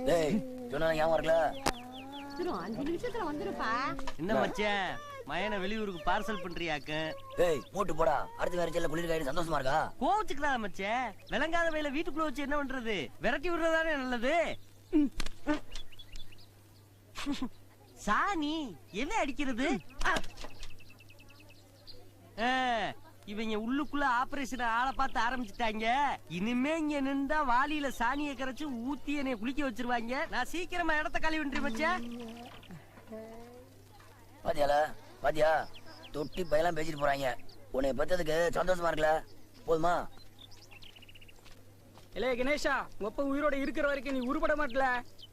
டேய் சொன்னா ஞாபகம் இருக்கல? 5 நிமிஷத்துல வந்துருப்பா. என்ன மச்சான் மயனை வெளியூருக்கு பார்சல் பண்றியாக்க? டேய் மூட்டு போடா. அடுத்த வேற செல்ல குளிர் காயிடு சந்தோஷமா இருக்கா? கோவிச்சுக்கிறா மச்சான். விளங்காத வேலை வீட்டுக்குள்ள வச்சு என்ன பண்றது? விரட்டி விடுறதானே நல்லது. சாணி எதை அடிக்கிறது? இவங்க உள்ளுக்குள்ள ஆபரேஷன் ஆளை பார்த்து ஆரம்பிச்சுட்டாங்க. இனிமே இங்க நின்றா வாளியில சாணியை கரைச்சு ஊத்தி என்னைய குளிக்க வச்சிருவாங்க. நான் சீக்கிரமா இடத்த காலி பண்றேன் மச்சான். பாத்தியால பாத்தியா தொட்டி பையெல்லாம் பேசிட்டு போறாங்க. உன்னை பத்ததுக்கு சந்தோஷமா இருக்கல? போதுமா? இல்ல கணேஷா, உப்ப உயிரோட இருக்கிற வரைக்கும் நீ உருப்பட மாட்டல.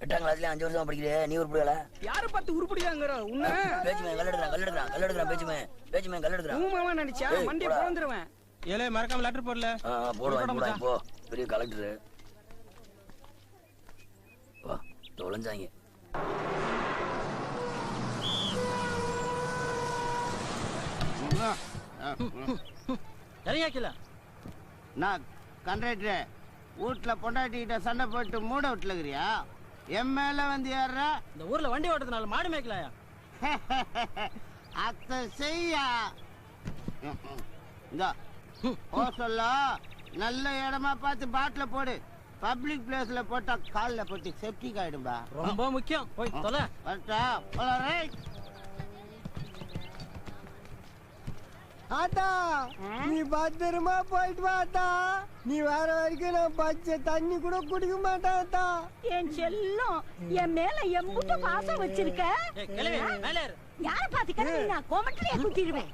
8ஆம் கிளாஸ்ல 5 வருஷமா படிக்கிறே, நீ உருப்படல? யார பார்த்து உருப்படியாங்கற? உன்ன பேச்சுமே கல்லெடுக்கறான் பேச்சுமே கல்லெடுக்கறான். உன் மாமா நினைச்சா மண்டைய போந்துருவேன். ஏலே மறக்காம லெட்டர் போடல. போடுவாங்க போ. பெரிய கலெக்டர் வா தொலைஞ்சாங்க. சரியாக்கல நான் கண்ட்ராக்டர் வீட்டுல பொண்டாட்டிக்கிட்ட சண்டை போட்டு மூட விட்டுலகிறியா? என் மேல வந்து ஏற இந்த ஊர்ல வண்டி ஓட்டுறதுனால மாடு மேய்க்கலையா? அத்தை செய்யா இந்த ஓ சொல்ல நல்ல இடமா பார்த்து பாட்டில போடு. பப்ளிக் பிளேஸ்ல போட்டா கால்ல போட்டு செப்டிக் ஆயிடும்பா. ரொம்ப முக்கியம். போய் தொலை. வரட்டா போலாம். ரைட். ஆத்தா நீ பத்திரமா போயிட்டு வாத்தா. நீ வர வரைக்கும் நான் பச்சை தண்ணி கூட குடிக்க மாட்டாத்தா. என் செல்லம் என் மேல எம்புட்ட பாசம் வச்சிருக்க. யார பாத்துக்க நான் கோமட்டிலே குத்திடுவேன்.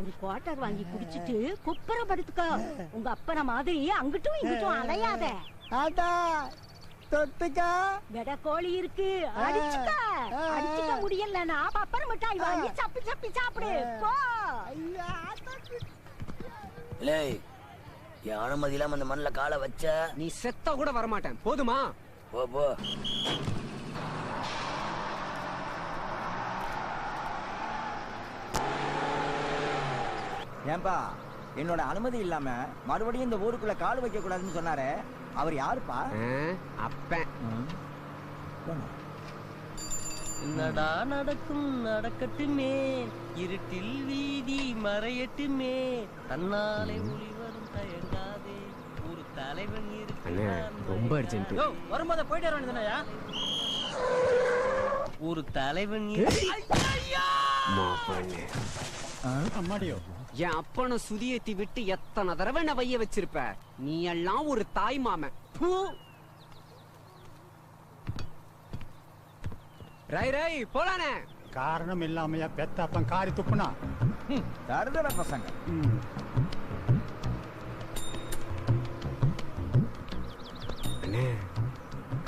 ஒரு குவார்டர் வாங்கி குடிச்சிட்டு குப்பர படுத்துக்கோ. உங்க அப்பன மாதிரி அங்கிட்டும் இங்கிட்டும் அலையாத. ஆத்தா தொட்டுக்கா வெட கோழி இருக்கு, அடிச்சுக்க. அடிச்சுக்க முடியலன்னா பப்பர மிட்டாய் வாங்கி சப்பி சப்பி சாப்பிடு போ. இல்லை என் அனுமதி இல்லாம அந்த மண்ணில் காலை வச்ச நீ செத்தா கூட வரமாட்டேன். போதுமா? போ போ. ஏன்பா என்னோட அனுமதி இல்லாம மறுபடியும் இந்த ஊருக்குள்ள கால் வைக்க கூடாதுன்னு சொன்னாரே, அவர் யாருப்பா? அப்பன். என்னடா நடக்கும் நடக்கட்டுமே, இருட்டில் வீதி மறையட்டுமே, தன்னாலே ஒளி வரும் தயங்காதே, ஒரு தலைவன் அண்ணே ரொம்ப அர்ஜென்ட். வரும்போது போயிட்டு வர வேண்டியதுனாயா? ஒரு தலைவன் அம்மாடியோ என் அப்பனை சுதியேத்தி விட்டு எத்தனை தடவை நான் வைய வச்சிருப்ப. நீ எல்லாம் ஒரு தாய் மாமன். ரை ரை போலானே. காரணம் இல்லாமையா பெத்த அப்பன் காரி துப்புனா தருதல பசங்க. அண்ணே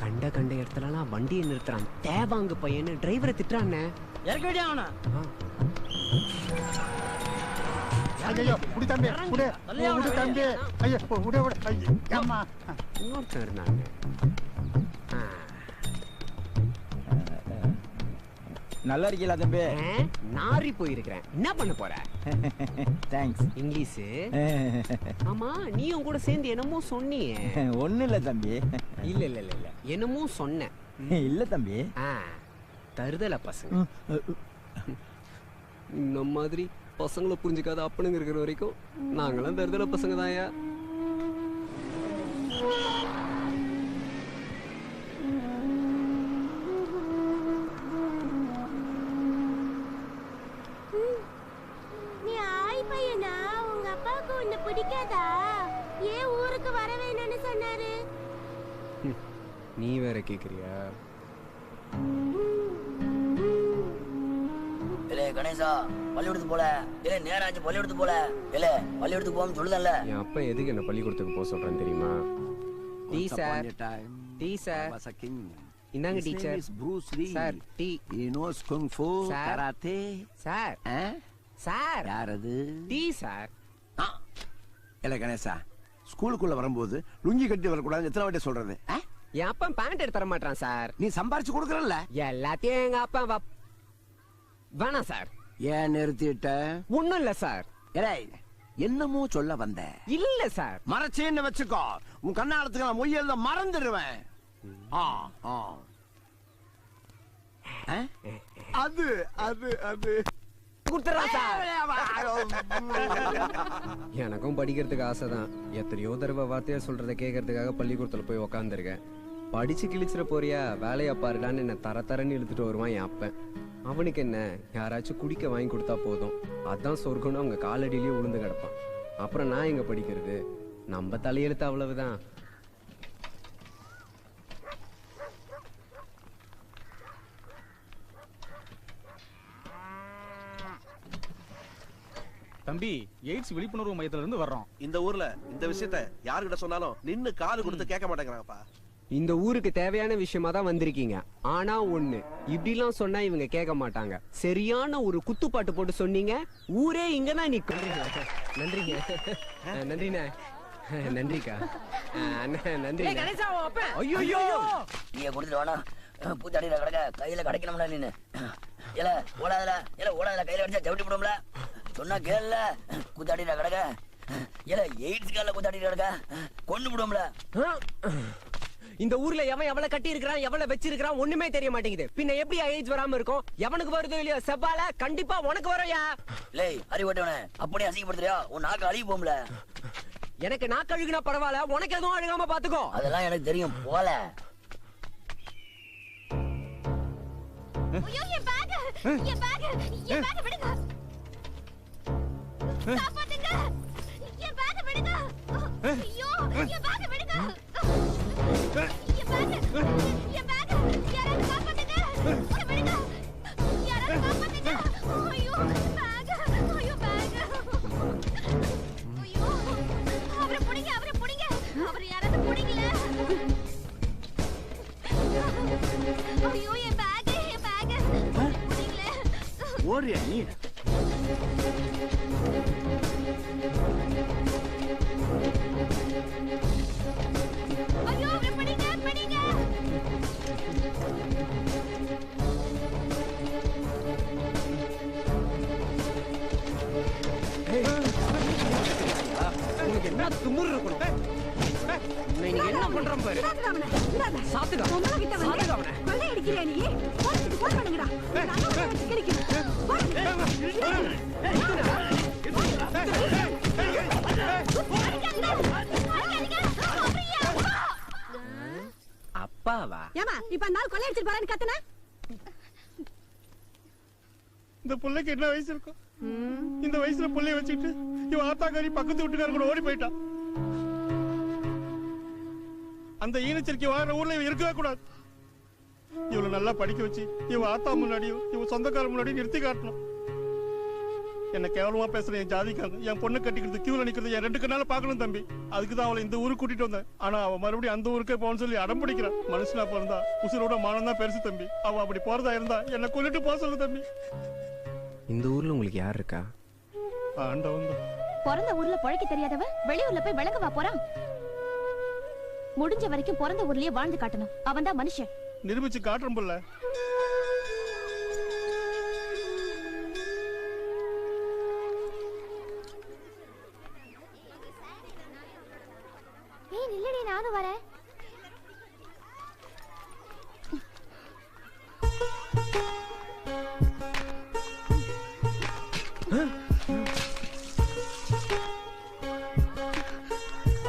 கண்ட கண்ட இடத்துலலாம் வண்டியை நிறுத்துறான் தேவாங்கு பையன்னு டிரைவரை திட்டுறானே. இறக்க வேண்டிய அவனா? ஐயோ புடி தம்பி புடி புடி தம்பி. ஐயோ புடி புடி. ஐயோ அம்மா இன்னொருத்தன் இருந்தாங்க. நல்லா இருக்கீங்களா தம்பி? நாரி போயிருக்கிறேன். என்ன பண்ண போற? தேங்க்ஸ். இங்கிலீஷ். ஆமா நீயும் கூட சேர்ந்து என்னமோ சொன்னியே. ஒண்ணு இல்ல தம்பி. இல்ல இல்ல இல்ல இல்ல என்னமோ சொன்ன. இல்ல தம்பி. தருதல பசங்க. இந்த மாதிரி பசங்களை புரிஞ்சுக்காத அப்பனுங்க இருக்கிற வரைக்கும் நாங்களாம் தருதல பசங்க தான்யா. நீ ஆய் பையனா? உங்க அப்பாவுக்கு உன்னை பிடிக்காதா? ஏன் ஊருக்கு வர வேணும்னு சொன்னாரு? நீ வேற கேக்குறியா? இல்ல கணேசா பள்ளிக்கூடத்துக்கு போல. இல்ல நேராச்சு பள்ளிக்கூடத்துக்கு போல. இல்ல பள்ளிக்கூடத்துக்கு போகாம சொல்லுதல்ல. என் அப்பா எதுக்கு என்ன பள்ளிக்கூடத்துக்கு போக சொல்றேன்னு தெரியுமா? Tea sir, tea sir. இந்தாங்க teacher. Sir tea. Sir sir யாரது? Tea sir. இல்ல கணேசா ஸ்கூலுக்குள்ள வரும்போது லுங்கி கட்டி வரக்கூடாது எத்தனை வாட்டி சொல்றது? என் அப்பா பேண்ட் எடுத்து தர மாட்டான் சார். நீ சம்பாரிச்சு கொடுக்கறல்ல? எல்லாத்தையும் எங்க அப்பா வேணாம் சார். ஏன் நிறுத்திட்ட? ஒண்ணும் இல்ல சார். என்னமோ சொல்ல வந்த? இல்ல சார். மறைச்சேன்னு வச்சுக்கோ, உன் கண்ணாலத்துக்கு நான் மொய்யல்ல மறந்துடுவேன். அது அது அது எனக்கும் படிக்கிறதுக்கு ஆசைதான். எத்தனையோ தடவை வார்த்தையா சொல்றத கேட்கறதுக்காக பள்ளிக்கூடத்துல போய் உக்காந்துருக்கேன். படிச்சு கிழிச்சிட போறியா, வேலையா பாருடான்னு என்ன தரன்னு இழுத்துட்டு வருவான் என் அப்பன். அவனுக்கு என்ன, யாராச்சும் குடிக்க வாங்கி கொடுத்தா போதும், அதான் சொர்க்கம்னு அவங்க காலடியிலேயே உளுந்து கிடப்பான். அப்புறம் நான் எங்க படிக்கிறது? நம்ம தலையெழுத்து அவ்வளவுதான். தம்பி எய்ட்ஸ் விழிப்புணர்வு மையத்துல இருந்து வர்றோம். இந்த ஊர்ல இந்த விஷயத்த யாருகிட்ட சொன்னாலும் நின்னு காது கொடுத்து கேட்க மாட்டேங்கிறாங்கப்பா. இந்த ஊருக்கு தேவையான விஷயமா தான் வந்திருக்கீங்க. ஆனா ஒண்ணு, இப்படிலாம் சொன்னா இவங்க கேட்க மாட்டாங்க. சரியான ஒரு குத்துப்பாட்டு போட்டு சொன்னீங்க, ஊரே இங்கதான் நிக்கும். நன்றிங்க நன்றிண்ணே. நன்றிக்கா. நன்றி. ஐயோ நீங்க கொடுத்துட்டு வேணா பூச்சாடியில கிடக்க கையில கிடைக்கணும்ல. நீனு இல்ல ஓடாதல, இல்ல ஓடாதல, கையில அடிச்சா சவிட்டி போடும்ல. சொன்னா கேள்ல கூத்தாடியில கிடக்க. இல்ல எய்ட்ஸ் கால கூத்தாடியில கிடக்க கொண்டு போடுவோம்ல. இந்த ஊர்ல எவன் எவ்வளவு கட்டி இருக்கிறான் எவ்வளவு வச்சிருக்கான் ஒண்ணுமே தெரிய மாட்டேங்குது. பின்ன எப்படி ஏஜ் வராம இருக்கும்? எவனுக்கு வருதோ இல்லையோ செவ்வால கண்டிப்பா உனக்கு வரும்யா. லேய் அறிவட்டவனே, அப்படியே அசிங்கப்படுத்துறியா? உன் நாக்கு அழுகி போம்ல. எனக்கு நாக்கு அழுகுனா பரவாயில்ல, உனக்கு எதுவும் அழுகாம பாத்துக்கோ. அதெல்லாம் எனக்கு தெரியும், போல. ஐயோ என் பேக் விடுங்க. காப்பாத்துங்க. என் பேக் விடுங்க. ஐயோ என் பேக் விடுங்க. என் பேக் யாராவது காப்பாத்துங்க. விடுங்க. யாராவது காப்பாத்துங்க. ஐயோ பேக். ஐயோ அவரை புடிங்க. அவரை யாராவது புடிங்கல. ஐயோ என் பேக். ஓடியா நீ? ஐயோ அவரை பிடிங்க. உனக்கு என்ன துமுறு இருக்கணும்? நீங்க என்ன பண்றோம் பாரு. சாத்துடா. சாத்துடா அவனை. கொள்ளை அடிக்கிறியா நீ? போறதுக்கு போன் பண்ணுங்கடா. நான் வச்சு கிடைக்கிறேன். அப்பாவா? ஏமா இப்ப அந்த நாள் கொள்ளை அடிச்சிட்டு போறான்னு கத்தனா? இந்த புள்ளைக்கு என்ன வயசு இருக்கும்? இந்த வயசுல புள்ளைய வச்சுக்கிட்டு இவன் ஆத்தாக்காரி பக்கத்து வீட்டுக்கார கூட ஓடி போயிட்டான். அந்த ஈனச்சரிக்கை வாழ ஊர்ல இவன் இருக்கவே கூடாது. இவளை நல்லா படிக்க வச்சு இவன் ஆத்தா முன்னாடியும் இவன் சொந்தக்கார முன்னாடியும் நிறுத்தி காட்டணும். என்ன கேவலமா பேசுற என் ஜாதிக்காரன் என் பொண்ணு கட்டிக்கிறது கியூல நிக்கிறது என் 2 கண்ணால பாக்கணும் தம்பி. அதுக்குதான் அவளை இந்த ஊருக்கு கூட்டிட்டு வந்தேன். ஆனா அவ மறுபடியும் அந்த ஊருக்கே போன்னு சொல்லி அடம் பிடிக்கிறான். மனுஷனா பிறந்தா உசுரோட மானம் தான் பெருசு தம்பி. அவ அப்படி போறதா இருந்தா என்ன கொல்லிட்டு போக சொல்லு தம்பி. இந்த ஊர்ல உங்களுக்கு யார் இருக்கா? ஆண்டவன் தான். பிறந்த ஊர்ல பழைக்க தெரியாதவ வெளியூர்ல போய் விளங்கவா போறான்? முடிஞ்ச வரைக்கும் பிறந்த ஊர்லயே வாழ்ந்து காட்டணும். அவன் தான் மனுஷன். நிரூபிச்சு காட்டுறோம் புள்ள. ஏய் நில்லடி, நானும் வரேன்.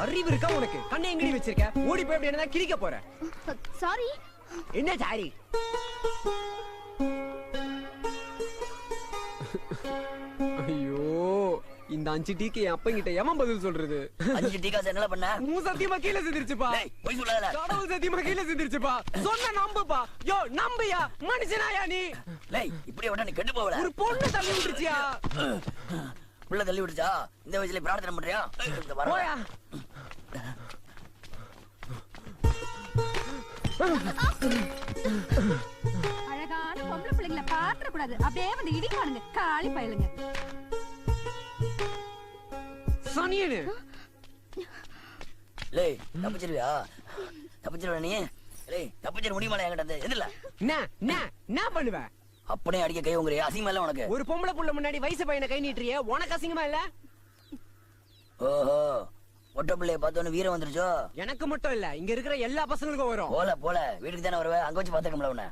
அறிவு இருக்கா உனக்கு? கண்ணை எங்கடி வச்சிருக்க? ஓடி போய் அப்படி என்ன கிழிக்க போற? சாரி. என்ன சாரி? ஐயோ இந்த 5 டீக்கு என் அப்பன் கிட்ட எவன் பதில் சொல்றது? 5 டீ காசு என்ன பண்ண? உன் சத்தியமா கீழே சிந்திருச்சுப்பா. போய் சொல்லாத. கடவுள் சத்தியமா கீழே சிந்திருச்சுப்பா. சொன்ன நம்புப்பா. யோ நம்பியா? மனுஷனாயா நீ? லேய் இப்படியே விட்டா நீ கெட்டு போவல. ஒரு பொண்ணு தள்ளி விட்டுச்சியா? புள்ள தள்ளி விட்டுச்சா? இந்த வயசுல பிரார்த்தனை பண்றியா? போயா. அழகான பொம்பளை பிள்ளைங்களை பாத்திர கூடாது. அப்படியே வந்து இடிப்பானுங்க காளி பயலுங்க. சனியனு. லேய் தப்பிச்சிருவியா? தப்பிச்சிருவ நீ? லேய் தப்பிச்சிட முடியுமா என்கிட்ட? எதிரல என்ன பண்ணுவ? அப்படியே அடிக்க கை உங்கறியா? அசிங்கமா இல்ல உனக்கு? ஒரு பொம்பளை புள்ள முன்னாடி வயசு பையனை கை நீட்டுறியே, உனக்கு அசிங்கமா இல்ல? ஓஹோ ஒட்ட பிள்ளைய பார்த்தோன்னு வீரம் வந்துருச்சோ? எனக்கு மட்டும் இல்ல, இங்க இருக்கிற எல்லா பசங்களுக்கும் வரும். போல வீட்டுக்கு தானே வருவேன். அங்க வச்சு பாத்துக்கல உன்ன.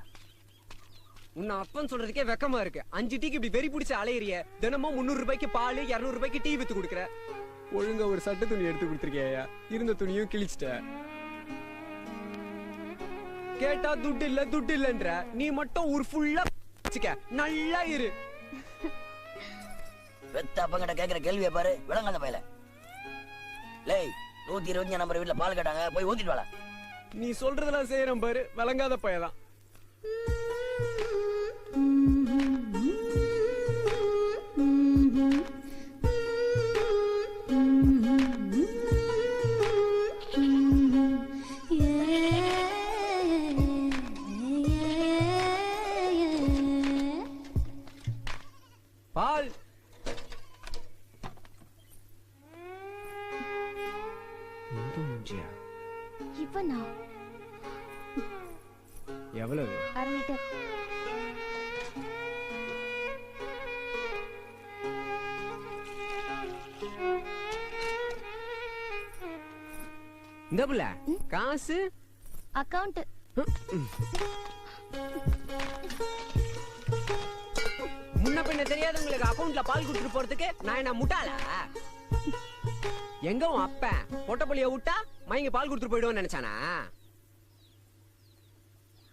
உன்னை அப்பன் சொல்றதுக்கே வெக்கமா இருக்கு. 5 டீக்கு இப்படி வெறி பிடிச்ச அலையறிய. தினமும் 300 ரூபாய்க்கு பால் 200 ரூபாய்க்கு டீ வித்து குடுக்குற. ஒழுங்கா ஒரு சட்டை துணி எடுத்து கொடுத்துருக்கியா? இருந்த துணியும் கிழிச்சிட்ட. கேட்டா துட்டு இல்லன்ற. நீ மட்டும் ஒரு ஃபுல்லா நல்லா இரு. வெத்த அப்பங்கிட்ட கேக்குற கேள்வியை பாரு. விளங்காத பயல. லேய் 125 நம்பர் வீட்டுல பால் கேட்டாங்க, போய் ஊத்திட்டு வாடா. நீ சொல்றதெல்லாம் செய்யறேன் பாரு. விளங்காத பயதான். பால் இவனா? எவ்வளவு? 1/2 லிட்டர். இந்த புள்ள காசு அக்கவுண்ட். முன்ன பின்ன தெரியாதவங்களுக்கு அக்கவுண்ட்ல பால் குடுத்துட்டு போறதுக்கு நான் என்ன முட்டாளா? எங்க உன் அப்பன் பொட்டப்பள்ளிய விட்டா மயங்க பால் குடுத்துட்டு போயிடுவோன்னு நினைச்சானா?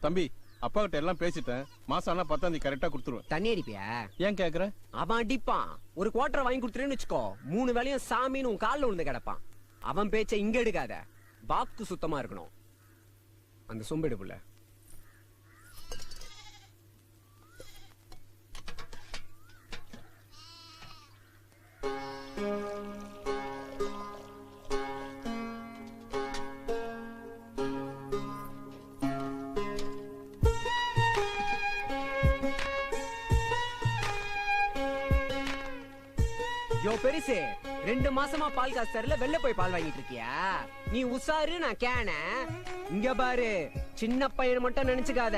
தம்பி, அப்பா கிட்ட எல்லாம் பேசிட்டேன். மாசம் ஆனா 10ஆம் தேதி கரெக்டா கொடுத்துருவேன். தண்ணி அடிப்பியா? ஏன் கேக்குற? அவன் அடிப்பான். ஒரு குவார்டர் வாங்கி கொடுத்துருன்னு வச்சுக்கோ, 3 வேளையும் சாமின்னு உன் கால்ல விழுந்து கிடப்பான். அவன் பேச்ச இங்க எடுக்காத, பாக்கு சுத்தமா இருக்கணும். அந்த சொம்பெடு புள்ள. யோ பெருசு, 2 மாசமா பால் காசு தரல, வெளில போய் பால் வாங்கிட்டு இருக்கியா? நீ உசாரு, நான் கேன. இங்க பாரு, சின்ன பையன் மட்டும் நினைச்சுக்காத.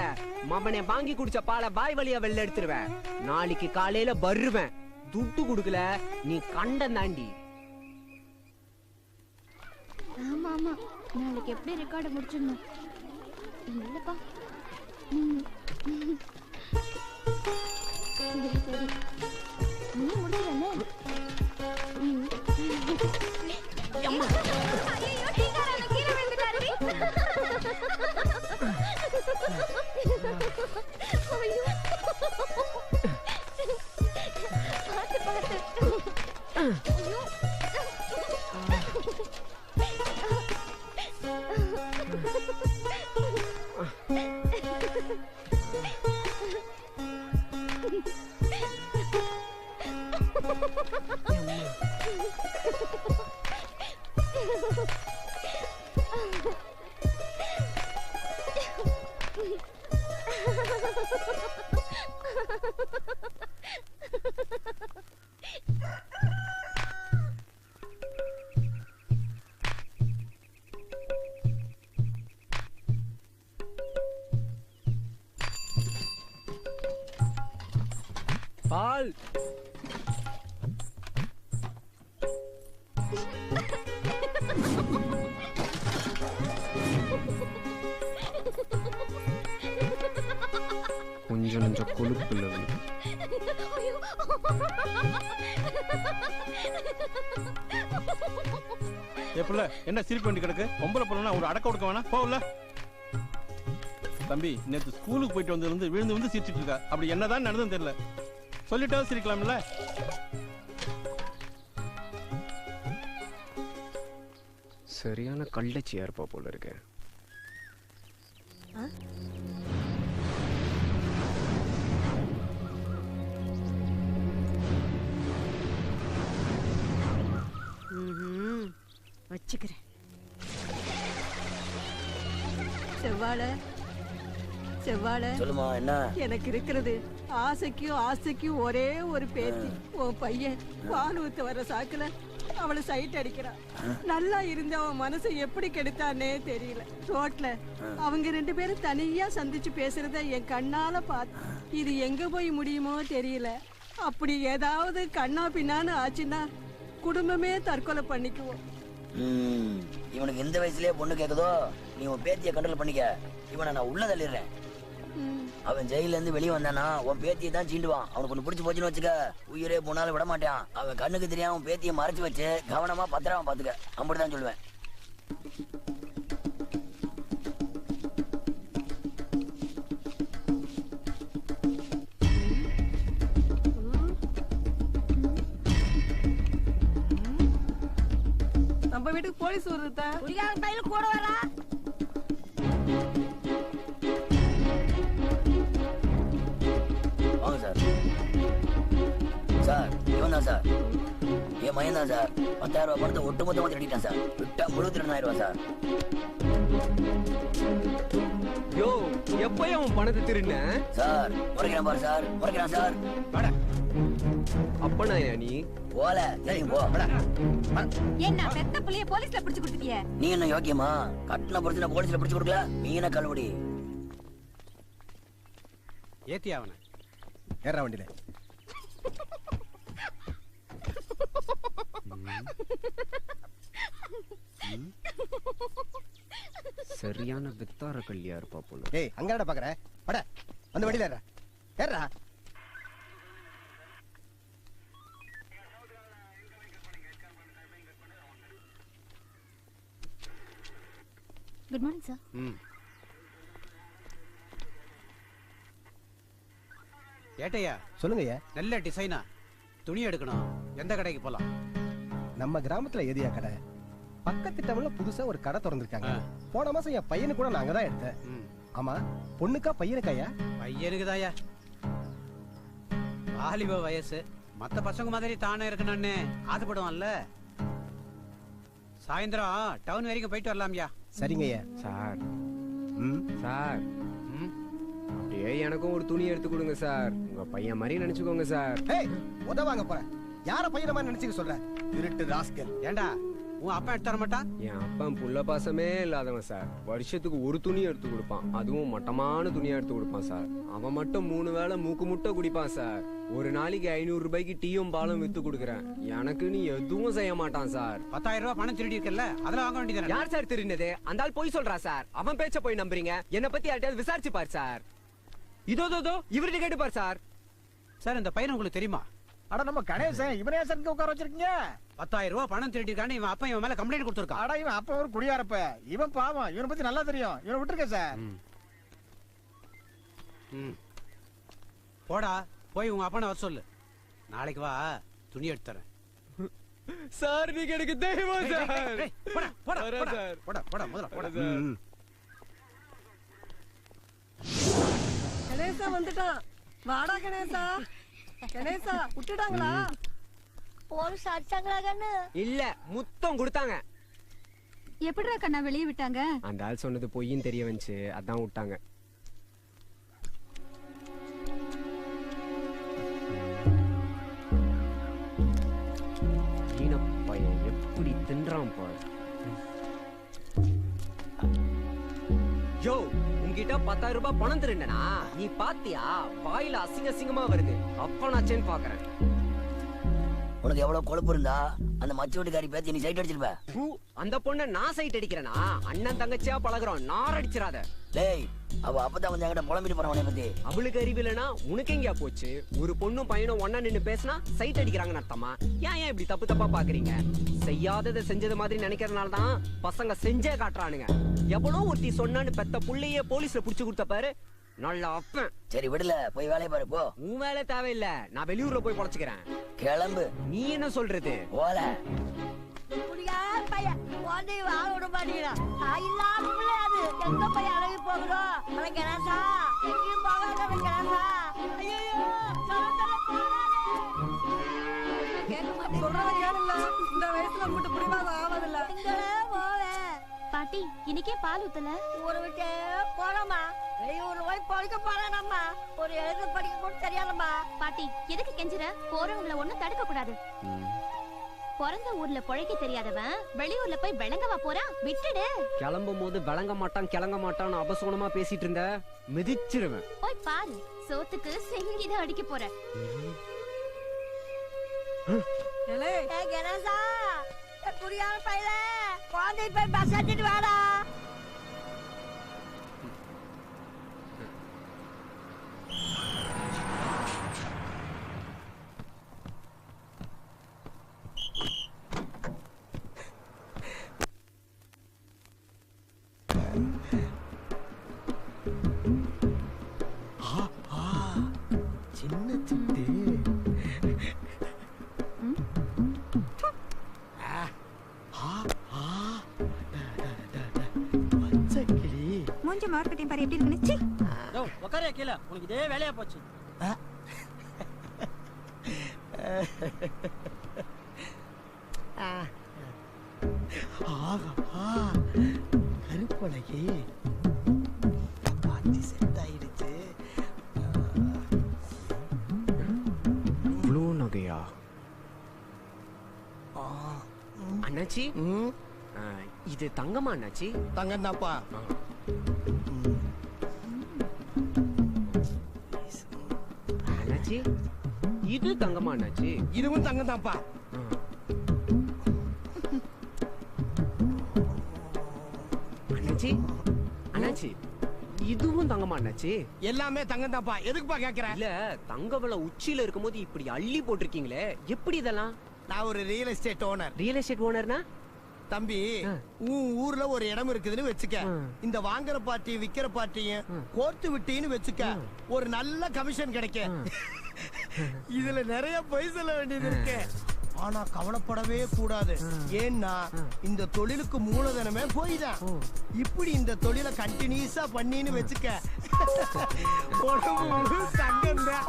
மவனை வாங்கி குடிச்ச பாலை வாய் வழியா வெளில எடுத்துருவேன். நாளைக்கு காலையில வருவேன். துட்டு குடுக்கல நீ கண்டம் தாண்டி. ஆமா ஆமா, நாளைக்கு எப்படி ரெக்கார்ட முடிச்சிடணும். இல்லப்பா, சரி சரி, நீ முடிச்சிடனே. ஐயோ, டீக்காரங்க கீழே விழுந்துட்டாரு. ஐயோ, பாத்து பாத்து. ஐயோ, பால் கொஞ்சம் நஞ்சம் கொழுப்பு இல்லை. ஏப்புல என்ன சிரிப்பு வேண்டி கிடக்கு? பொம்பளை பொண்ணா ஒரு அடக்க ஒடுக்க வேணா? போகல தம்பி, நேத்து ஸ்கூலுக்கு போயிட்டு வந்ததுல விழுந்து வந்து சிரிச்சிட்டு இருக்கா. அப்படி என்னதான் நடந்ததுன்னு தெரியல. சொல்லிட்டாவது சிரிக்கலாம்ல. சரியான கள்ளச்சியா இருப்பா போல இருக்கு. வச்சுக்கிறேன். செவ்வாழை செவ்வாழை, சொல்லுமா, என்ன? எனக்கு இருக்கிறது ஆசைக்கும் ஆசைக்கும் ஒரே ஒரு பேத்தி. உன் பையன் பால் ஊத்த வர சாக்குல அவளை சைட் அடிக்கிறான். நல்லா இருந்த அவன் மனசை எப்படி கெடுத்தானே தெரியல. ரோட்ல அவங்க 2 பேரும் தனியா சந்திச்சு பேசுறத என் கண்ணால பார்த்து, இது எங்க போய் முடியுமோ தெரியல. அப்படி ஏதாவது கண்ணா பின்னான்னு ஆச்சுன்னா குடும்பமே தற்கொலை பண்ணிக்குவோம். இவனுக்கு இந்த வயசுலயே பொண்ணு கேக்குதோ? நீ உன் பேத்திய கண்ட்ரோல் பண்ணிக்க. இவனை நான் உள்ள தள்ளிடுறேன். அவன் ஜெயில இருந்து வெளியே வந்தானா உன் பேத்தியை தான் சீண்டுவான். அவனுக்கு ஒண்ணு பிடிச்சு போச்சுன்னு வச்சுக்க, உயிரே போனாலும் விட மாட்டான். அவன் கண்ணுக்கு தெரியாம உன் பேத்தியை மறைச்சு வச்சு கவனமா பத்திரமா பாத்துக்க. அப்படிதான் சொல்லுவேன். நம்ம வீட்டுக்கு போலீஸ் வருதா? குடிகாரன் கையில கூட வரா. வாங்க சார். சார், இவன் தான் சார், என் மயன் தான் சார். 10,000 ரூபாய் பணத்தை ஒட்டுமொத்தமா திருடிட்டான் சார். விட்டா முழு திருடனாயிடுவான் சார். யோ, எப்ப அவன் பணத்தை திருடின? சார், முறைக்கிறான் பாரு சார், முறைக்கிறான் சார். அப்பனாயா நீ? போல சரிங்க போ. என்ன பெத்த புள்ளைய போலீஸ்ல பிடிச்சு கொடுத்துட்டியே? நீ என்ன யோக்கியமா? கட்டின பொறுத்து போலீஸ்ல பிடிச்சு கொடுக்கல. நீ என்ன கல்லுபடி? ஏத்தி அவன ஏறா வண்டியில. சரியான வித்தார கல்லியா இருப்பா போல. ஏய் அங்கடா பாக்குற பட வந்து வண்டியில ஏறா ஏறா. Good morning sir. ஏட்டையா சொல்லுங்கய்யா. நல்ல டிசைனா துணி எடுக்கணும், எந்த கடைக்கு போலாம்? நம்ம கிராமத்துல எதியா கடை? பக்கத்து டவுன்ல புதுசா ஒரு கடை திறந்திருக்காங்க. போன மாசம் என் பையனு கூட நான் அங்கதான் எடுத்தேன். ஆமா, பொண்ணுக்கா பையனுக்காயா? பையனுக்குதாயா. வாலிப வயசு, மத்த பசங்க மாதிரி தானே இருக்கணும்னு ஆசைப்படுவான்ல. சாயந்தரம் டவுன் வரைக்கும் போயிட்டு வரலாம்யா. சரிங்கய்யா. சார் சார் அப்படியே எனக்கும் ஒரு துணி எடுத்து கொடுங்க சார். உங்க பையன் மாதிரி நினைச்சுக்கோங்க சார். ஏய் உதவாங்க போறேன். யார பையன மாதிரி நினைச்சுக்க சொல்ற? திருட்டு ராஸ்கல். ஏண்டா உன் அப்பா எடுத்து தர மாட்டான்? என் அப்பா புள்ள பாசமே இல்லாதவன் சார். வருஷத்துக்கு ஒரு துணி எடுத்து கொடுப்பான், அதுவும் மட்டமான துணியா எடுத்து கொடுப்பான் சார். அவன் மட்டும் 3 வேளை மூக்கு முட்டை குடிப்பான் சார். ஒரு நாளைக்கு 500 ரூபாய்க்கு டீயும் பாலும் வித்து கொடுக்குறேன். எனக்கு நீ எதுவும் செய்ய மாட்டான் சார். 10,000 ரூபாய் பணம் திருடி இருக்கல, அதெல்லாம் வாங்க வேண்டியது. யார் சார் திருடினது? அந்த ஆள் போய் சொல்றா சார். அவன் பேச்ச போய் நம்புறீங்க? என்ன பத்தி யார்ட்டையாவது விசாரிச்சு பாரு சார். இதோ இவர்கிட்ட கேட்டு பாரு சார். சார் இந்த பையன் உங்களுக்கு தெரியுமா? அட நம்ம கணேசன் இவனே சார் உட்கார வச்சிருக்கீங்க. 10,000 ரூபாய் பணம் திருடி இருக்கான்னு இவன் அப்பா இவன் மேல கம்ப்ளைண்ட் கொடுத்துருக்கான். அட இவன் அப்ப ஒரு குடியாரப்ப, இவன் பாவம், இவனை பத்தி நல்லா தெரியும். இவனை விட்டுருக்க சார். போடா போய் உங்க அப்பனை வர சொல்லு. நாளைக்கு வா, துணி எடுத்து தரேன். சார் நீங்க எனக்கு தெய்வம் சார். போடா போடா போடா போடா முதல்ல போடா. கணேசா வந்துட்டான். வாடா கணேசா. கணேசா விட்டுட்டாங்களா? போலீஸ் அடிச்சாங்களா கண்ணு? இல்ல, முத்தம் கொடுத்தாங்க. எப்படிடா கண்ணா வெளியே விட்டாங்க? அந்த ஆள் சொன்னது பொய்ன்னு தெரிய வந்துச்சு, அதான் விட்டாங்க. பையன் எப்படி தின்றான் பாரு. யோ, உன்கிட்ட 10,000 ரூபாய் பணம் திருண்டனா? நீ பாத்தியா? வாயில அசிங்க அசிங்கமா வருது. அப்ப நான் சேன் பாக்குறேன். உனக்கு எவ்வளவு கொழுப்பு இருந்தா அந்த மச்சு வீட்டுக்காரி பேத்தி நீ சைட் அடிச்சிருப்ப. அந்த பொண்ணை நான் சைட் அடிக்கிறேனா? அண்ணன் தங்கச்சியா பழகுறோம், நார் அடிச்சிராத. டேய், அவ அப்பதான் வந்து என்கிட்ட புலம்பிட்டு போறவனை பத்தி. அவளுக்கு அறிவு இல்லைன்னா உனக்கு எங்கயா போச்சு? ஒரு பொண்ணும் பையனும் ஒன்னா நின்னு பேசினா சைட் அடிக்கிறாங்கன்னு அர்த்தமா? ஏன் இப்படி தப்பு தப்பா பாக்குறீங்க? செய்யாததை செஞ்சது மாதிரி நினைக்கிறதுனால தான் பசங்க செஞ்சே காட்டுறானுங்க. எவ்வளவு ஒருத்தி சொன்னான்னு பெத்த புள்ளையே போலீஸ்ல புடிச்சு கொடுத்த பாரு. நல்ல அப்பன். சரி விடல, போய் வேலையை பாரு போ. உன் வேலை தேவையில்ல, நான் வெளியூர்ல போய் பொழைச்சுக்கிறேன். கிளம்பு. நீ என்ன சொல்றது? போல புரியா பையன் போண்டி வாழ விட மாட்டீங்களா? இல்லாத பிள்ளை அது எங்க போய் அழகி போகிறோம்? அவளை கிணசா எங்கேயும் போகாத கிணசா. ஐயோ சொல்றத கேளுங்க. இந்த வயசுல மட்டும் பிடிவாதம் ஆவதில்ல. போவேன். பாட்டி இன்னைக்கே பால் ஊத்தல? ஊரை விட்டு போனோமா, வெளியூர்ல போய் பொழைக்க போறேனம்மா. ஒரு எழுத படிக்க கூட தெரியாதம்மா. பாட்டி எதுக்கு கெஞ்சுற? போறவங்கள ஒண்ணும் தடுக்க கூடாது. பிறந்த ஊர்ல பொழைக்க தெரியாதவன் வெளியூர்ல போய் விளங்கவா போறான்? விட்டுடு. கிளம்பும் போது விளங்க மாட்டான் கிளங்க மாட்டான்னு அபசோனமா பேசிட்டு இருந்த மிதிச்சிருவேன். போய் பாரு, சோத்துக்கு செங்கிதான் அடிக்க போற. கணேசா, புரியாத பையல குழந்தை போய் பஸ் எடுத்துட்டு வாடா. சின்ன சிட்டு மூஞ்சி மார்க்கெட்டிங் பாரு எப்படி இருக்குன்னு. உக்காரியா கீழே, உனக்கு இதே வேலையா போச்சு. கருப்பழகி பாத்தி செட் ஆயிடுச்சு. இவ்வளோ நகையா? அண்ணாச்சி, இது தங்கமா அண்ணாச்சி? தங்கம் தான்ப்பா. அண்ணாச்சி, இது தங்கமா அண்ணாச்சி? இதுவும் தங்கம் தான்ப்பா. அண்ணாச்சி, அண்ணாச்சி இதுவும் தங்கமா அண்ணாச்சி? எல்லாமே தங்கம் தான்ப்பா. எதுக்குப்பா கேக்குற? இல்ல தங்க விலை உச்சியில இருக்கும்போது இப்படி அள்ளி போட்டிருக்கீங்களே, எப்படி இதெல்லாம்? நான் ஒரு real estate owner. Real estate ஓனர்னா? தம்பி, உன் ஊர்ல ஒரு இடம் இருக்குதுன்னு வச்சுக்க. இந்த வாங்குற பார்ட்டி விக்கிற பார்ட்டியும் கோர்த்து விட்டீன்னு வச்சுக்க, ஒரு நல்ல கமிஷன் கிடைக்கும். இதுல நிறைய போய் சொல்ல வேண்டியது இருக்கு. ஆனா கவலைப்படவே கூடாது. ஏன்னா இந்த தொழிலுக்கு மூலதனமே போய் தான். இப்படி இந்த தொழிலை கண்டினியூஸா பண்ணின்னு வச்சுக்க, உடம்பு தங்கம் தான்.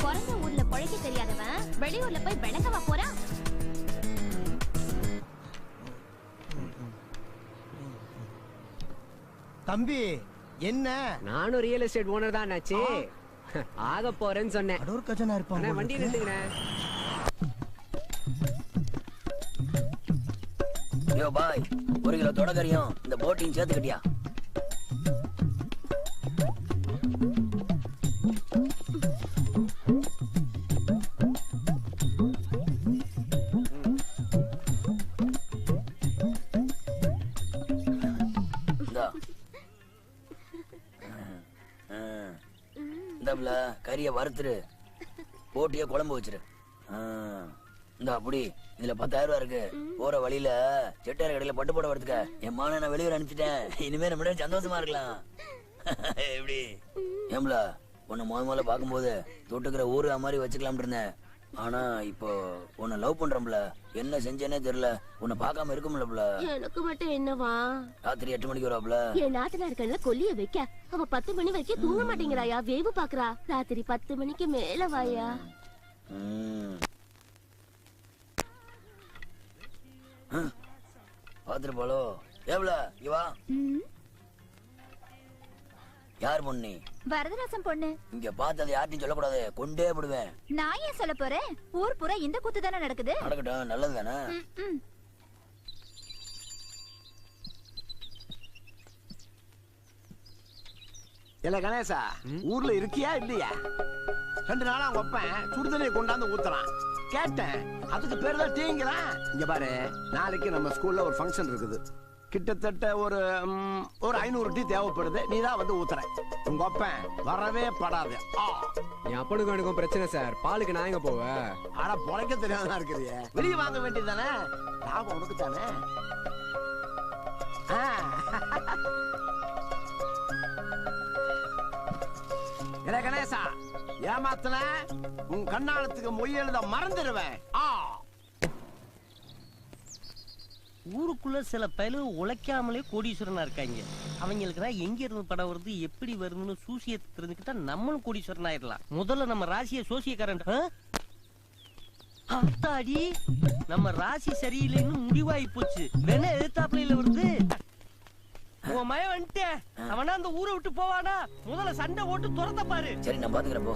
பிறந்த ஊர்ல பொழைக்க தெரியாதவன் வெளியூர்ல போய் விளங்கவா போறான்? தம்பி என்ன? நானும் ரியல் எஸ்டேட் ஓனர் தான் அண்ணாச்சி. ஆக போறேன்னு சொன்னேன். ஒரு கஜனா இருப்பாங்க. வண்டி நிறுத்துக்கிறேன். யோ பாய், 1 கிலோ தொடக்கறியும் இந்த போட்டையும் சேர்த்துக்கிட்டியா? இந்தாப்ல கறியை வறுத்துரு, போட்டிய குழம்பு வச்சிரு. இந்த அப்படி இதுல 10,000 ரூபா இருக்கு. போற வழியில செட்டார கடையில பட்டு போட வரதுக்க என் மான நான் வெளியூர் அனுப்பிச்சிட்டேன். இனிமே நம்ம சந்தோஷமா இருக்கலாம். எப்படி ஏம்ல உன்னை முதல்ல பாக்கும்போது தொட்டுக்கிற ஊரு மாதிரி வச்சுக்கலாம்னு இருந்தேன். ஆனா இப்போ உன்னை லவ் பண்றோம்ல, என்ன செஞ்சேனே தெரியல. உன்னை பார்க்காம இருக்கும்ல. எனக்கு மட்டும் என்னவா? ராத்திரி 8 மணிக்கு வருவாப்ல. என் நாத்தனா இருக்கல கொல்லிய வைக்க அவ 10 மணி வரைக்கும் தூங்க மாட்டேங்கிறாயா, வேவு பாக்குறா. ராத்திரி 10 மணிக்கு மேல வாயா. பாத்துருப்பாளோ? ஏவ்ல இவா யார் பொண்ணு? வரதராசன் பொண்ணு. இங்க பார்த்தது யார்ட்டையும் சொல்லக்கூடாது, கொண்டே போடுவேன். நான் ஏன் சொல்ல போறேன்? ஊர் பூரா இந்த கூத்து தானே நடக்குது. நடக்கட்டும், நல்லது தானே. இல்ல கணேசா, ஊர்ல இருக்கியா இல்லையா? 2 நாளா ஒப்பேன் சுடுதண்ணியை கொண்டாந்து ஊத்துறான். கேட்டேன், அதுக்கு பேர் தான் டீங்களா? இங்க பாரு, நாளைக்கு நம்ம ஸ்கூல்ல ஒரு ஃபங்க்ஷன் இருக்குது. கிட்டத்தட்ட ஒரு 500 டீ தேவைப்படுது. நீ தான் வந்து ஊத்துற. உங்க அப்பன் வரவே படாது. என் அப்பனுக்கும் எனக்கும் பிரச்சனை சார். பாலுக்கு நான் எங்க போவேன்? ஆனா பொழைக்க தெரியாதான் இருக்கிறிய. வெளியே வாங்க வேண்டியதானே, லாபம் உனக்கு தானே. என்ன கணேசா, ஏமாத்தன உன் கண்ணாளத்துக்கு மொய் எழுத மறந்துடுவேன். ஊருக்குள்ள சில பயலு உழைக்காமலே கோடீஸ்வரனா இருக்காங்க. அவங்களுக்கு எங்க இருந்து படம் வருது, எப்படி வருதுன்னு சூசிய தெரிஞ்சுக்கிட்டா நம்மளும் கோடீஸ்வரன் ஆயிடலாம். முதல்ல நம்ம ராசியை சோசியக்காரன் அடி நம்ம ராசி சரியில்லைன்னு முடிவாயி போச்சு. வேணா எதிர்த்தாப்புல வருது. உன் மய வந்துட்டே அவனா அந்த ஊரை விட்டு போவானா? முதல்ல சண்டை ஓட்டு துரத்த பாரு. சரி நான் பாத்துக்கிறேன் போ.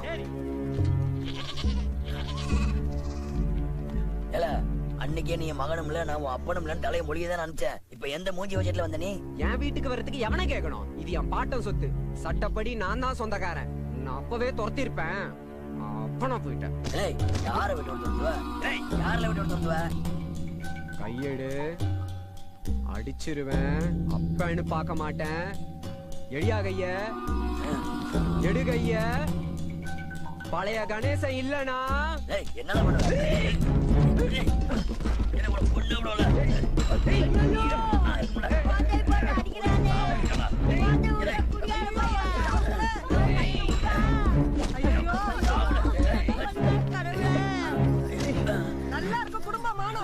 ஏல அன்னைக்கே நீ மகனும் இல்ல நான் அப்பனும் இல்லன்னு தலையை மொழியதான் அனுப்பிச்சேன். இப்ப எந்த மூஞ்சி வச்சுட்டுல வந்த நீ? என் வீட்டுக்கு வர்றதுக்கு எவனை கேட்கணும்? இது என் பாட்டன் சொத்து. சட்டப்படி நான் தான் சொந்தக்காரன். நான் அப்பவே துரத்திருப்பேன். அப்ப நான் போயிட்டேன். ஏய் யாரை விட்டு வந்துடுவ? ஏய் யாரை விட்டு வந்துடுவ? கையெடு, அடிச்சிருவேன். அப்பன்னு பார்க்க மாட்டேன். எழியா கைய, எடு கைய. பழைய கணேசன் இல்லனா என்ன பண்ற? நல்லா இருக்க குடும்பமானோ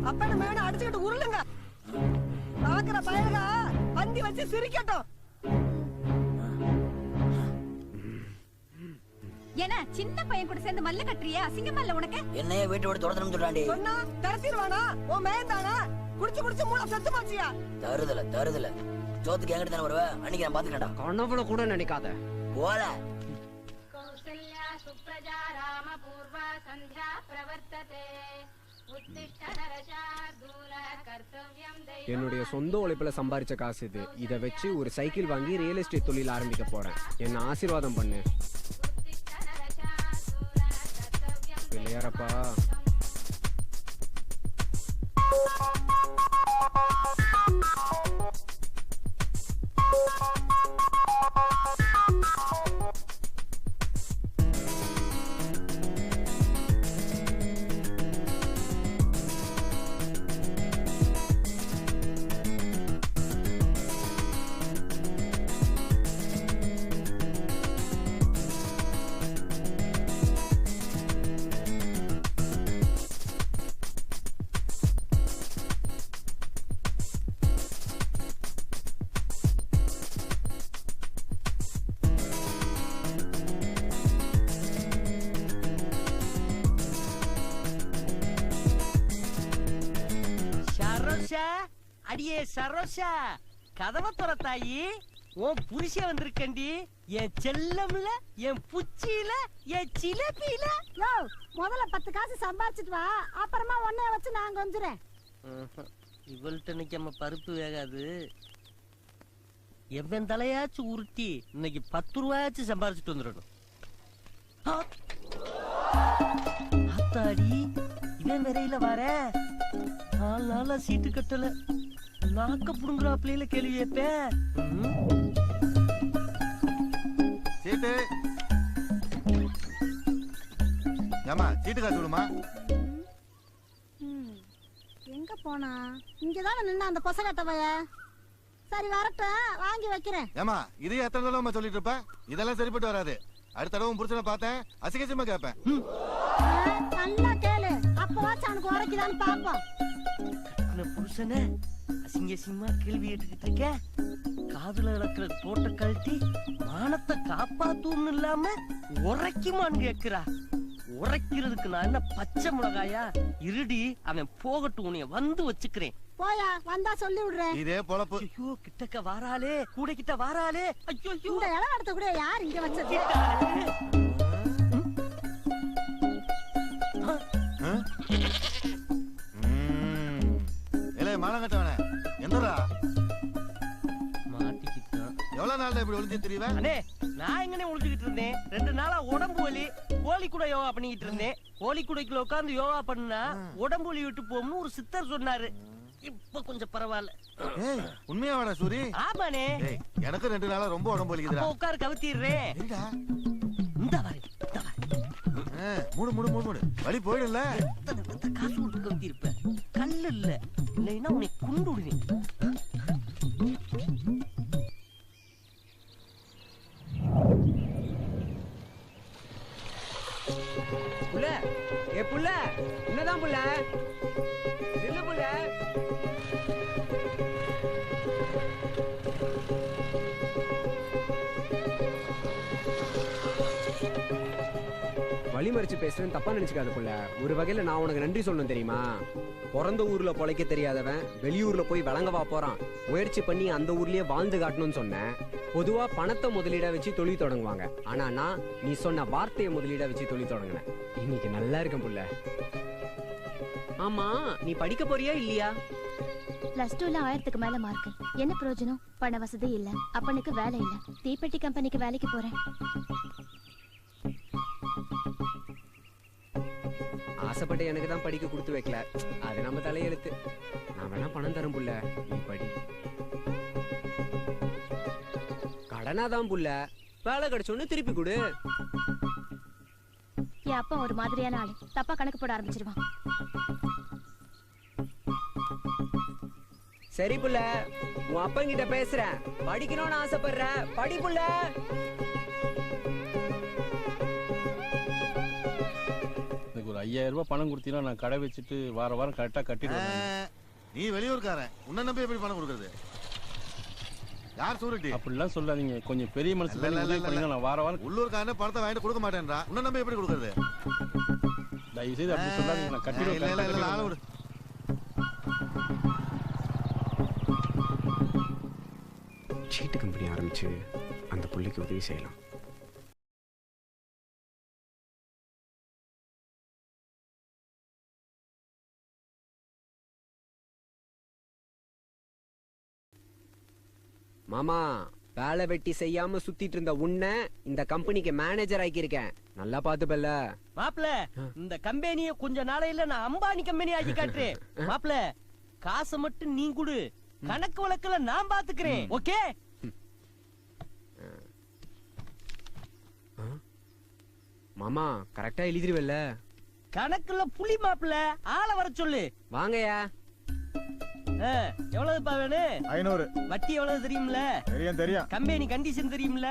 அப்பன மேன அடிச்சுக்கிட்டு உருளுங்க. பாக்குற பயலா பந்தி வச்சு சிரிக்கட்டும். என்ன சின்ன பையன் கூட சேர்ந்து மல்ல கட்டுறியா? அசிங்கமா இல்ல உனக்கு? என்னைய வீட்டோட துரத்தணும் சொல்றாண்டி. சொன்னா தரத்திடுவானா? உன் மேன் தானா? குடிச்சு குடிச்சு மூளை செத்து போச்சியா? தருதல சோத்துக்கு எங்கிட்ட தானே வருவ? அன்னைக்கு நான் பாத்துக்கடா. கனவுல கூட நினைக்காத. போல கௌசல்யா சுப்ரஜா ராம பூர்வா சந்தியா பிரவர்த்ததே என்னுடைய சொந்த உழைப்புல சம்பாரிச்ச காசு இது. இதை வச்சு ஒரு சைக்கிள் வாங்கி ரியல் எஸ்டேட் தொழில் ஆரம்பிக்க போறேன். என்ன ஆசீர்வாதம் பண்ணு. பிள்ளையாரப்பா. அடியே சரோஷா, கதவை துற தாயி. உன் புருஷ வந்திருக்கண்டி. என் செல்லம்ல, என் புச்சியில, என் சிலப்பில. முதல்ல 10 காசு சம்பாதிச்சிட்டு வா, அப்புறமா ஒன்னைய வச்சு நான் கொஞ்சுறேன். இவள்கிட்ட இன்னைக்கு நம்ம பருப்பு வேகாது. எவன் தலையாச்சும் உருட்டி இன்னைக்கு 10 ரூபாயாச்சும் சம்பாதிச்சுட்டு வந்துடணும். ஆத்தாடி, இவன் விரையில வர 4 நாளா சீட்டு கட்டல. நாக்க புடுங்குறா பிள்ளைல கேள்வி கேட்பேன். சீட்டு ஏமா சீட்டு காசு விடுமா. எங்க போனா? இங்கதானே நின்ன அந்த பொசகட்டவைய. சரி வரட்டும், வாங்கி வைக்கிறேன். ஏமா இது எத்தனை தடவை சொல்லிட்டு இருப்ப? இதெல்லாம் சரிப்பட்டு வராது. அடுத்த தடவை புருஷனை பார்த்தேன் அசிகசியமா கேட்பேன். நல்லா கேளு, அப்பவாச்சும் அவனுக்கு உரைக்குதான்னு பாப்போம். புருஷனை அசிங்க அசிங்கமா கேள்வி கேட்டுக்கிட்டு இருக்க. காதுல இழக்கிற தோட்ட கழட்டி மானத்தை காப்பாத்தூன்னு இல்லாம உரைக்குமான்னு கேக்குறா. உரைக்கிறதுக்கு நான் என்ன பச்சை மிளகாயா? இருடி, அவன் போகட்டும், உன்னைய வந்து வச்சுக்கிறேன். போயா, வந்தா சொல்லி விடுறேன். இதே பொழப்பு. ஐயோ, கிட்டக்க வாராளே, கூட கிட்ட வாராளே. ஐயோ, இந்த இடம் எடுத்த கூட யார் இங்க வச்சது? மானங்கட்டவனே, என்னடா மாட்டிக்கிட்டான். எவ்வளவு நாள் இப்படி ஒளிஞ்சு தெரியுவேன்? அண்ணே, நான் எங்கனே ஒளிஞ்சுக்கிட்டு இருந்தேன்? 2 நாளா உடம்பு வலி. கோழி கூட யோகா பண்ணிக்கிட்டு இருந்தேன். கோழி கூடைக்குள்ள உட்கார்ந்து யோகா பண்ணா உடம்பு வலி விட்டு போகும்னு ஒரு சித்தர் சொன்னாரு. இப்ப கொஞ்சம் பரவாயில்ல. ஏய், உண்மையாவாடா சூரி? ஆமாண்ணே. எனக்கு 2 நாளா ரொம்ப உடம்பு வலிக்குதுடா. உட்காரு, கவுத்திடுறேன். இந்த வரை மூடு மூடு மூடு மூடு, வலி போயிடும்ல. காசு விட்டு கவுத்தி இருப்ப. கல்லு இல்ல, இல்லைன்னா உன்னை குண்டு விடுவேன். புள்ள, ஏ புள்ள, என்னதான் புள்ள? நில்லு புள்ள. வழி மறிச்சு பேசுறேன்னு தப்பா நினைச்சுக்காத புள்ள. ஒரு வகையில நான் உனக்கு நன்றி சொல்லணும் தெரியுமா? பிறந்த ஊர்ல பொழைக்க தெரியாதவன் வெளியூர்ல போய் விளங்கவா போறான். முயற்சி பண்ணி அந்த ஊர்லயே வாழ்ந்து காட்டணும்னு சொன்னேன். பொதுவா பணத்தை முதலீடா வச்சு தொழில் தொடங்குவாங்க. ஆனா நான் நீ சொன்ன வார்த்தையை முதலீடா வச்சு தொழில் தொடங்கினேன். இன்னைக்கு நல்லா இருக்கேன் புள்ள. ஆமா, நீ படிக்க போறியா இல்லையா? +2ல 1000க்கு மேல மார்க். என்ன பிரயோஜனம்? பண வசதி இல்ல, அப்பனுக்கு வேலை இல்ல. தீப்பெட்டி கம்பெனிக்கு வேலைக்கு போறேன். ஆசைப்பட்ட எனக்கு தான் படிக்க கொடுத்து வைக்கல. அது நம்ம தலையெழுத்து. நான் வேணா பணம் தரும் புள்ள, நீ படி. கடனாதான் புள்ள, வேலை கிடைச்சோன்னு திருப்பி கொடு. என் அப்பா ஒரு மாதிரியான ஆளு. தப்பா கணக்கு போட ஆரம்பிச்சிருவான். சரி புள்ள, உன் அப்பங்கிட்ட பேசுறேன். படிக்கணும்னு ஆசைப்படுற, படி புள்ள. ஒரு 5000 ரூபாய் பணம் கொடுத்தீங்கன்னா நான் கடை வச்சுட்டு வார வாரம் கரெக்டா கட்டிடுவேன். நீ வெளியூர்காரன், உன்ன நம்பி எப்படி பணம் கொடுக்கறது? யார் சூரிட்டி? அப்படிலாம் சொல்லாதீங்க, கொஞ்சம் பெரிய மனசு பண்ணீங்கன்னா நான் வார வாரம். உள்ளூர்காரனே பணத்தை வாங்கிட்டு கொடுக்க மாட்டேன்றா, உன்ன நம்பி எப்படி கொடுக்கறது? தயவு செய்து அப்படி சொல்லாதீங்க, நான் கட்டிடுவேன். சீட்டு கம்பெனி ஆரம்பிச்சு அந்த புள்ளைக்கு உதவி செய்யலாம். மாமா வேலை வெட்டி செய்யாம சுத்திட்டு இருந்த உன்னை இந்த கம்பெனிக்கு மேனேஜர் ஆக்கியிருக்கேன். நல்லா பாத்துப்பல்ல மாப்ள. இந்த கம்பெனிய கொஞ்ச நாளையில நான் அம்பானி கம்பெனி ஆக்கி காட்டுறேன். மாப்ள காசை மட்டும் நீ கொடு, கணக்கு வழக்குல நான் பாத்துக்கிறேன். ஓகே? மாமா கரெக்டா எழுதிருவல்ல? கணக்குல புலி மாப்ள. ஆளை வர சொல்லு. வாங்கயா. எவ்வளவுப்பா வேணும்? 500. வட்டி எவ்வளவு தெரியும்ல? தெரியும். கம்பெனி கண்டிஷன் தெரியும்ல?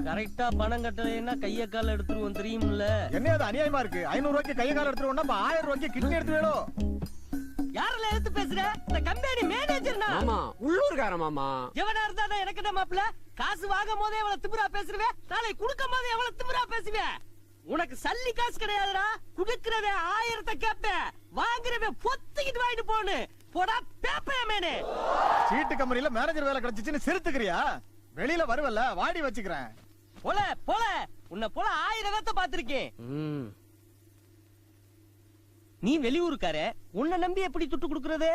கரெக்டா பணம் கட்டலைன்னா கைய கால எடுத்துருவோம் தெரியும்ல? என்ன அது அநியாயமா இருக்கு? 500 ரூபாய்க்கு கைய கால எடுத்துருவோம்னா 1000 ரூபாய்க்கு கிட்னி எடுத்து வேணும். யாரெல்லாம் எடுத்து பேசுற? இந்த கம்பெனி மேனேஜர்னா. மாமா உள்ளூர்கார மாமா. எவனா இருந்தா எனக்கு என்ன மாப்ள? காசு வாங்கும் போதே எவ்வளவு திமிரா பேசுறவே, நாளை குடுக்கும் போதே எவ்வளவு திமிரா பேசுவே. உனக்கு சல்லி காசு கிடையாதுடா. குடுக்கிறவன் 1000 கேப்பேன், வாங்குறவன் பொத்திக்கிட்டு வாங்கிட்டு போனு. போடா பேப்பையமேனே. சீட்டு கம்பெனில மேனேஜர் வேலை கிடைச்சிச்சுன்னு சிரித்துக்கிறியா? வெளியில வருவல்ல, வாடி வச்சுக்கிறேன். போல போல உன்னை போல 1000 பேத்த பாத்திருக்கேன். நீ வெளியூருக்கார, உன்னை நம்பி எப்படி துட்டு குடுக்கறது?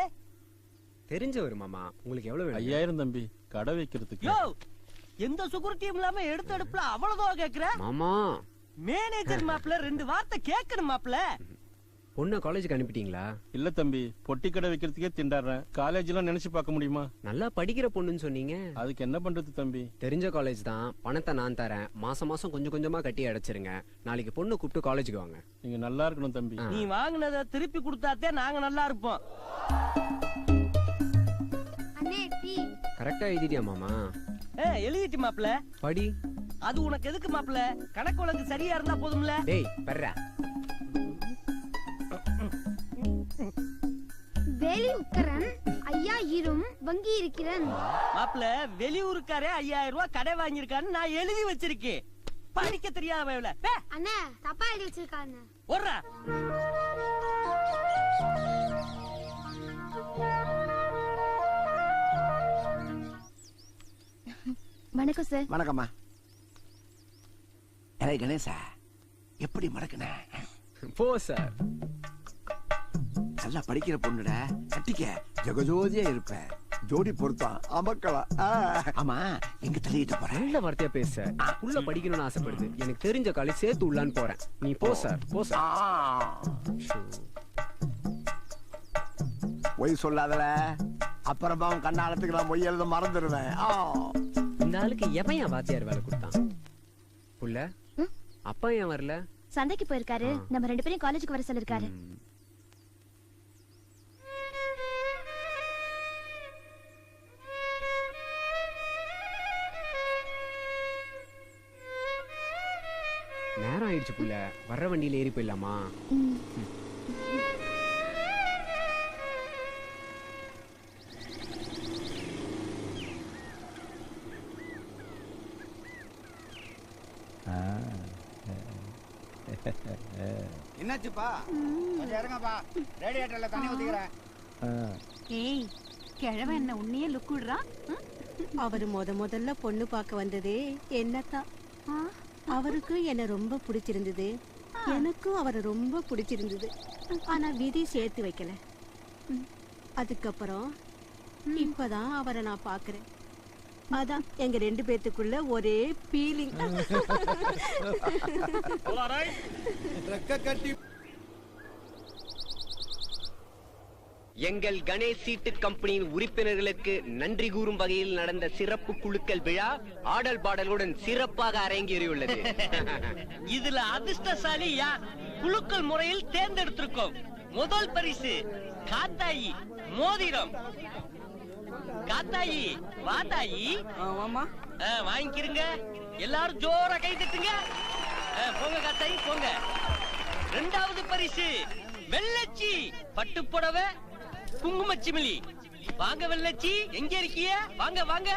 தெரிஞ்சவர் மாமா. உங்களுக்கு எவ்வளவு வேணும்? 5000 தம்பி, கடை வைக்கிறதுக்கு. யோ, எந்த செக்யூரிட்டியும் இல்லாம எடுத்த அடுப்புல அவ்வளவுதான் கேக்குற? மாமா மேனேஜர் மாப்ள 2 வார்த்தை கேட்கணும் மாப்ள. பொண்ணு காலேஜுக்கு அனுப்பிட்டீங்களா? இல்ல தம்பி, பொட்டி கடை வைக்கிறதுக்கே திண்டாடுறேன். காலேஜ் எல்லாம் நினைச்சு பார்க்க முடியுமா? நல்லா படிக்கிற பொண்ணுன்னு சொன்னீங்க. அதுக்கு என்ன பண்றது தம்பி? தெரிஞ்ச காலேஜ் தான், பணத்தை நான் தரேன். மாசம் மாசம் கொஞ்சம் கொஞ்சமா கட்டி அடைச்சிருங்க. நாளைக்கு பொண்ணு கூப்பிட்டு காலேஜுக்கு வாங்க. நீங்க நல்லா இருக்கணும் தம்பி. நீ வாங்குனத திருப்பி கொடுத்தாத்தே நாங்க நல்லா இருப்போம். கரெக்டா எழுதிட்டியா மாமா? எழுதிட்டு மாப்ள. படி. அது உனக்கு எதுக்கு மாப்ள? கணக்கு வழக்கு சரியா இருந்தா போதும்ல? டேய் பர்றா. வெளியூர்காரன் ஐயா இரும் வங்கி இருக்கிறேன். மாப்ள வெளியூருக்காரே 5000 ரூபாய் கடை வாங்கியிருக்கான்னு நான் எழுதி வச்சிருக்கேன். படிக்க தெரியாத அண்ணா தப்பா எழுதி வச்சிருக்காங்க. ஒர்றா. வணக்கம் சார். வணக்கம்மா. ஏய் கணேசா, எப்படி மறக்கன? போ சார். நல்லா படிக்கிற பொண்ணுடா, கட்டிக்க, ஜெகஜோதியா இருப்ப. ஜோடி பொருத்தம் அமக்களா. ஆமா, எங்க தள்ளிட்டு போற? நல்ல வார்த்தையா பேச. உள்ள படிக்கணும்னு ஆசைப்படுது. எனக்கு தெரிஞ்ச காலேஜ் சேர்த்து உள்ளான்னு போறேன். நீ போ சார். போ சார். பொய் சொல்லாதல, அப்புறமா உன் கண்ணாலத்துக்கு நான் பொய் எழுத மறந்துடுவேன். இந்த ஆளுக்கு எவன் வாத்தியார் வேலை கொடுத்தான்? புள்ள அப்பா ஏன் வரல? சந்தைக்கு போயிருக்காரு. நம்ம 2 பேரும் காலேஜுக்கு வர சொல்லிருக்காரு. நேரம் ஆயிடுச்சு புள்ள. வர்ற வண்டியில ஏறி போயிடலாமா? என்னாச்சுப்பா? கொஞ்சம் இறங்கப்பா. ரேடியேட்டர்ல தண்ணி ஊத்திக்கிறேன். ஏய், கிழவன் என்ன உன்னையே லுக் விடுறான்? அவரு முதல்ல பொண்ணு பார்க்க வந்ததே என்னத்தான். அவருக்கு என்ன ரொம்ப பிடிச்சிருந்தது, எனக்கும் அவரை ரொம்ப பிடிச்சிருந்தது. ஆனா விதி சேர்த்து வைக்கல. அதுக்கப்புறம் இப்பதான் அவரை நான் பாக்குறேன். அதான் எங்க 2 பேத்துக்குள்ள ஒரே ஃபீலிங். எங்கள் கணேஷ் சீட்டு கம்பெனியின் உறுப்பினர்களுக்கு நன்றி கூறும் வகையில் நடந்த சிறப்பு குழுக்கள் விழா ஆடல் பாடலுடன் சிறப்பாக அரங்கேறியுள்ளது. இதுல அதிர்ஷ்டசாலி யார்? குழுக்கள் முறையில் தேர்ந்தெடுத்திருக்கோம். முதல் பரிசு காத்தாயி மோதிரம். காத்தாயி வாத்தாயி. வாங்கிக்கிறங்க. எல்லாரும் ஜோரா கை தட்டுங்க. போங்க காத்தாயி போங்க. 2வது பரிசு வெள்ளச்சி பட்டுப்புடவை குங்குமச்சிமிலி. வாங்க வெள்ளச்சி, எங்க இருக்கீங்க? வாங்க வாங்க.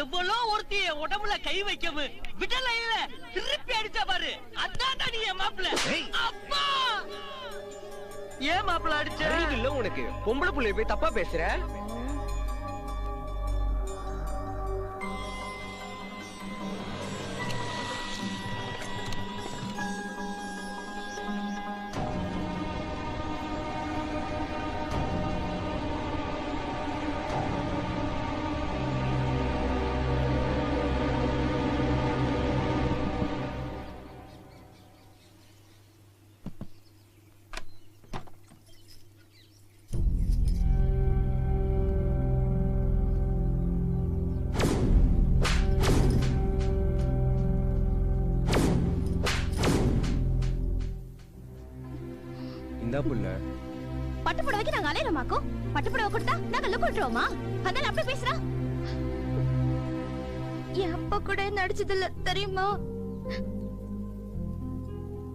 எவ்வளோ ஒருத்தி என் உடம்புல கை வைக்கவு விடல இல்ல திருப்பி அடிச்சா பாரு அதான் நீ என் மாப்பிள்ள. அப்பா ஏன் மாப்பிள்ள அடிச்ச? இல்ல உனக்கு பொம்பளை புள்ளைய போய் தப்பா பேசுற. புள்ள பட்டு புடவைக்கு நாங்க அலையறோமாக்கோ? பட்டு புடவை கொடுத்தா நாங்க லுக் விட்டுருவோமா? அதனால அப்படி பேசுறா. என் அப்பா கூட நடிச்சது இல்ல தெரியுமா?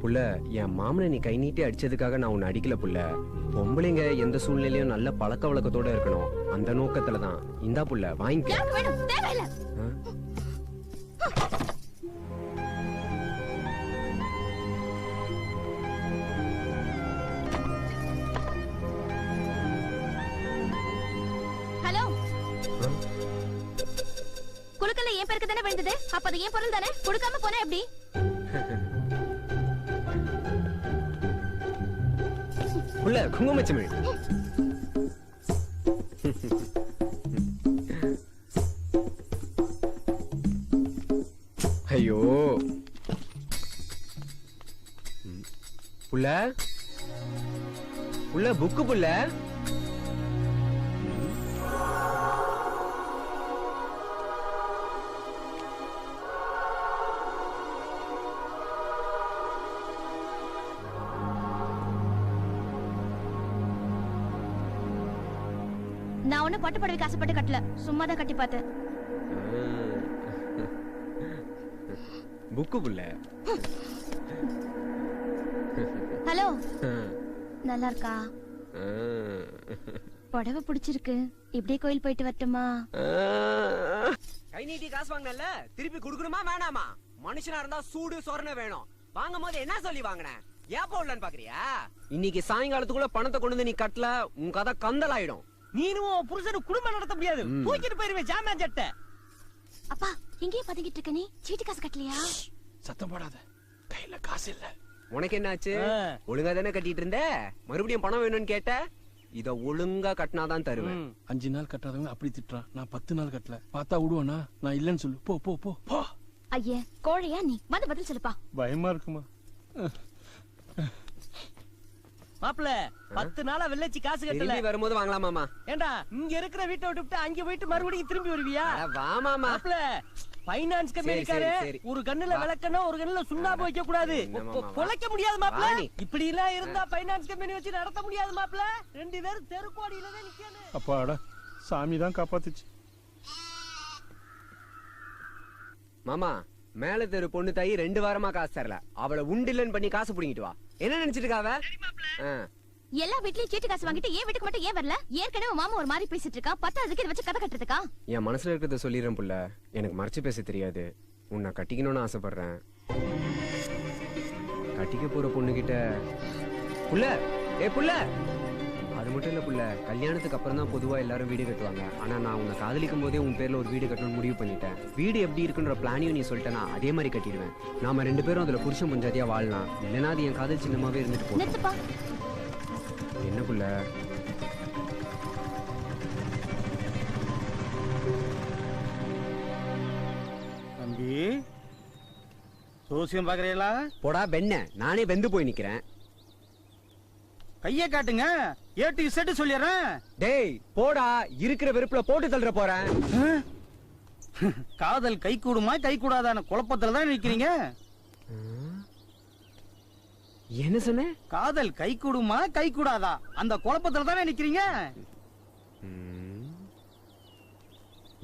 புள்ள, என் மாமனை நீ கை நீட்டி அடிச்சதுக்காக நான் உன்னை அடிக்கல புள்ள. பொம்பளைங்க எந்த சூழ்நிலையும் நல்ல பழக்க வழக்கத்தோட இருக்கணும், அந்த நோக்கத்துலதான். இந்தா புள்ள வாங்கிக்க. எனக்கு வேணும், தேவையில்ல. ஹலோ, குலுக்கல்ல என் பேருக்கு தானே விழுந்தது, அப்ப அது என் பொருள் தானே, கொடுக்காம போனா எப்படி? புள்ள குங்குமச்சிமிழ். ஐயோ புள்ள, புள்ள புக்கு புள்ள. நான் ஒண்ணு பட்டு புடவைக்கு ஆசைப்பட்டு கட்டல, சும்மா தான் கட்டி பார்த்தேன். புக்கு புள்ள. ஹலோ, நல்லா இருக்கா? புடவை பிடிச்சிருக்கு, இப்படியே கோயில் போயிட்டு வரட்டுமா? கை நீட்டி காசு வாங்கினல, திருப்பி குடுக்கணுமா வேணாமா? மனுஷனா இருந்தா சூடு சொரண வேணும். வாங்கும் போது என்ன சொல்லி வாங்கின? ஏன் போடலன்னு பாக்குறியா? இன்னைக்கு சாயங்காலத்துக்குள்ள பணத்தை கொண்டு வந்து நீ கட்டல, உன் கதை கந்தல் ஆயிடும். நீனும் புருஷனும் குடும்பம் நடத்த முடியாது, தூக்கிட்டு போயிருவேன் ஜாமான் சட்டை. அப்பா, எங்கேயே பதுங்கிட்டு இருக்க நீ? சீட்டு காசு கட்டலையா? சத்தம் போடாத, கையில காசு இல்ல. உனக்கு என்னாச்சு? ஒழுங்கா தானே கட்டிட்டு இருந்த, மறுபடியும் பணம் வேணும்னு கேட்ட. இத ஒழுங்கா கட்டினாதான் தருவேன். 5 நாள் கட்டாதவங்க அப்படி திட்டுறான், நான் 10 நாள் கட்டல. பார்த்தா விடுவானா? நான் இல்லன்னு சொல்லு. போ போ போ போ. ஐயே, கோழையா நீ? வந்து பதில் சொல்லுப்பா. பயமா இருக்குமா? மாப்பிள்ள 10 நாளா வெள்ளச்சி காசு கட்டல. வரும்போது வாங்கலாம் மாமா. ஏண்டா இங்க இருக்கிற வீட்டை விட்டு அங்க போயிட்டு மறுபடியும் திரும்பி வருவியா? வா மாமா. மாப்பிள்ள பைனான்ஸ் கம்பெனிக்காரே ஒரு கண்ணுல விளக்கணும், ஒரு கண்ணுல சுண்ணாம்பு வைக்க கூடாது, பொழைக்க முடியாது மாப்பிள்ள. இப்படி எல்லாம் இருந்தா பைனான்ஸ் கம்பெனி வச்சு நடத்த முடியாது மாப்பிள்ள. 2 பேரும் தெருக்கோடியில தான் நிக்கணும். அப்பாடா, சாமி தான் காப்பாத்துச்சு. மாமா, மேல தெரு பொண்ணு தாயி 2 வாரமா காசு தரல. அவளை உண்டில்லன்னு பண்ணி காசு புடிங்கிட்டு வா. என்ன நினைச்சிட்டு இருக்காவ? எல்லா வீட்லயும் சீட்டு காசு வாங்கிட்டு ஏன் வீட்டுக்கு மட்டும் ஏன் வரல? ஏற்கனவே மாமா ஒரு மாதிரி பேசிட்டு இருக்கா, 10 வச்சு கதை கட்டுறதுக்கா? என் மனசுல இருக்கிறத சொல்லிடுறேன் புள்ள. எனக்கு மறைச்சு பேச தெரியாது. உன்னை கட்டிக்கணும்னு ஆசைப்படுறேன். கட்டிக்க போற பொண்ணு கிட்ட புள்ள, ஏ புள்ள. அது மட்டும் இல்ல புள்ள, கல்யாணத்துக்கு அப்புறம் தான் பொதுவா எல்லாரும் வீடு கட்டுவாங்க. ஆனா நான் உன்னை காதலிக்கும் போதே உன் பேர்ல ஒரு வீடு கட்டணும்னு முடிவு பண்ணிட்டேன். வீடு எப்படி இருக்குன்ற பிளானையும் நீ சொல்லிட்டேனா அதே மாதிரி கட்டிடுவேன். நாம 2 பேரும் அதுல புருஷன் பஞ்சாதியா வாழலாம். இல்லைன்னா அது என் காதல் சின்னமாவே இருந்துட்டு போகும். என்ன புள்ள? தம்பி, சோசியம் பாக்குறீங்களா? போடா பெண்ண, நானே வெந்து போய் நிக்கிறேன். கைய காட்டுங்க, ஏட்டு செட்டு சொல்லிடுறேன். டேய் போடா, இருக்கிற வெறுப்புல போட்டு தள்ளுற போறேன். காதல் கை கூடுமா கை கூடாதான குழப்பத்துல தான் நிக்கிறீங்க. என்ன சொன்ன? காதல் கை கூடுமா கை கூடாதா அந்த குழப்பத்துல தானே நிக்கிறீங்க.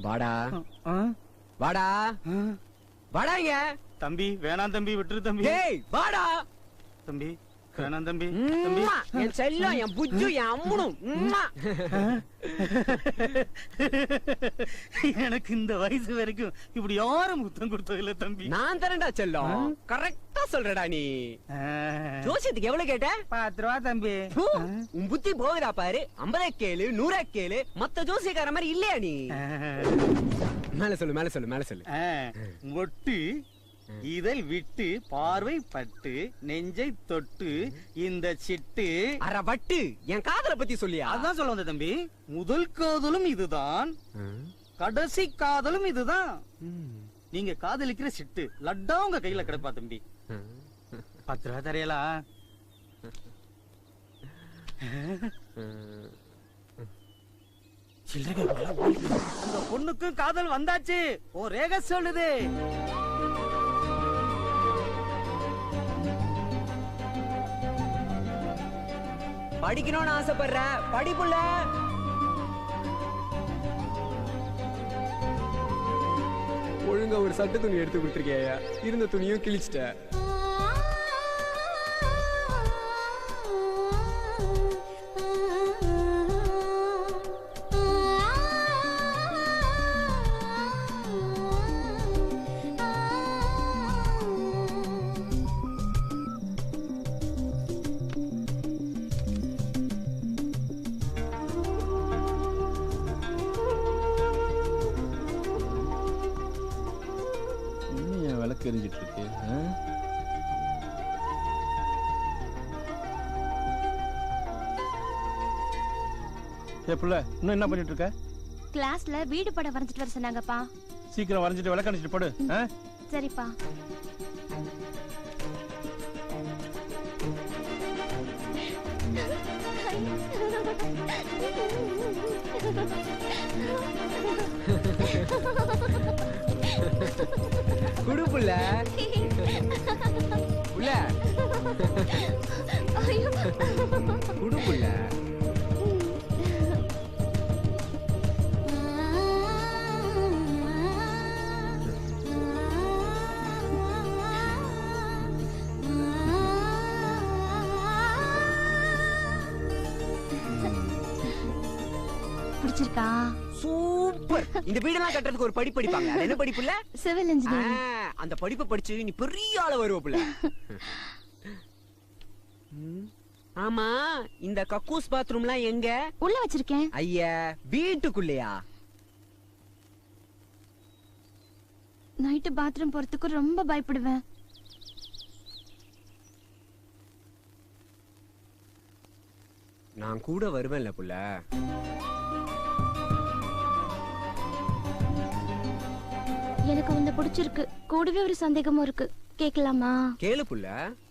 வாடா வாடா வாடாங்க. தம்பி வேணாம் தம்பி, விட்டுரு தம்பி. டேய் வாடா தம்பி, வேணாம் தம்பி என் செல்லம், என் புஜ்ஜு, என் அம்முனும். எனக்கு இந்த வயசு வரைக்கும் இப்படி யாரும் முத்தம் கொடுத்தது இல்ல தம்பி. நான் தரேன்டா செல்லம். கரெக்டா சொல்றடா நீ. ஜோசியத்துக்கு எவ்வளவு கேட்ட? 10 ரூபா தம்பி. உன் புத்தி போகுதா பாரு. 50 கேளு, 100 கேளு. மத்த ஜோசியக்கார மாதிரி இல்லையா நீ? மேல சொல்லு, மேல சொல்லு, மேல சொல்லு. மொட்டு இதழ் விட்டு பார்வை பட்டு நெஞ்சை தொட்டு இந்த சிட்டு அரவட்டு என் காதலை பத்தி சொல்லியா? அதான் சொல்ல வந்த தம்பி. முதல் காதலும் இதுதான், கடைசி காதலும் இதுதான். நீங்க காதலிக்கிற சிட்டு லட்டா உங்க கையில கிடப்பா தம்பி. 10 ரூபா தரையலா? அந்த பொண்ணுக்கும் காதல் வந்தாச்சு. ஓ ரேக சொல்லுது. படிக்கணும்னு ஆசைப்படுற படிப்புள்ள. ஒழுங்கா ஒரு சட்டை துணி எடுத்து கொடுத்துருக்கியா? இருந்த துணியும் கிழிச்சிட்ட. எரிஞ்சிட்டு இருக்கு. இன்னும் என்ன பண்ணிட்டு இருக்க? கிளாஸ்ல வீடு படம் வரைஞ்சிட்டு வர சொன்னாங்கப்பா. சீக்கிரம் வரைஞ்சிட்டு விளக்கணிச்சிட்டு போடு. சரிப்பா. குடு புள்ள. புள்ள. குடு புள்ள. பிடிச்சிருக்கா? சூப்பர். இந்த வீடெல்லாம் கட்டுறதுக்கு ஒரு படிப்பு படிப்பாங்க. அது என்ன படிப்பு இல்ல? Civil engineering. அந்த படிப்பை படிச்சு நீ பெரிய ஆள வருவப்புல. ஆமா, இந்த கக்கூஸ் பாத்ரூம்லாம் எங்க? உள்ள வச்சிருக்கேன். ஐயா, வீட்டுக்குள்ளயா? நைட்டு பாத்ரூம் போறதுக்கு ரொம்ப பயப்படுவேன். நான் கூட வருவேன்ல புள்ள. எனக்கு உன்னை பிடிச்சிருக்கு. கூடவே ஒரு சந்தேகமும் இருக்கு. கேட்கலாமா? கேளு புள்ள.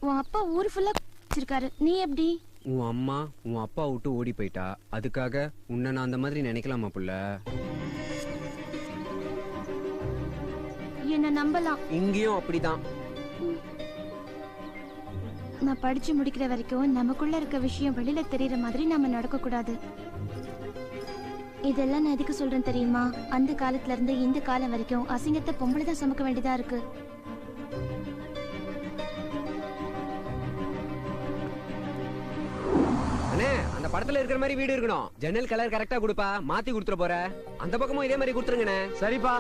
உன் அப்பா ஊர் ஃபுல்லா வச்சிருக்காரு. நீ எப்படி? உன் அம்மா உன் அப்பா விட்டு ஓடி போயிட்டா. அதுக்காக உன்னை நான் அந்த மாதிரி நினைக்கலாமா புள்ள? என்ன நம்பலாம். இங்கேயும் அப்படிதான். நான் படிச்சு முடிக்கிற வரைக்கும் நமக்குள்ள இருக்க விஷயம் வெளியில தெரியற மாதிரி நாம நடக்க கூடாது. இதெல்லாம் நான் எதுக்கு சொல்றேன் தெரியுமா? அந்த காலத்துல இருந்து இந்த காலம் வரைக்கும் அசிங்கத்தை பொம்பளை தான் சுமக்க வேண்டியதா இருக்கு. அண்ணே, அந்த படத்துல இருக்கிற மாதிரி வீடு இருக்கணும். ஜன்னல் கலர் கரெக்டா கொடுப்பா. மாத்தி கொடுத்துற போற. அந்த பக்கமும் இதே மாதிரி கொடுத்துருங்கண்ணே. சரிப்பா.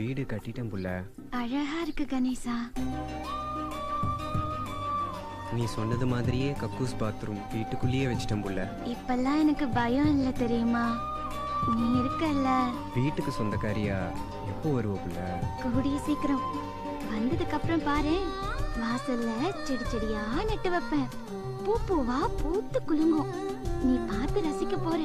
வீடு கட்டிட்டேன் புள்ள. அழகா இருக்கு கணேசா. நீ சொன்னது மாதிரியே கக்கூஸ் பாத்ரூம் வீட்டுக்குள்ளேயே வச்சிட்டேன் புள்ள. இப்பெல்லாம் எனக்கு பயம் இல்ல தெரியுமா? நீ இருக்கல்ல. வீட்டுக்கு சொந்தக்காரியா எப்போ வருவ புள்ள? கூடிய சீக்கிரம். வந்ததுக்கு அப்புறம் பாரு, வாசல்ல செடி செடியா நட்டு வைப்பேன். பூ பூவா பூத்து குலுங்கும். நீ பார்த்து ரசிக்க போற.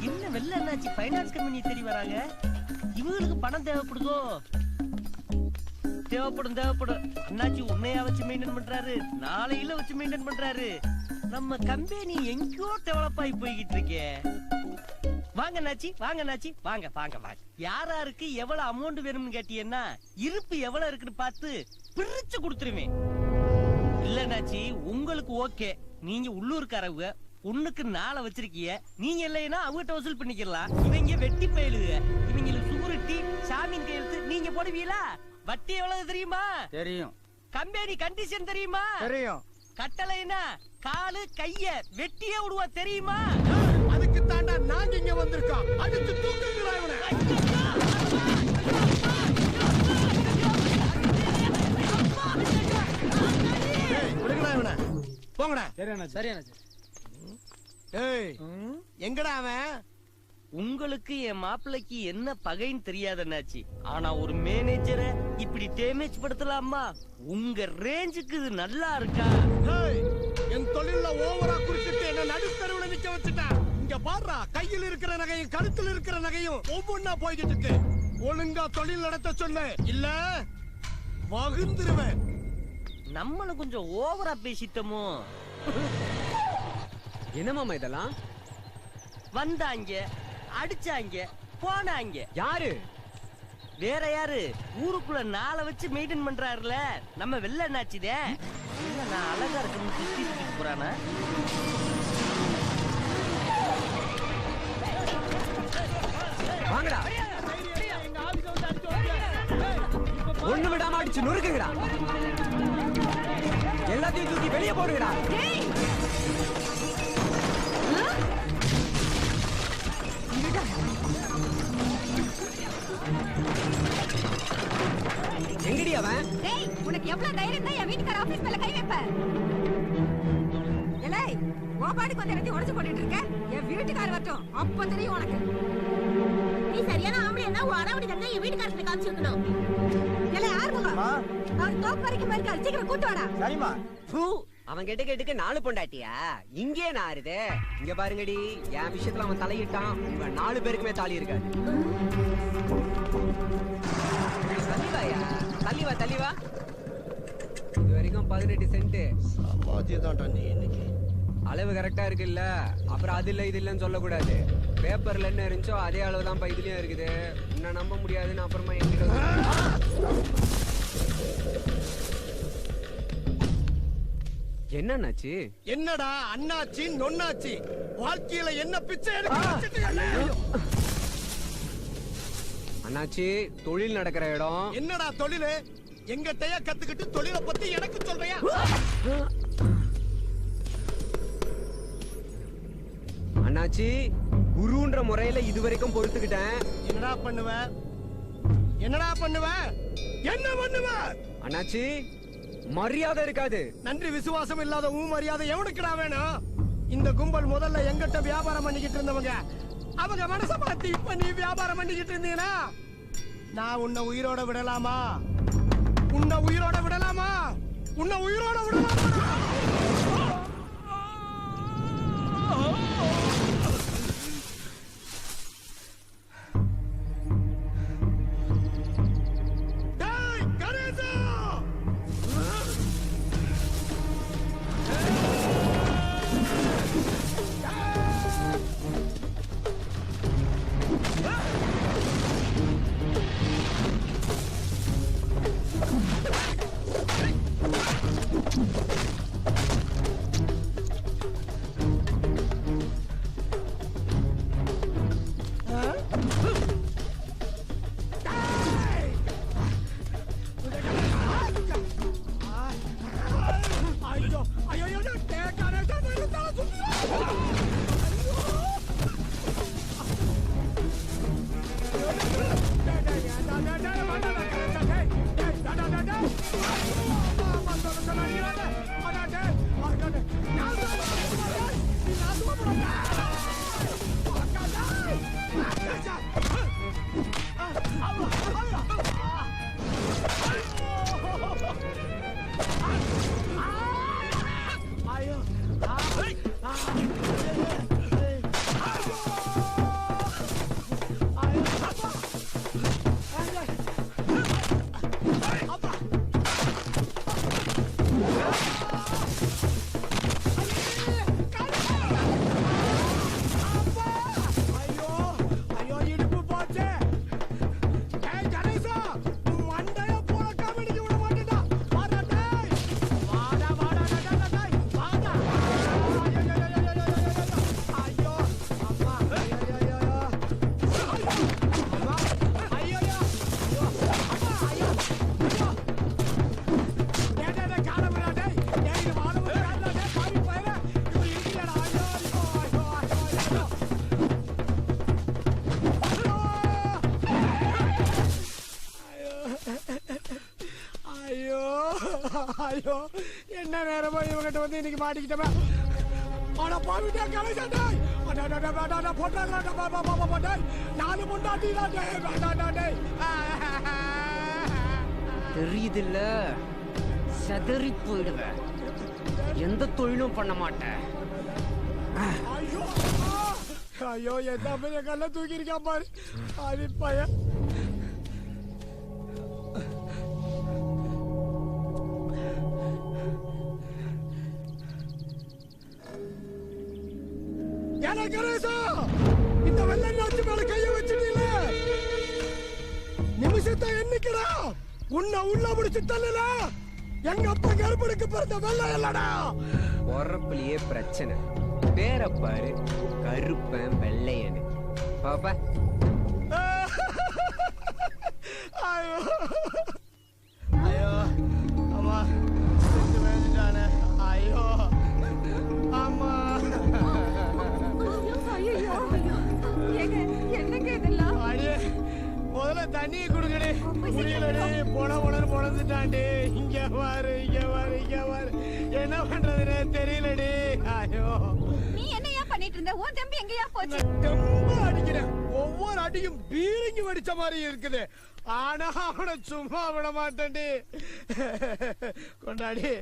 என்ன வெள்ள என்னாச்சு? ஃபைனான்ஸ் கம்பெனி தேடி வராங்க. இவங்களுக்கு பணம் தேவைப்படுதோ? தேவைப்படும். அண்ணாச்சி உன்னையா வச்சு மெயின்டைன் பண்றாரு, நாளையில வச்சு மெயின்டைன் பண்றாரு. நம்ம கம்பெனி எங்கோ டெவலப் ஆகி போய்கிட்டு இருக்கே. வாங்க நாச்சி, வாங்க நாச்சி, வாங்க வாங்க வாங்க. யாராருக்கு எவ்வளவு அமௌண்ட் வேணும்னு கேட்டீங்கன்னா இருப்பு எவ்வளவு இருக்குன்னு பார்த்து பிரிச்சு கொடுத்துருவேன். இல்ல நாச்சி, உங்களுக்கு ஓகே, நீங்க உள்ளூர்காரவங்க, ஒண்ணுக்கு 4 வச்சிருக்கீங்க, நீங்க இல்லைன்னா அவங்ககிட்ட வசூல் பண்ணிக்கலாம். இவங்க வெட்டி பயிலுங்க, இவங்களுக்கு சூரிட்டி சாமியின் கையெழுத்து நீங்க போடுவீங்களா? வட்டி எவ்வளவு தெரியுமா? தெரியும். கம்பெனி கண்டிஷன் தெரியுமா? தெரியும். கட்டளைனா காலு கைய வெட்டியே விடுவா தெரியுமா? அதுக்கு தாண்டா நாங்க இங்க வந்திருக்கோம். அடுத்து தூக்குங்களா இவனை. ஏய், விடுங்களா இவனை. போங்கடா. சரியானாச்சு. ஏய், எங்கடா அவன்? உங்களுக்கு என் மாப்பிள்ளைக்கு என்ன பகைன்னு தெரியாதனாச்சு, ஆனா ஒரு மேனேஜரை இப்படி டேமேஜ் படுத்தலாமா? உங்க ரேஞ்சுக்கு இது நல்லா இருக்கா? ஏய், என் தொழில்ல ஓவரா குறிச்சிட்டு என்ன நடுத்தருவுல நிக்க வச்சுட்டான். இங்க பாருடா, கையில் இருக்கிற நகையும் கழுத்துல இருக்கிற நகையும் ஒவ்வொன்னா போய்கிட்டு இருக்கு. ஒழுங்கா தொழில் நடத்த சொல்லு, இல்ல வகுந்துருவேன். நம்மளும் கொஞ்சம் ஓவரா பேசிட்டோமோ? என்ன மாமா இதெல்லாம்? வந்தாங்க, அடிச்சாங்க, போனாங்க. யாரு? வேற யாரு? ஊருக்குள்ள 4 வச்சு மெயின்டைன் பண்றாருல நம்ம வெள்ள என்னாச்சுதே. இல்ல நான் அழகா இருக்குன்னு திட்டிட்டு போறானா? வாங்கடா. ஒண்ணு விடாம அடிச்சு நொறுக்குங்கடா. எல்லாத்தையும் தூக்கி வெளியே போடுங்கடா. எங்கடி அவன்? டேய், உனக்கு எவ்வளவு தைரியம் தான் என் வீட்டுக்கார ஆபீஸ் மேல கை வைப்ப? ஏய், ஓபாடி கொஞ்சம் எடுத்து உடைச்சு போட்டுட்டு இருக்க. என் வீட்டுக்கார வரட்டும், அப்ப தெரியும் உனக்கு. நீ சரியான ஆம்பளைன்னா உன் அடாவடி தங்க என் வீட்டுக்காரத்துல காமிச்சிருக்கணும். ஏலே ஆறுமுகம், அவர் தோப்பு வரைக்கும் போயிருக்காரு, சீக்கிரம் கூட்டு வாடா. சரிம்மா. அவன் கெட்டுக்கு 4 பொண்டாட்டியா? இங்கே நாருதே. இங்க பாருங்கடி, என் விஷயத்துல அவன் தலையிட்டான், உங்க 4 பேருக்குமே தாலி இருக்காது. தள்ளிவாயா, தள்ளிவா தள்ளிவா. இது வரைக்கும் 18 சென்ட். சமாதி தான்டா நீ இன்னைக்கு. அளவு கரெக்டா இருக்குல்ல, அப்புறம் அது இல்ல இது இல்லன்னு சொல்லக்கூடாது. பேப்பர்ல என்ன இருந்துச்சோ அதே அளவு தான் இதுலயும் இருக்குது. உன்னை நம்ப முடியாதுன்னு அப்புறமா எங்கிட்ட என்னன்னாச்சு? என்னடா அண்ணாச்சி நொன்னாச்சி, வாழ்க்கையில என்ன பிச்சை எடுக்க? அண்ணாச்சி, தொழில் நடக்கிற இடம். என்னடா தொழிலு? எங்கிட்டயா கத்துக்கிட்டு தொழிலை பத்தி எனக்கு சொல்றியா? அண்ணாச்சி, குருன்ற முறையில இதுவரைக்கும் பொறுத்துக்கிட்டேன். என்னடா பண்ணுவ? என்னடா பண்ணுவ? என்ன பண்ணுவ? அண்ணாச்சி, மரியாதை இருக்காது. நன்றி விசுவாசம் இல்லாத மரியாதை எவனுக்குடா வேணும்? இந்த கும்பல் முதல்ல எங்கிட்ட வியாபாரம் பண்ணிக்கிட்டு இருந்தவங்க, அவங்க மனசை மாத்தி இப்ப நீ வியாபாரம் பண்ணிக்கிட்டு இருந்தீங்கன்னா நான் உன்னை உயிரோட விடலாமா? உன்னை உயிரோட விடலாமா? உன்னை உயிரோட விடலாமா? ஐயோ என்ன நேரமா இவங்கிட்ட வந்து இன்னைக்கு மாட்டிக்கிட்டவன். ஆனா பாவிட்டே கலைச்சாண்டாய். போட்டாங்க நாலு முன்னாடி தெரியுதுல்ல, செதறி போயிடுவேன். எந்த தொழிலும் பண்ண மாட்டேன். ஐயோ ஐயோ எந்த பெரிய கல்ல தூக்கி இருக்கான் பாரு. அது பையன் இந்த வெள்ளை நாட்டு மேல கைய வச்சுட்டீல நிமிஷத்தை எண்ணிக்கிறா. உன்னை உள்ள முடிச்சு தள்ளல. எங்க அப்பா கருப்பனுக்கு பிறந்த வெள்ளை இல்லடா. உறப்புலயே பிரச்சனை. பேரை பாரு, கருப்பன் வெள்ளையனு. பாப்பா ஐயோ ஐயோ அம்மா வேண்டானே. ஐயோ அம்மா என்னங்க இதெல்லாம்? அடியே முதல்ல தண்ணியை குடுக்கடி. முடியலடி, பொழந்துட்டாண்டி. இங்க பாரு இங்க பாரு இங்க பாரு. என்ன பண்றதுன்னு தெரியலடி. ஐயோ நீ என்னையா பண்ணிட்டு இருந்த? உன் தம்பி எங்கயா போச்சு? ரொம்ப அடிக்கிறேன். ஒவ்வொரு அடியும் பீரங்கி வெடிச்ச மாதிரி இருக்குது. ஆனா அவனை சும்மா விட மாட்டேன்டி. கொண்டாடி.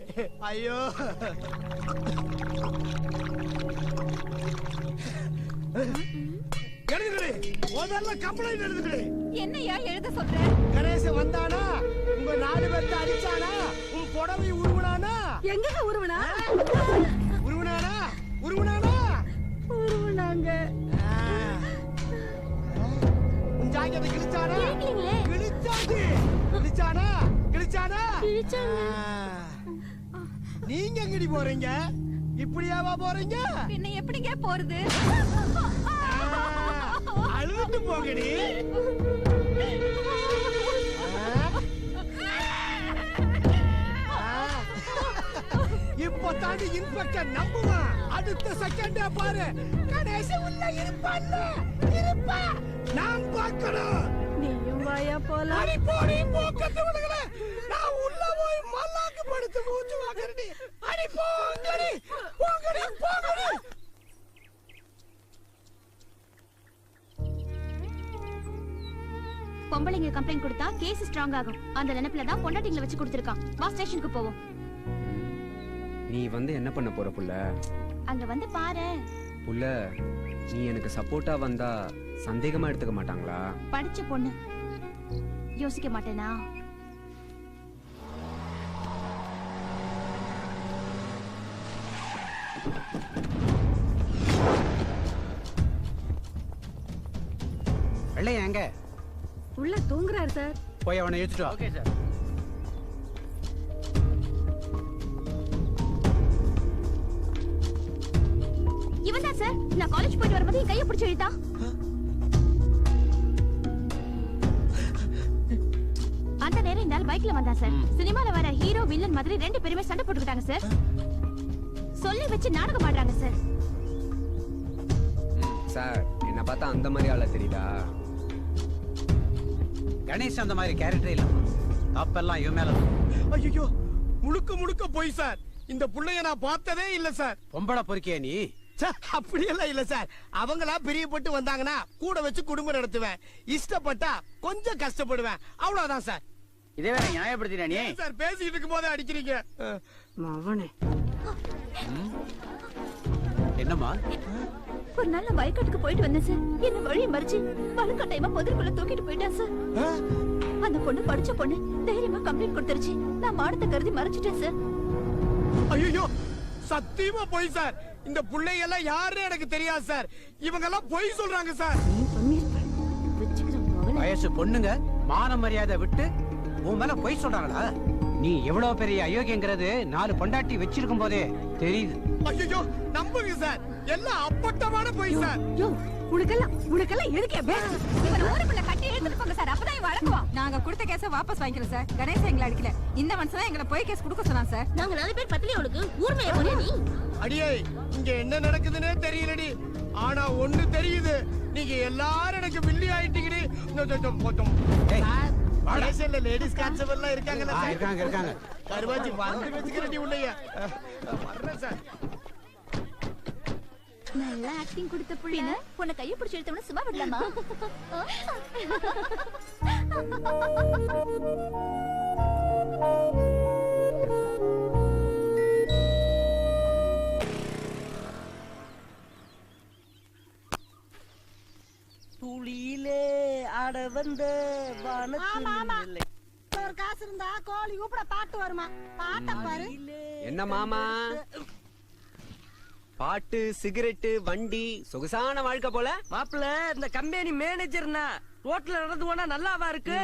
ஐயோ எழுதுகளே, முதல்ல கம்ப்ளைண்ட் எழுதுகளே. என்னையா எழுத சொல்ற? கணேசன் வந்தானா? உங்க 4 பேர்த்த அடிச்சானா? உன் புடவை உருவனானா? எங்க உருவனா? உருவனானா? உருவனானா? உருவனாங்க. உன் ஜாக்கெட்டை கிழிச்சானா? கிழிச்சாச்சு. கிழிச்சானா? கிழிச்சானா? நீங்க எங்கடி போறீங்க? இப்படியாவா போறீங்க? பின்ன எப்படிங்க போறது? அழுதுட்டு போங்கடி. இப்போ தாண்டி இன்ஸ்பெக்டர் நம்புவான். அடுத்த செகண்டே பாரு, கணேசன் உள்ள இருப்பா. நான் பார்க்கணும். நீயும் வாயா போலாம். அடி போடி போக்கத்து விடுங்களே. நான் உள்ள போய் மல்லாக்கு படுத்து மூச்சு வாங்கறடி. அடி போங்கடி போங்கடி போங்கடி. பொம்பளைங்க கம்ப்ளைண்ட் கொடுத்தா கேஸ் ஸ்ட்ராங் ஆகும். அந்த நினைப்புல தான் பொண்டாட்டிங்களை வச்சு கொடுத்திருக்கான். வா ஸ்டேஷனுக்கு போவோம். நீ வந்து என்ன பண்ண போற புள்ள? அங்க வந்து பாரு. புள்ள, நீ எனக்கு சப்போர்ட்டா வந்தா சந்தேகமா எடுத்துக்க மாட்டாங்களா? படிச்ச பொண்ணு, யோசிக்க மாட்டேனா? வெள்ளையா எங்க? உள்ள தூங்குறாரு சார். போய் அவனை இழுத்துட்டு வா. Okay sir. இவன் தான் சார். நான் காலேஜ் போயிட்டு வரும்போது என் கையை பிடிச்சி இழுத்தா. அந்த நேரம் இந்த பைக்ல வந்தா சார். சினிமால வர ஹீரோ வில்லன் மாதிரி 2 பேருமே சண்டை போட்டுக்கிட்டாங்க சார். சொல்லி வச்சு நாடகம் ஆடுறாங்க சார். சார், என்ன பார்த்தா அந்த மாதிரி ஆள தெரியுதா? கணேஷ் அந்த மாதிரி கேரக்டரே இல்ல. தப்பெல்லாம் இவன் மேல. ஐயோ முழுக்க முழுக்க போய் சார். இந்த புள்ளைய நான் பார்த்ததே இல்ல சார். பொம்பளை பொறுக்கியா நீ? அப்படியெல்லாம் இல்ல சார். அவங்களா பிரியப்பட்டு வந்தாங்கன்னா கூட வச்சு குடும்பம் நடத்துவேன். இஷ்டப்பட்டா கொஞ்சம் கஷ்டப்படுவேன். அவ்வளவுதான் சார். இதே வேற நியாயப்படுத்தினா நீ? சார் பேசிட்டு இருக்கும் போதே அடிக்கிறீங்க. மவனே என்னம்மா? ஒரு நல்ல வயக்காட்டுக்கு போயிட்டு வந்தேன் சார். என்ன வழி மறிச்சு வலுக்கட்டாயமா பொதற்குள்ள தூக்கிட்டு போயிட்டேன் சார். அந்த பொண்ணு படிச்ச பொண்ணு தைரியமா கம்ப்ளைண்ட் கொடுத்துருச்சு. நான் மாடத்தை கருதி மறைச்சிட்டேன் சார். ஐயோ சத்தியமா போய் சார். இந்த பிள்ளைங்க எல்லாம் யாருன்னு எனக்கு தெரியாது சார். இவங்க எல்லாம் பொய் சொல்றாங்க சார். வயசு பொண்ணுங்க மான மரியாதை விட்டு உன் மேல பொய் சொல்றாங்களா? நீ எவ்வளவு பெரிய அயோக்கியங்கிறது 4 பொண்டாட்டி வச்சிருக்கும் போதே தெரியுது. ஐயோ நம்புங்க சார். எல்லாம் அப்பட்டமான பொய் சார். உனக்கெல்லாம் எதுக்கே பேசு? இவன் ஊருக்குள்ள கட்டி எடுத்துட்டு போங்க சார். அப்பதான் இவன் வழக்குவான். நாங்க கொடுத்த கேஸ வாபஸ் வாங்கிக்கிறோம் சார். கணேசன் எங்களை அடிக்கல. இந்த மனுஷன் எங்களை போய் கேஸ் கொடுக்க சொன்னான் சார். நாங்க 4 பேர் பத்திலே அவளுக்கு ஊர்மையா போறியா நீ? அடியே இங்க என்ன நடக்குதுன்னே தெரியலடி. ஆனா ஒண்ணு தெரியுது. நீங்க எல்லாரும் எனக்கு வில்லி ஆயிட்டீங்கடி. ஸ்டேஷன்ல லேடிஸ் கான்ஸ்டபிள் எல்லாம் இருக்காங்கல்ல சார்? இருக்காங்க. கருவாச்சி வந்து வச்சுக்கிறேன் உள்ளையா வர்றேன் சார். நல்லா ஆக்டிங் கொடுத்த புள்ள உன்னை கையை பிடிச்சு எடுத்தவன சும்மா விடலாமா? துளியிலே ஆட வந்த வானத்தில் ஒரு காசு இருந்தா கோழி கூப்பிட பாட்டு வருமா? பாட்ட பாரு. என்ன மாமா பாட்டு சிகரெட்டு வண்டி சொகுசான வாழ்க்கை போல. மாப்பிள்ள இந்த கம்பெனி மேனேஜர்னா ரோட்ல நடந்து போனா நல்லாவா இருக்கு?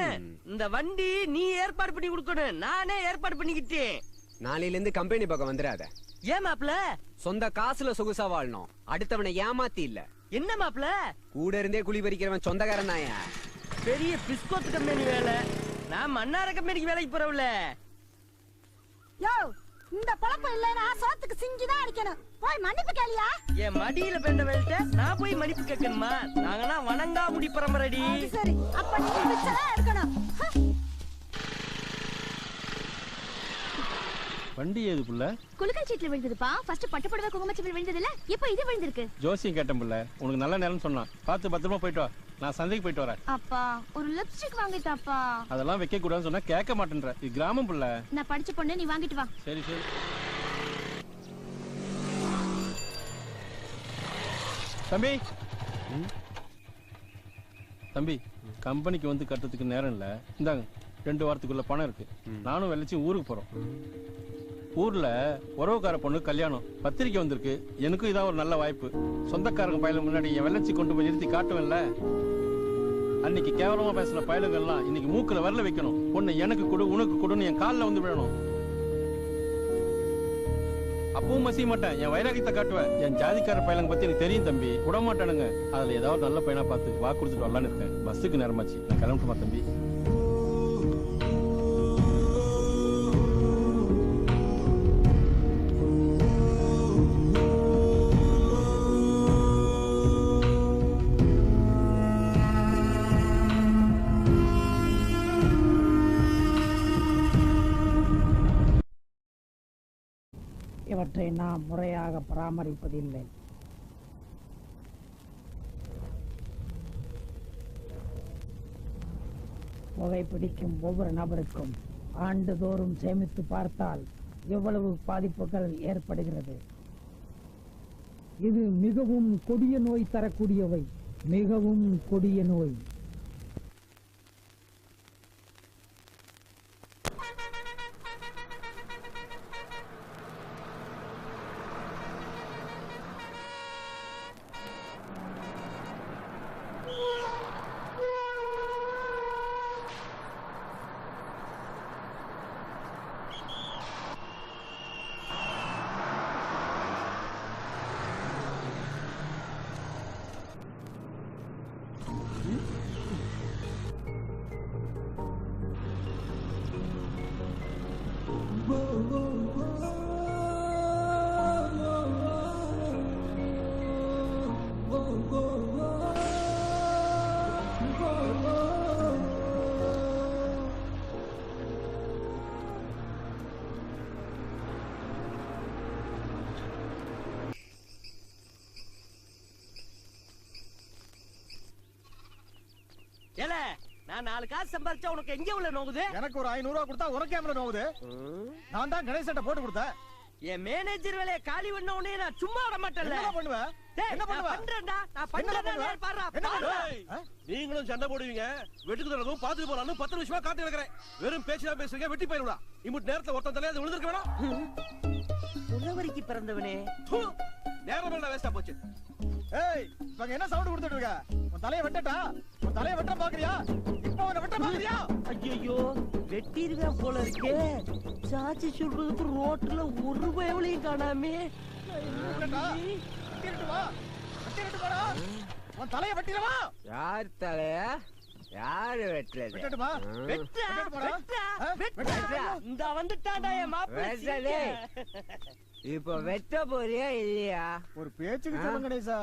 இந்த வண்டி நீ ஏற்பாடு பண்ணி கொடுக்கணும், நானே ஏற்பாடு பண்ணிக்கிட்டேன். நாளையில இருந்து கம்பெனி பக்கம் வந்துடாத. ஏன் மாப்பிள்ள? சொந்த காசுல சொகுசா வாழணும், அடுத்தவனை ஏமாத்தி இல்ல. என்ன மாப்பிள்ள? கூட இருந்தே குழி பறிக்கிறவன் சொந்தக்காரன் தாயா. பெரிய பிஸ்கோத் கம்பெனி வேலை, நான் மன்னார கம்பெனிக்கு வேலைக்கு போறவல. யோ இந்த பழப்பம் இல்லைன்னா சோத்துக்கு சிங்கிதான் அடிக்கணும். போய் மன்னிப்பு கேளியா? என் மடியில பெண்ட வேல்ட்ட நான் போய் மன்னிப்பு கேட்கணுமா? நாங்கன்னா வணங்கா முடி பரம்பரடி. சரி அப்ப நீ பிச்சைதான் எடுக்கணும். வண்டி ஏது புள்ள? குலுக்கல் சீட்ல விழுந்ததுப்பா. ஃபர்ஸ்ட் பட்டு புடவை குங்குமச்சீட்டு விழுந்ததுல இப்போ இது விழுந்திருக்கு. ஜோசியம் கேட்டேன் புள்ள, உனக்கு நல்ல நேரம் சொன்னான். பார்த்து பத்திரமா போயிட்டு வா, நான் சந்தைக்கு போயிட்டு வரேன். அப்பா ஒரு லிப்ஸ்டிக் வாங்கிட்டாப்பா. அதெல்லாம் வைக்க கூடாதுன்னு சொன்னா கேட்க மாட்டேன்ற. இது கிராமம் புள்ள. நான் படிச்ச பொண்ணு, நீ வாங்கிட்டு வா. சரி சரி. தம்பி தம்பி கம்பெனிக்கு வந்து கட்டுறதுக்கு நேரம் இல்ல. இந்தாங்க 2 வாரத்துக்குள்ள பணம் இருக்கு. நானும் வெள்ளச்சி ஊருக்கு போறோம். ஊர்ல உறவுக்கார பொண்ணு கல்யாணம், பத்திரிக்கை வந்திருக்கு. எனக்கும் இதான் ஒரு நல்ல வாய்ப்பு. சொந்தக்காரங்க பயலுக்கு முன்னாடி என் வெள்ளச்சி கொண்டு போய் நிறுத்தி காட்டுவேன்ல. அன்னைக்கு கேவலமா பேசின பயலுங்கெல்லாம் இன்னைக்கு மூக்குல வரல வைக்கணும். பொண்ணு எனக்கு கொடு உனக்கு கொடுன்னு என் காலில் வந்து விழணும். அப்பவும் மசிய மாட்டேன், என் வைராகியத்தை காட்டுவேன். என் ஜாதிக்கார பையனுங்க பத்தி எனக்கு தெரியும் தம்பி, விட மாட்டானுங்க. அதுல ஏதாவது நல்ல பையனா பார்த்து வாக்கு கொடுத்துட்டு வரலான்னு இருக்கேன். பஸ்ஸுக்கு நேரமாச்சு, நான் கிளம்பட்டுமா தம்பி? இவற்றை நாம் முறையாக பராமரிப்பதில்லை. புகைப்பிடிக்கும் ஒவ்வொரு நபருக்கும் ஆண்டுதோறும் சேமித்து பார்த்தால் எவ்வளவு பாதிப்புகள் ஏற்படுகிறது. இது மிகவும் கொடிய நோய் தரக்கூடியவை, மிகவும் கொடிய நோய். ஏல நான் 4 காசு சம்பாதிச்சா உனக்கு எங்க உள்ள நோகுது? எனக்கு ஒரு 500 ரூபா கொடுத்தா உனக்கு கேமரா நோகுது. நான் தான் கணேசன்ட்ட போட்டு கொடுத்தேன். என் மேனேஜர் வேலைய காலி பண்ண உடனே நான் சும்மா விட மாட்டேன்ல. என்ன பண்ணுவ? என்ன பண்ணுவ? பண்றேன்டா, நான் பண்றேன்டா. பாறா. நீங்களும் சண்டை போடுவீங்க. வெட்டுக்கு தரதும் பாத்துட்டு போறானு 10 நிமிஷமா காத்து கிடக்குறேன். வெறும் பேச்சு தான் பேசுறீங்க, வெட்டி போயிடுடா. இம்புட் நேரத்துல ஒருத்தன் தலையில விழுந்திருக்க வேணாம். புலவரிக்கு பிறந்தவனே. நேரம் எல்லாம் வேஸ்டா போச்சு. ஏய், இவங்க என்ன சவுண்ட் கொடுத்துட்டு இருக்க? உன் தலைய வெட்டட்டா? உன் தலைய வெட்ட பாக்குறியா? இப்போ உன்னை வெட்ட பாக்குறியா? ஐயோ, வெட்டிருவேன் போல இருக்கே. சாச்சி சொல்றதுக்கு ரோட்ல ஒரு பயவளையும் காணாமே. உன் தலைய வெட்டிடவா? யார் தலைய? யாரு வெட்டல? வெட்டட்டுமா? இந்த வந்துட்டாடா என் மாப்பிள்ளை. இப்ப வெட்ட போறியா இல்லையா? ஒரு பேச்சுக்கு சொல்லுங்க கணேசா.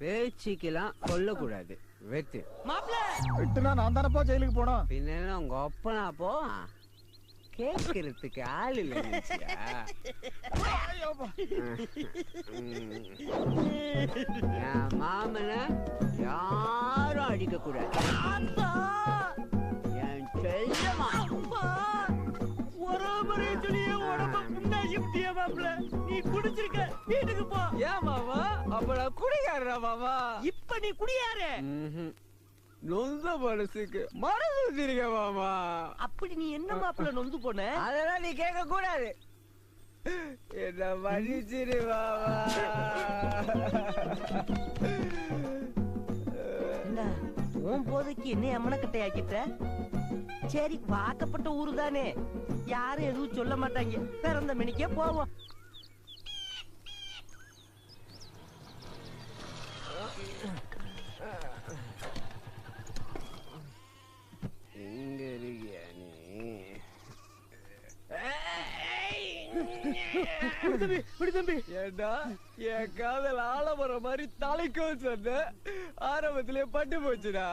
பேச்சுக்கெல்லாம் கொல்ல கூடாது, வெட்டு. மாப்பிள்ளை வெட்டுனா நான் தானப்பா ஜெயிலுக்கு போனோம். பின்ன உங்க அப்பனா போ. கேட்கறதுக்கு ஆள் இல்ல மாமன யாரும் அடிக்க கூடாது. என் செல்லமா நீ குடிச்சிருக்க வீட்டுக்கு போ. ஏன் மாமா அப்ப நான் குடியாடுறா மாமா? இப்ப நீ குடியாரு நொந்த மனசுக்கு மனசு வச்சிருக்க மாமா. அப்படி நீ என்ன மாப்பிள்ள நொந்து போன? அதெல்லாம் நீ கேட்க கூடாது. என்ன மன்னிச்சிரு மாமா. உன் போதைக்கு என்ன அம்மனக்கட்டை ஆக்கிட்ட? சரி வாக்கப்பட்ட ஊரு தானே, யாரும் எதுவும் சொல்ல மாட்டாங்க. பிறந்த மணிக்கே போவோம். எங்க இருக்கியா நீ? ஏண்டா என் காதல் ஆலமரம் மாதிரி தலைக்கும் சொன்ன ஆரம்பத்திலே பட்டு போச்சுடா.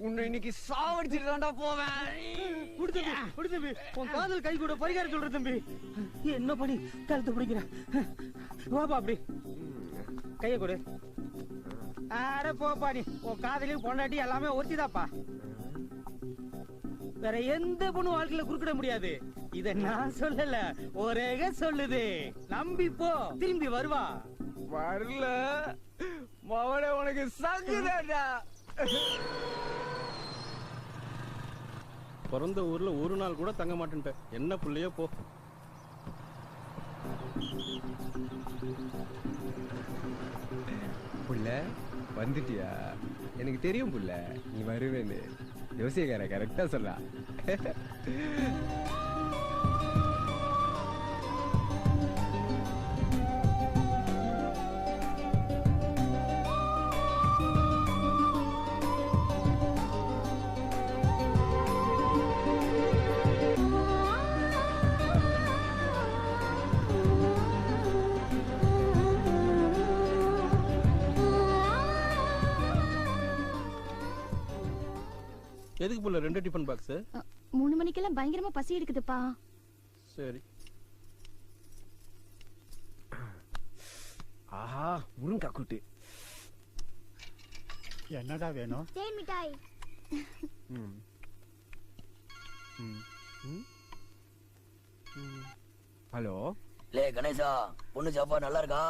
உன்னை இன்னைக்கு சாவடிச்சுட்டு போவேன். உன் காதல் கை கூட பரிகாரம் சொல்ற தம்பி. என்ன பண்ணி கழுத்து பிடிக்கிறேன். வாப்பா அப்படி கைய கொடு. அட போப்பா, நீ உன் காதலையும் பொண்டாட்டி எல்லாமே ஒருத்திதாப்பா. வேற எந்த பொண்ணு வாழ்க்கையில குறுக்கிட முடியாது. இத நான் சொல்லல, ஒரே சொல்லுது. நம்பி போ, திரும்பி வருவா. வரல மவனே உனக்கு சங்குதாடா. பிறந்த ஊர்ல ஒரு நாள் கூட தங்க மாட்டேன்ட்ட. என்ன புள்ளையோ போ. புள்ள வந்துட்டியா? எனக்கு தெரியும் புள்ள நீ வருவேன்னு. யோசிக்கார கரெக்டா சொல்லா. எதுக்கு புள்ள 2 டிஃபன் பாக்ஸ்? 3 மணிக்கெல்லாம் பயங்கரமா பசி எடுக்குதுப்பா. சரி. ஆஹா முருங்கா கூட்டு. என்னடா வேணும்? தேன் மிட்டாய். ஹலோ லே கணேசா, பொண்ணு சாப்பாடு நல்லா இருக்கா?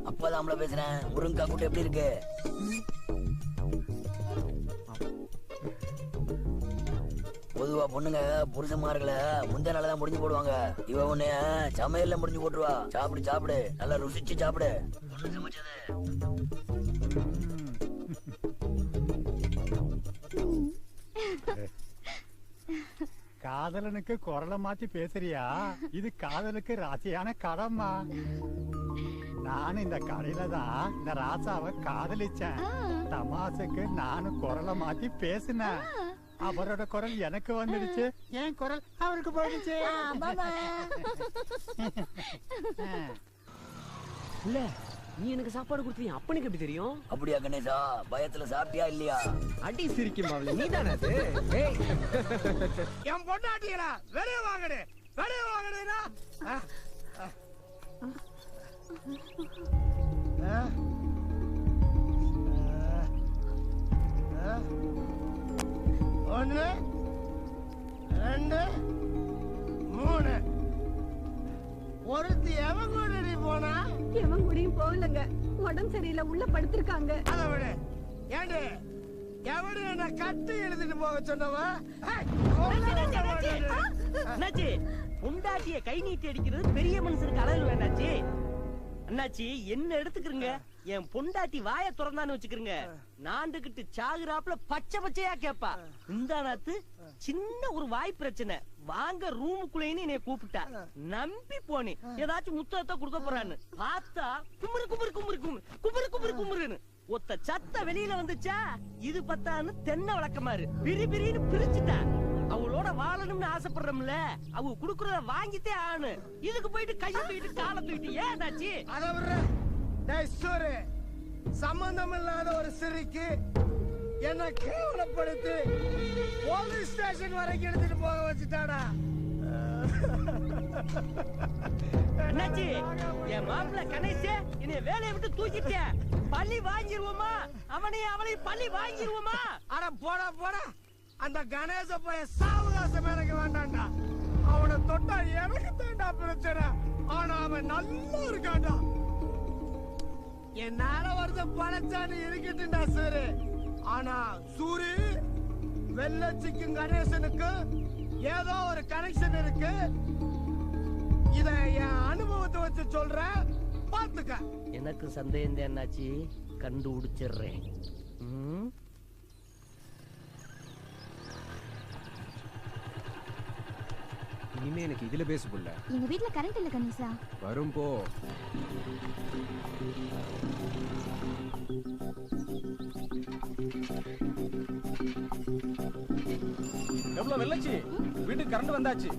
அப்பதான் பேசுறேன். முருங்கா கூட்டு எப்படி இருக்கு? பொதுவா பொண்ணுங்க புருஷன்மார்களை முந்தைய நாள் தான் முடிஞ்சு போடுவாங்க. இவ ஒண்ணு சமையல்ல முடிஞ்சு போட்டுருவா. சாப்பிடு சாப்பிடு, நல்லா ருசிச்சு சாப்பிடு. பொண்ணு சமைச்சது. காதலனுக்கு குரலை மாத்தி பேசுறியா? இது காதலுக்கு ராசியான கடம்மா. நானும் இந்த கடையில தான் இந்த ராசாவை காதலிச்சேன். தமாசுக்கு நானும் குரலை மாத்தி பேசினேன். அவரோட குரல் எனக்கு வந்துடுச்சு, என் குரல் அவருக்கு போயிடுச்சு. இல்ல நீ எனக்கு சாப்பாடு கொடுத்தீங்க, அப்பனுக்கு எப்படி தெரியும்? அப்படியா கணேசா? பயத்துல சாப்பிட்டியா இல்லையா? அடி சிரிக்கும் அவளை. நீ தானே அது? என் பொண்டாட்டிகளா வெளியே வாங்கடு, வெளியே வாங்கடுனா. ஒன்னு 2 3 ஒருத்தி எவன் கூட போனா? எவன் கூடயும் போகலங்க, உடம்பு சரியில்லை, உள்ள படுத்திருக்காங்க. அதை விட ஏண்டு எவடு என்ன கட்டி எழுதிட்டு போக சொன்னவா? பொண்டாட்டிய கை நீட்டி அடிக்கிறது பெரிய மனுஷனுக்கு அழகு வேண்டாச்சு. அண்ணாச்சி என்ன எடுத்துக்கிறங்க, என் பொண்டாட்டி வாய திறந்தான்னு வச்சுக்கிறங்க, நாண்டுகிட்டு சாகுறாப்புல பச்சை பச்சையா கேப்பா. இந்த நாத்து சின்ன ஒரு வாய் பிரச்சனை, வாங்க ரூமுக்குள்ளேன்னு என்னைய கூப்பிட்டா. நம்பி போனே ஏதாச்சும் முத்தத்தை கொடுக்க போறான்னு பார்த்தா குமுறு குமுறு குமுறு குமுறு குமுறு குமுறு குமுறுன்னு ஒத்த சத்த வெளியில வந்துச்சா. இது பத்தான்னு தென்னை வழக்கமாறு பிரி பிரின்னு பிரிச்சுட்டா. அவளோட வாழணும்னு ஆசைப்படுறோம்ல, அவ குடுக்கறத வாங்கிட்டே ஆனு. இதுக்கு போயிட்டு கையை தூக்கிட்டு காலை தூக்கிட்டு ஏதாச்சு? சம்பந்தம் இல்லாத ஒரு சிறிக்கு என்ன கேவலப்படுத்தி போலீஸ் ஸ்டேஷன் வரைக்கும் எடுத்துட்டு போக வச்சுட்டாடா. அண்ணாச்சி, என் மாப்பிள்ள கணேசே என்னை வேலையை விட்டு தூக்கிட்டேன். பள்ளி வாங்கிருவோமா? அவனையும் அவளையும் பள்ளி வாங்கிருவோமா? அட போடா போடா, அந்த கணேச பையன் சாவகாசம் எனக்கு வேண்டாம்டா. அவனை தொட்டா எனக்கு தாண்டா பிரச்சனை. ஆனா அவன் நல்லா இருக்கான்டா. என்னால வருது பழச்சான்னு இருக்கட்டும்டா சூரி. ஆனா சூரி, வெள்ளச்சிக்கும் கணேசனுக்கு ஏதோ ஒரு கனெக்ஷன் இருக்கு. இத என் அனுபவத்தை வச்சு சொல்றேன், பாத்துக்க. எனக்கு சந்தேகம் தான் என்னாச்சு, கண்டுபிடிச்சிடுறேன். இனிமே எனக்கு இதுல பேச புள்ள. எங்க வீட்ல கரண்ட் இல்ல கணேசா. வரும் போ. எவ்வளவு வெள்ளச்சி, வீட்டுக்கு கரண்ட் வந்தாச்சு.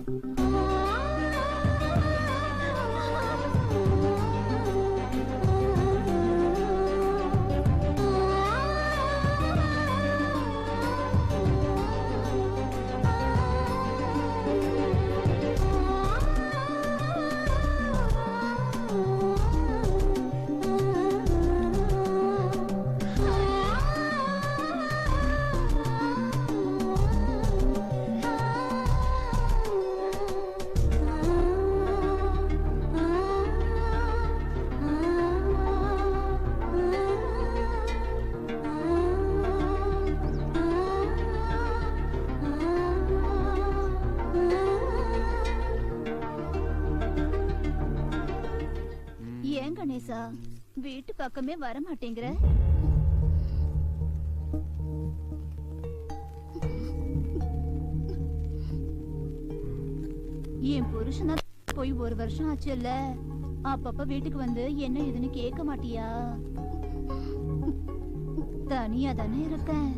ஏன் கணேசா வீட்டு பக்கமே வர மாட்டேங்கிற? என் புருஷனா போய் ஒரு வருஷம் ஆச்சுல்ல, அப்பப்ப வீட்டுக்கு வந்து என்ன ஏதுன்னு கேட்க மாட்டியா? தனியா தானே இருக்கேன்.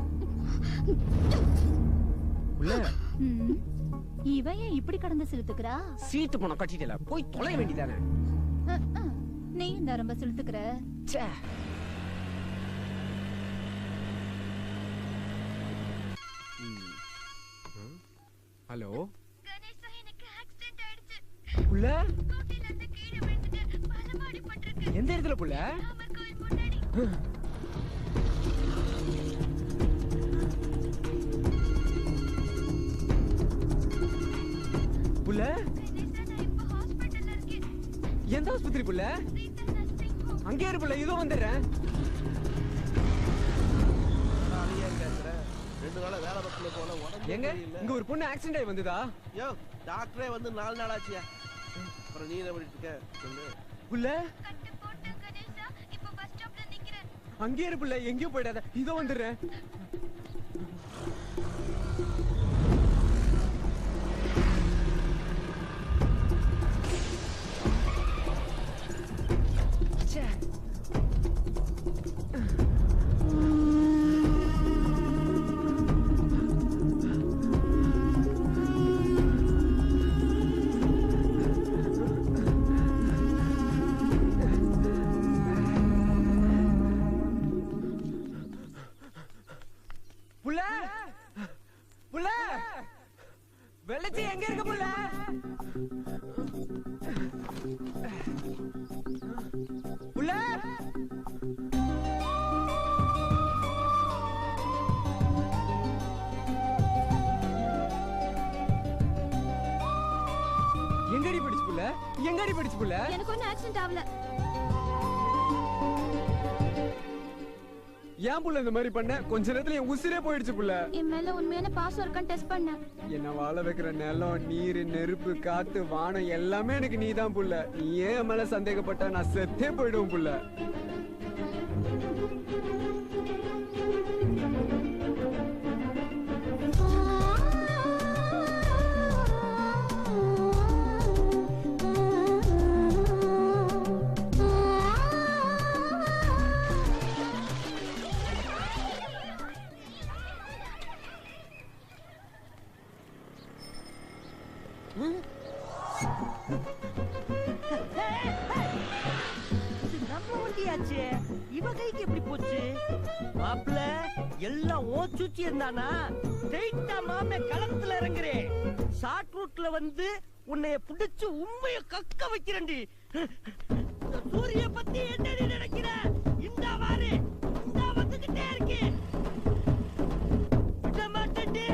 இவன் ஏன் இப்படி கடந்து செலுத்துக்கிறா? சீட்டு போன கட்டிட்டல, போய் தொலைய வேண்டியதானே. நீ இந்த ரொம்ப செலுத்துக்கிற. ஹலோ கணேசா, எனக்கு ஆக்சிடென்ட் ஆயிடுச்சு. புள்ள, ஸ்கூட்டில இருந்து கீழே விழுந்துட்டு பலமா அடிபட்டிருக்கு. எந்த இடத்துல புள்ள? ராமர் கோயில் முன்னாடி. புள்ள, கணேசா, நான் இப்ப ஹாஸ்பிடல்ல இருக்கேன். எந்த ஆஸ்பத்திரி புள்ள? அங்கே இரு புள்ள, இதோ வந்துடுறேன். 2 நாளா வேலை பக்கத்துல போல உடம்பு எங்க இங்க ஒரு பொண்ணு ஆக்சிடென்ட் ஆகி வந்ததா? யோ, டாக்டரே வந்து 4 நாள் ஆச்சியா. அப்புறம் நீ என்ன பண்ணிட்டு இருக்க சொல்லு. புள்ள, கட்டு போட்டு கணேசா, இப்ப பஸ் ஸ்டாப்ல நிக்கிறேன். அங்கே இரு புள்ள, எங்கேயும் போயிடாத, இதோ வந்துடுறேன். புள்ள, புள்ள, வெள்ளச்சி எங்க இருக்க புள்ள? புள்ள, எங்கடி படிச்சு புள்ள? எங்கடி படிச்சு புள்ள? எனக்கு ஒன்னும் ஆக்சிடென்ட் ஆகல. ஏன் புள்ள இந்த மாதிரி பண்ண? கொஞ்ச நேரத்துல என் உசிரே போயிடுச்சு புள்ள. என் மேல உண்மையான பாசம் இருக்கான்னு டெஸ்ட் பண்ணேன். என்ன வாழ வைக்கிற நிலம், நீர், நெருப்பு, காத்து, வானம் எல்லாமே எனக்கு நீதான் புள்ள. நீ ஏன் மேல சந்தேகப்பட்டா நான் செத்தே போயிடுவேன் புள்ள. இது நம்ம வண்டியாச்சே, இவ கைக்கு எப்படி போச்சு? மாப்பிள்ள, எல்லாம் ஓ சுத்தி இருந்தானா ஸ்ட்ரைட்டா மாமே களத்துல இறங்குறேன். ஷார்ட் ரூட்ல வந்து உன்னைய புடிச்சு உண்மைய கக்க வைக்கிறேன்டி. சூரிய பத்தி என்ன நினைக்கிற? இந்த வாரு இந்த வந்துகிட்டே இருக்கு. விட மாட்டேன்டி.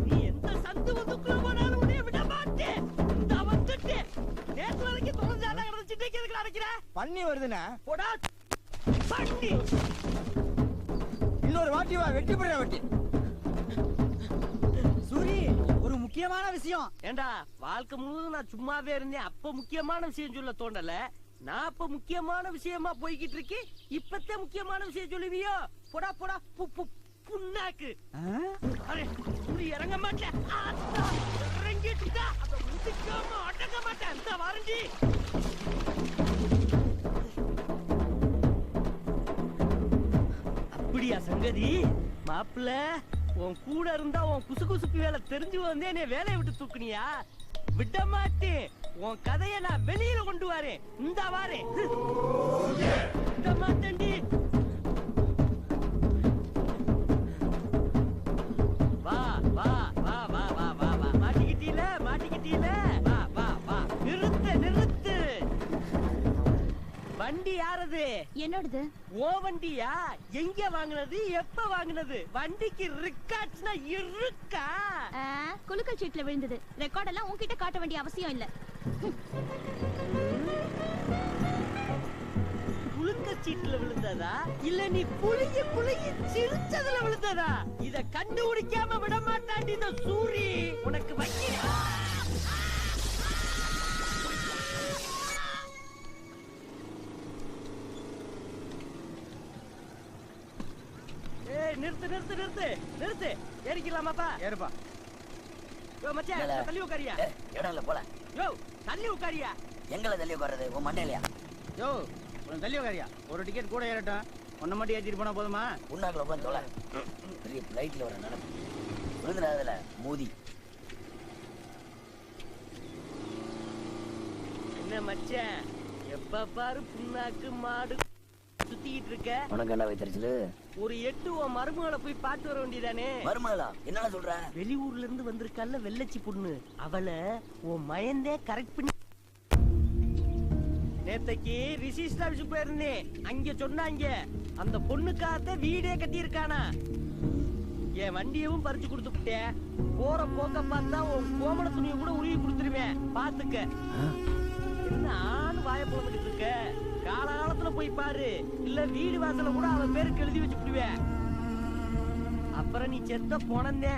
நீ எந்த சந்து வந்துக்குள்ள போனாலும் உன்னைய விட மாட்டேன். இந்த வந்துட்டு நேற்று வரைக்கும் தொலைஞ்சாடா கிடந்துட்டு எதுக்கு அடைக்கிற? பண்ணி வருதுண்ணா. போடா பண்ணி. இன்னொரு வாட்டி வா, வெட்டி போடுற வெட்டி. சூரி, ஒரு முக்கியமான விஷயம். ஏண்டா வாழ்க்கை முழுவதும் நான் சும்மாவே இருந்தேன். அப்ப முக்கியமான விஷயம் சொல்ல தோணல. நான் அப்ப முக்கியமான விஷயமா போய்கிட்டு இருக்கு. இப்பத்தே முக்கியமான விஷயம் சொல்லுவியோ? போடா போடா புண்ணாக்கு. சூரி இறங்க மாட்டேன். இறங்கிட்டுட்டா அத முதிக்காம அடங்க மாட்டேன். இந்த வாரண்டி. அப்படியா சங்கதி? மாப்பிள்ள உன் கூட இருந்தா உன் குசு குசுக்கு வேலை தெரிஞ்சு வந்தே என்னை வேலையை விட்டு தூக்குனியா? விட மாட்டேன். உன் கதையை நான் வெளியில கொண்டு வரேன். இந்த வாரேன். விட மாட்டேன்டி. வா வா வா வா வா வா வா. மாட்டிக்கிட்டீல மாட்டிக்கிட்டீல. வா வா வா. நிறுத்து நிறுத்து. வண்டி யாரது? என்னோடது. ஓ வண்டியா? எங்க வாங்குனது? எப்ப வாங்குனது? வண்டிக்கு ரெக்கார்ட்ஸ்னா இருக்கா? குலுக்கல் சீட்ல விழுந்தது. ரெக்கார்ட் எல்லாம் உன்கிட்ட காட்ட வேண்டிய அவசியம் இல்ல. குலுக்கல் சீட்ல விழுந்ததா இல்ல நீ புளிய சிரிச்சதுல விழுந்ததா? இத கண்டுபிடிக்காம விட மாட்டாண்டி இந்த சூரி. உனக்கு வக்கி. நிறுத்து நிறுத்து நிறுத்து நிறுத்து. ஏறிக்கலாமாப்பா? ஏறுப்பா. யோ மச்சான் தள்ளி உட்காரியா? இடம் இல்ல போல. யோ தள்ளி உட்காரியா? எங்களை தள்ளி உட்காருது உன் மண்டையிலையா? யோ உன் தள்ளி உட்காரியா? ஒரு டிக்கெட் கூட ஏறட்டும். ஒன்ன மட்டும் ஏற்றிட்டு போனா போதுமா? உன்னாக்குல உட்காந்து தொலை. பெரிய பிளைட்ல வர நடப்பு விழுந்துடாதுல மூதி. என்ன மச்சான் எப்ப பாரு புண்ணாக்கு மாடு சுத்திக்கிட்டு இருக்க? உனக்கு என்ன வைத்தறிச்சலு? ஒரு 8 மருமகளை போய் பார்த்து வர வேண்டியதானே? மருமகளா? என்ன சொல்ற? வெளியூர்ல இருந்து வந்திருக்கல்ல வெள்ளச்சி பொண்ணு, அவளை உன் மயந்தே கரெக்ட் பண்ணி. நேத்தைக்கு ரிஷிஸ்ட் ஆஃபீஸ் போயிருந்தேன். அங்க சொன்னாங்க அந்த பொண்ணுக்காக வீடே கட்டி இருக்கானா. என் வண்டியவும் பறிச்சு கொடுத்துட்டேன். போற போக்க பார்த்தா உன் கோமண துணியை கூட உருவி கொடுத்துருவேன். பாத்துக்க. என்ன ஆண் வாய பொழுதுகிட்டு இருக்க? காலகாலத்துல போய் பாரு. இல்ல வீடு வாசல கூட அவன் பேருக்கு எழுதி வச்சு விடுவேன். அப்புறம் நீ செத்த போனே.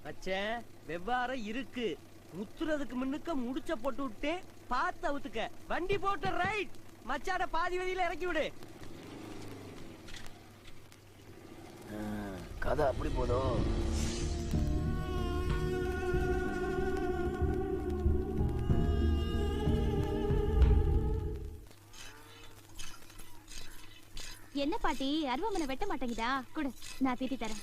மச்சான் வெவ்வாறு இருக்கு. முத்துறதுக்கு முன்னுக்க முடிச்ச போட்டு விட்டு பார்த்து அவுத்துக்க. வண்டி போட்டு ரைட். மச்சாட பாதி வழியில இறக்கி விடு. கதை அப்படி போதோ? என்ன பாட்டி அருவாமனை வெட்ட மாட்டேங்குதா? குடு, நான் தீட்டி தரேன்.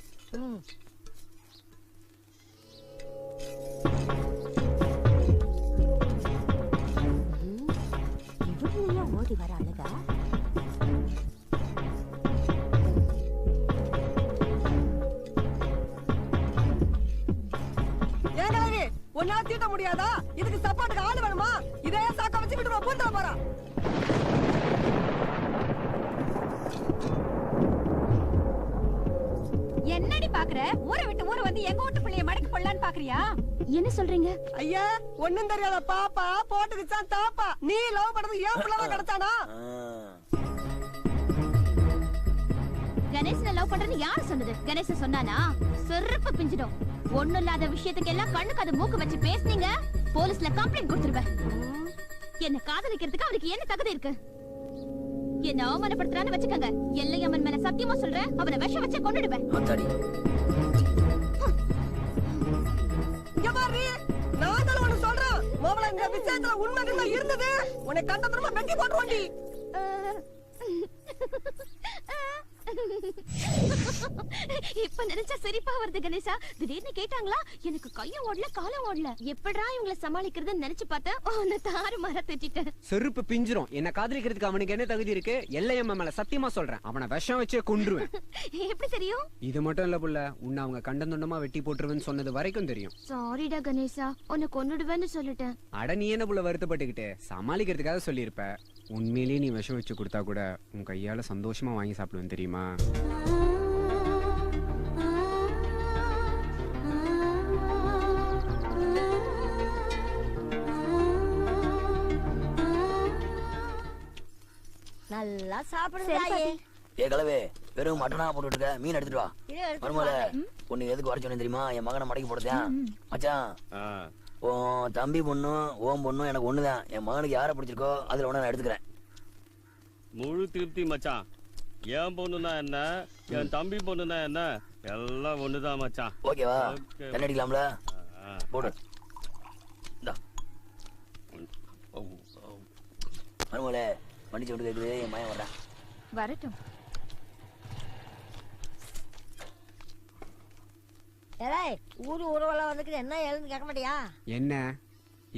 இவளையா ஓடி வர அழகா? ஏங்கலவி ஒன்னா தீட்ட முடியாதா? இதுக்கு சப்பாட்டுக்கு ஆளு வேணுமா? இதே சாக்க வச்சு விட்டு பூந்தா போறா. என்னடி பாக்குற? ஊரை விட்டு ஊரை வந்து எங்க வீட்டு பிள்ளைய மடக்கி போடலான்னு பாக்குறியா? என்ன சொல்றீங்க? ஐயா ஒண்ணும் தெரியாத பாப்பா போட்டுக்குச்சான் தாப்பா. நீ லவ் பண்ணது ஏன் பிள்ளை கிடைச்சானா? கணேசனை லவ் பண்றேன்னு யாரு சொன்னது? கணேசன் சொன்னானா? செருப்பு பிஞ்சிடும். ஒண்ணும் இல்லாத விஷயத்துக்கு எல்லாம் கண்ணுக்கு அது மூக்கு வச்சு பேசுனீங்க, போலீஸ்ல கம்ப்ளைண்ட் கொடுத்துருவேன். என்ன காதலிக்கிறதுக்கு அவருக்கு என்ன தகுதி இருக்கு? என்ன அவமானப்படுத்துறான்னு வச்சுக்கோங்க. எல்லையம்மன் மேல சத்தியமா சொல்றேன், அவனை விஷம் வச்சு கொன்னுடுவேன். இங்க பாரு, நான் தான் ஒண்ணு சொல்றேன். மோவல இந்த விஷயத்துல உண்மை இருந்தது, உன்னை கண்டதுமா வெட்டி போட்டுருவாண்டி. இப்ப நினைச்சா சிரிப்பா வருது கணேசா. திடீர்னு கேட்டாங்களா, எனக்கு கையும் ஓடல காலம் ஓடல. எப்படா இவங்களை சமாளிக்கிறதுன்னு நினைச்சு பார்த்தேன். உன்னை தாறுமாறா திட்டிட்டேன். செருப்பு பிஞ்சிரும். என்ன காதலிக்கிறதுக்கு அவனுக்கு என்ன தகுதி இருக்கு? எல்லையம்மா மேல சத்தியமா சொல்றேன், அவனை விஷம் வச்சே கொன்றுவேன். எப்படி தெரியும்? இது மட்டும் இல்ல புள்ள, உன்னை அவங்க கண்டந்துண்டமா வெட்டி போட்டுருவேன்னு சொன்னது வரைக்கும் தெரியும். சாரிடா கணேசா, உன்னை கொன்னுடுவேன்னு சொல்லிட்டேன். அட நீ என்ன புள்ள வருத்தப்பட்டுக்கிட்டு? சமாளிக்கிறதுக்காக சொல்லியிருப்ப. உண்மையிலேயே நீ விஷம் வச்சு கொடுத்தா கூட உன் கையால சந்தோஷமா வாங்கி சாப்பிடுவேன் தெரியுமா? நல்லா சாப்பிடுங்க. ஏ கலவே, வெறும் மட்டனா போட்டு இருக்க, மீன் எடுத்துட்டு வா. மருமல உன்னை எதுக்கு வர சொன்னேன் தெரியுமா? என் மகனை மடக்கி போடுறேன் மச்சான். உன் தம்பி பொண்ணும் ஓம் பொண்ணும் எனக்கு ஒண்ணுதான். என் மகனுக்கு யாரை பிடிச்சிருக்கோ அதுல ஒண்ணு நான் எடுத்துக்கிறேன். முழு திருப்தி மச்சான். என் பொண்ணுனா என்ன, என் தம்பி பொண்ணுனா என்ன, எல்லாம் ஒண்ணுதான் மச்சான். ஓகேவா? தண்ணி அடிக்கலாம்ல? போடு. மருமல மன்னிச்சு விட்டு கேக்குது, என் மயம் வர்றேன். வரட்டும். ஊரு ஊர்வலம் வந்துட்டு என்ன ஏழுன்னு கேட்க மாட்டியா? என்ன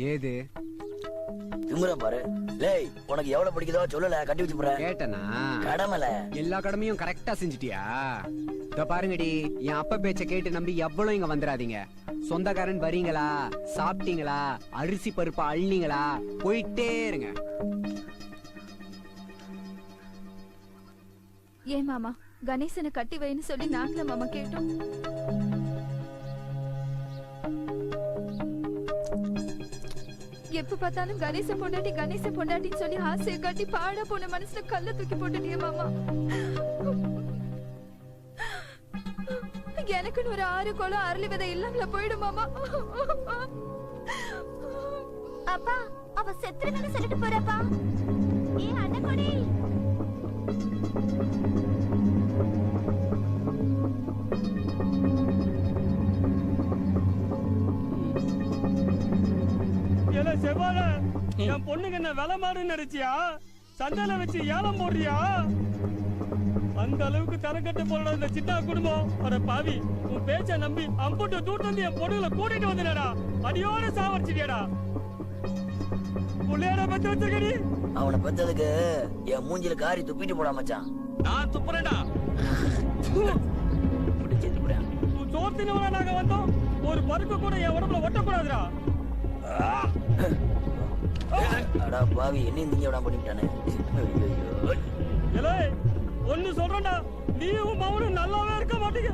ஏது திமுற பாரு. லேய், உனக்கு எவ்வளவு பிடிக்குதோ சொல்லல, கட்டி வச்சு போறேன். கேட்டனா? கடமைல எல்லா கடமையும் கரெக்டா செஞ்சுட்டியா? இதோ பாருங்கடி, என் அப்பா பேச்ச கேட்டு நம்பி எவ்வளவு இங்க வந்துடாதீங்க. சொந்தக்காரன் வரீங்களா, சாப்பிட்டீங்களா, அரிசி பருப்பு அள்ளிங்களா, போயிட்டே இருங்க. ஏன் மாமா, கணேசனை கட்டி வைன்னு சொல்லி நாங்கள மாமா கேட்டோம். எப்ப பார்த்தாலும் கணேச பொண்டாட்டின்னு சொல்லி ஆசையை காட்டி பாட போன மனசுல கல்ல தூக்கி போட்டுட்டியே மாமா. எனக்குன்னு ஒரு 6 குளம் அரளி விதை இல்லாமல போயிடும் மாமா. அப்பா, அவ செத்துருன்னு சொல்லிட்டு போறப்பா. ஏ அண்ணகொடி, செவ்வாழ என் பொண்ணுக்கு என்ன விலை மாடுன்னு நினைச்சியா? சந்தையில வச்சு ஏலம் போடுறியா? அந்த அளவுக்கு தரக்கட்டு போற இந்த சின்ன குடும்பம். அட பாவி, உன் பேச்ச நம்பி அம்புட்டு தூட்டு வந்து என் பொண்ணுகளை கூட்டிட்டு வந்துடா. அடியோட சாவடிச்சிட்டியடா. புள்ளையோட பெத்து வச்சிருக்கடி. அவனை பெத்ததுக்கு என் மூஞ்சில காரி துப்பிட்டு போடா மச்சான். நான் துப்புறேன்டா. சோத்தினவனா நாங்க வந்தோம். ஒரு பருக்கு கூட என் உடம்புல ஒட்டக்கூடாதுடா. அடா பாவி, என்னையும் நீங்க விடாம பண்ணிட்டானே. ஒன்னு சொல்றேன்டா, நீயும் மவனும் நல்லாவே இருக்க மாட்டீங்க.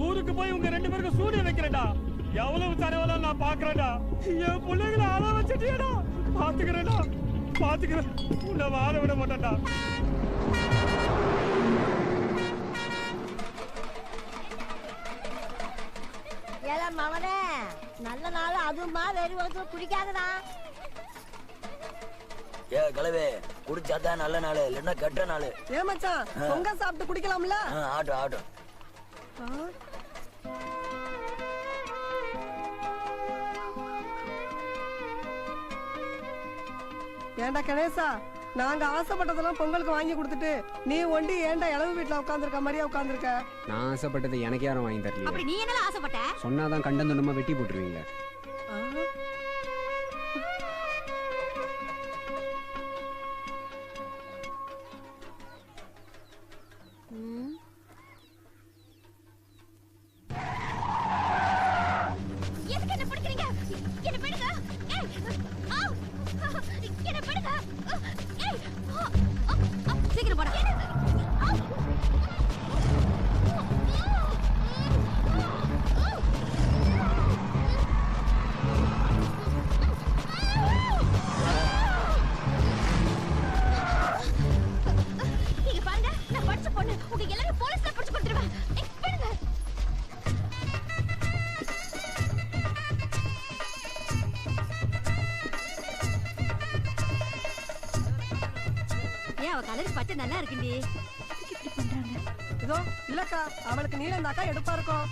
ஊருக்கு போய் உங்க 2 பேருக்கு சூரிய வைக்கிறேன்டா. எவ்வளவு தரவல நான் பாக்குறேன்டா. என் பிள்ளைகளை அழ வச்சுட்டியடா. பாத்துக்கிறேன், உன்னை வாழ விட மாட்டேன்டா. மவனே, நல்ல நாள் அதுமா வெறி வகுத்து குடிக்காதடா. ஏ கலவே, குடிச்சாதான் நல்ல நாள், இல்லன்னா கெட்ட நாள். ஏ மச்சான், பொங்க சாப்பிட்டு குடிக்கலாம்ல? ஆட்டும். ஏண்டா கணேசா, நாங்க ஆசைப்பட்டதெல்லாம் பொங்கலுக்கு வாங்கி கொடுத்துட்டு நீ ஒண்டி ஏண்டா இளவு வீட்டுல உட்காந்துருக்க மாதிரியா உட்காந்துருக்க? நான் ஆசைப்பட்டது எனக்கு யாரும் வாங்கி தரல. அப்படி நீ என்ன ஆசைப்பட்ட? சொன்னாதான் கண்டந்துண்டமா வெட்டி போட்டுருவீங்க. எதுக்கு என்ன பிடிக்கிறீங்க? என்ன பிடிங்க. என்ன பிடிங்க. சீக்கிரம் போடா. நீங்க பாருங்க, நான் படிச்ச பொண்ணு. உங்க எல்லாரும் போலீஸ்ல பிடிச்சு கொடுத்துருவேன். பிடிங்க. ஏன் அவ கலர் பச்சை நல்லா இருக்குண்டி. இப்படி பண்றாங்க. இதோ இல்லக்கா, அவளுக்கு நீளம் தாக்கா எடுப்பா இருக்கும்.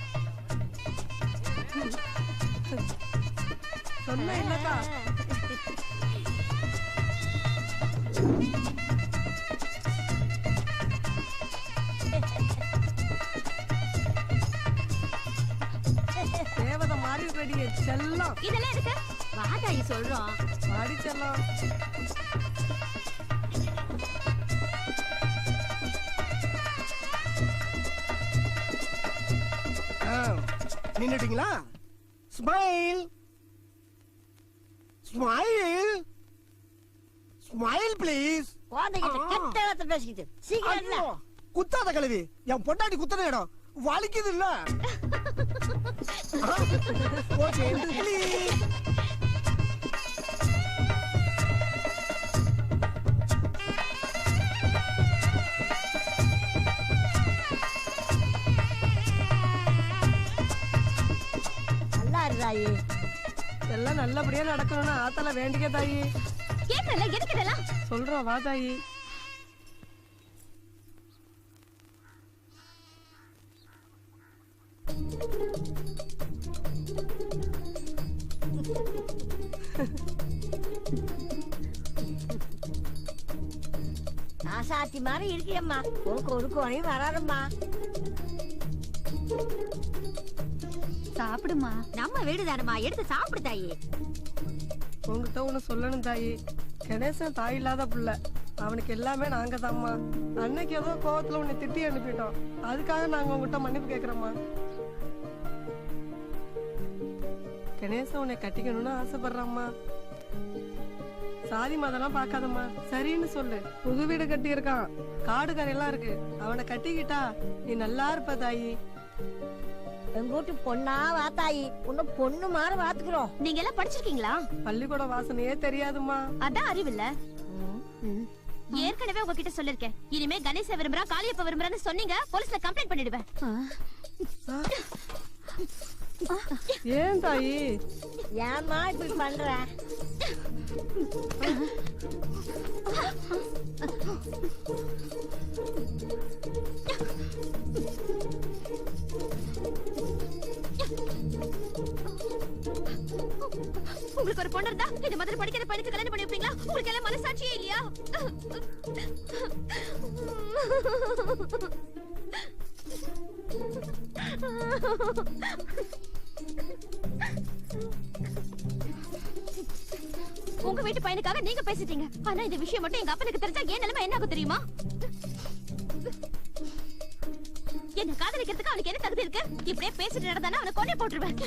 சொன்ன இல்லக்கா. செல்லம் இதெல்லாம் எதுக்கு? வா தாயி சொல்றோம். வாடி செல்லம். நின்னுட்டீங்களா? Smile smile smile please. குழந்தைகிட்ட பேசிக்கிட்டு சீக்கிரம் இல்ல. குத்தாத கழுவி, என் பொண்டாட்டி குத்துன இடம் வலிக்குது இல்ல? நல்லா இரு தாயி. எல்லாம் நல்லபடியா நடக்கணும்னு ஆத்தல வேண்டிக்க தாயி. கேட்கல எதுக்கு இதெல்லாம்? சொல்றோம் வா தாயி. ஆசாத்தி மாதிரி இருக்கியம்மா. ஒரு குறையும் வராதம்மா. சாப்பிடுமா. நம்ம வீடு தானம்மா, எடுத்து சாப்பிடு தாயி. உங்ககிட்ட ஒண்ணு சொல்லணும் தாயி. கணேசன் தாய் இல்லாத புள்ள, அவனுக்கு எல்லாமே நாங்க தான்மா. அன்னைக்கு ஏதோ கோவத்துல உன்னை திட்டி அனுப்பிட்டோம், அதுக்காக நாங்க உங்ககிட்ட மன்னிப்பு கேக்குறோம்மா. கணேசன் உன்னை கட்டிக்கணும்னு ஆசைப்படுறாம்மா. சாதி மதம்லாம் பார்க்காதம்மா, சரின்னு சொல்லு. புது வீடு கட்டி இருக்கான், காடு கரையெல்லாம் இருக்கு. அவனை கட்டிக்கிட்டா நீ நல்லா இருப்ப தாயி. எங்க வீட்டு பொண்ணா வா தாயி, உன்ன பொண்ணு மாதிரி பாத்துக்கிறோம். நீங்க எல்லாம் படிச்சிருக்கீங்களா? பள்ளிக்கூட வாசனையே தெரியாதுமா. அதான் அறிவில்ல. ஏற்கனவே உங்ககிட்ட சொல்லிருக்கேன், இனிமே கணேச விரும்புறா காளியப்ப விரும்புறான்னு சொன்னீங்க, போலீஸ்ல கம்ப்ளைண்ட் பண்ணிடுவேன். ஏன் தாயி? ஏமா இப்படி பண்ற? உங்களுக்கு ஒரு பொண்ணு இருந்தா இந்த மாதிரி படிக்கிற பையனுக்கு கல்யாணம் பண்ணி வைப்பீங்களா? உங்களுக்கு எல்லாம் மனசாட்சியே இல்லையா? உங்க வீட்டு பையனுக்காக நீங்க பேசிட்டீங்க, ஆனா இந்த விஷயம் மட்டும் எங்க அப்பனுக்கு தெரிஞ்சா ஏன் நிலைமை என்ன ஆகும் தெரியுமா? என்ன காதலிக்கிறதுக்கு அவனுக்கு என்ன தகுதி இருக்கு? இப்படியே பேசிட்டு நடந்தானா அவனை கொலை போட்டுருவேன்.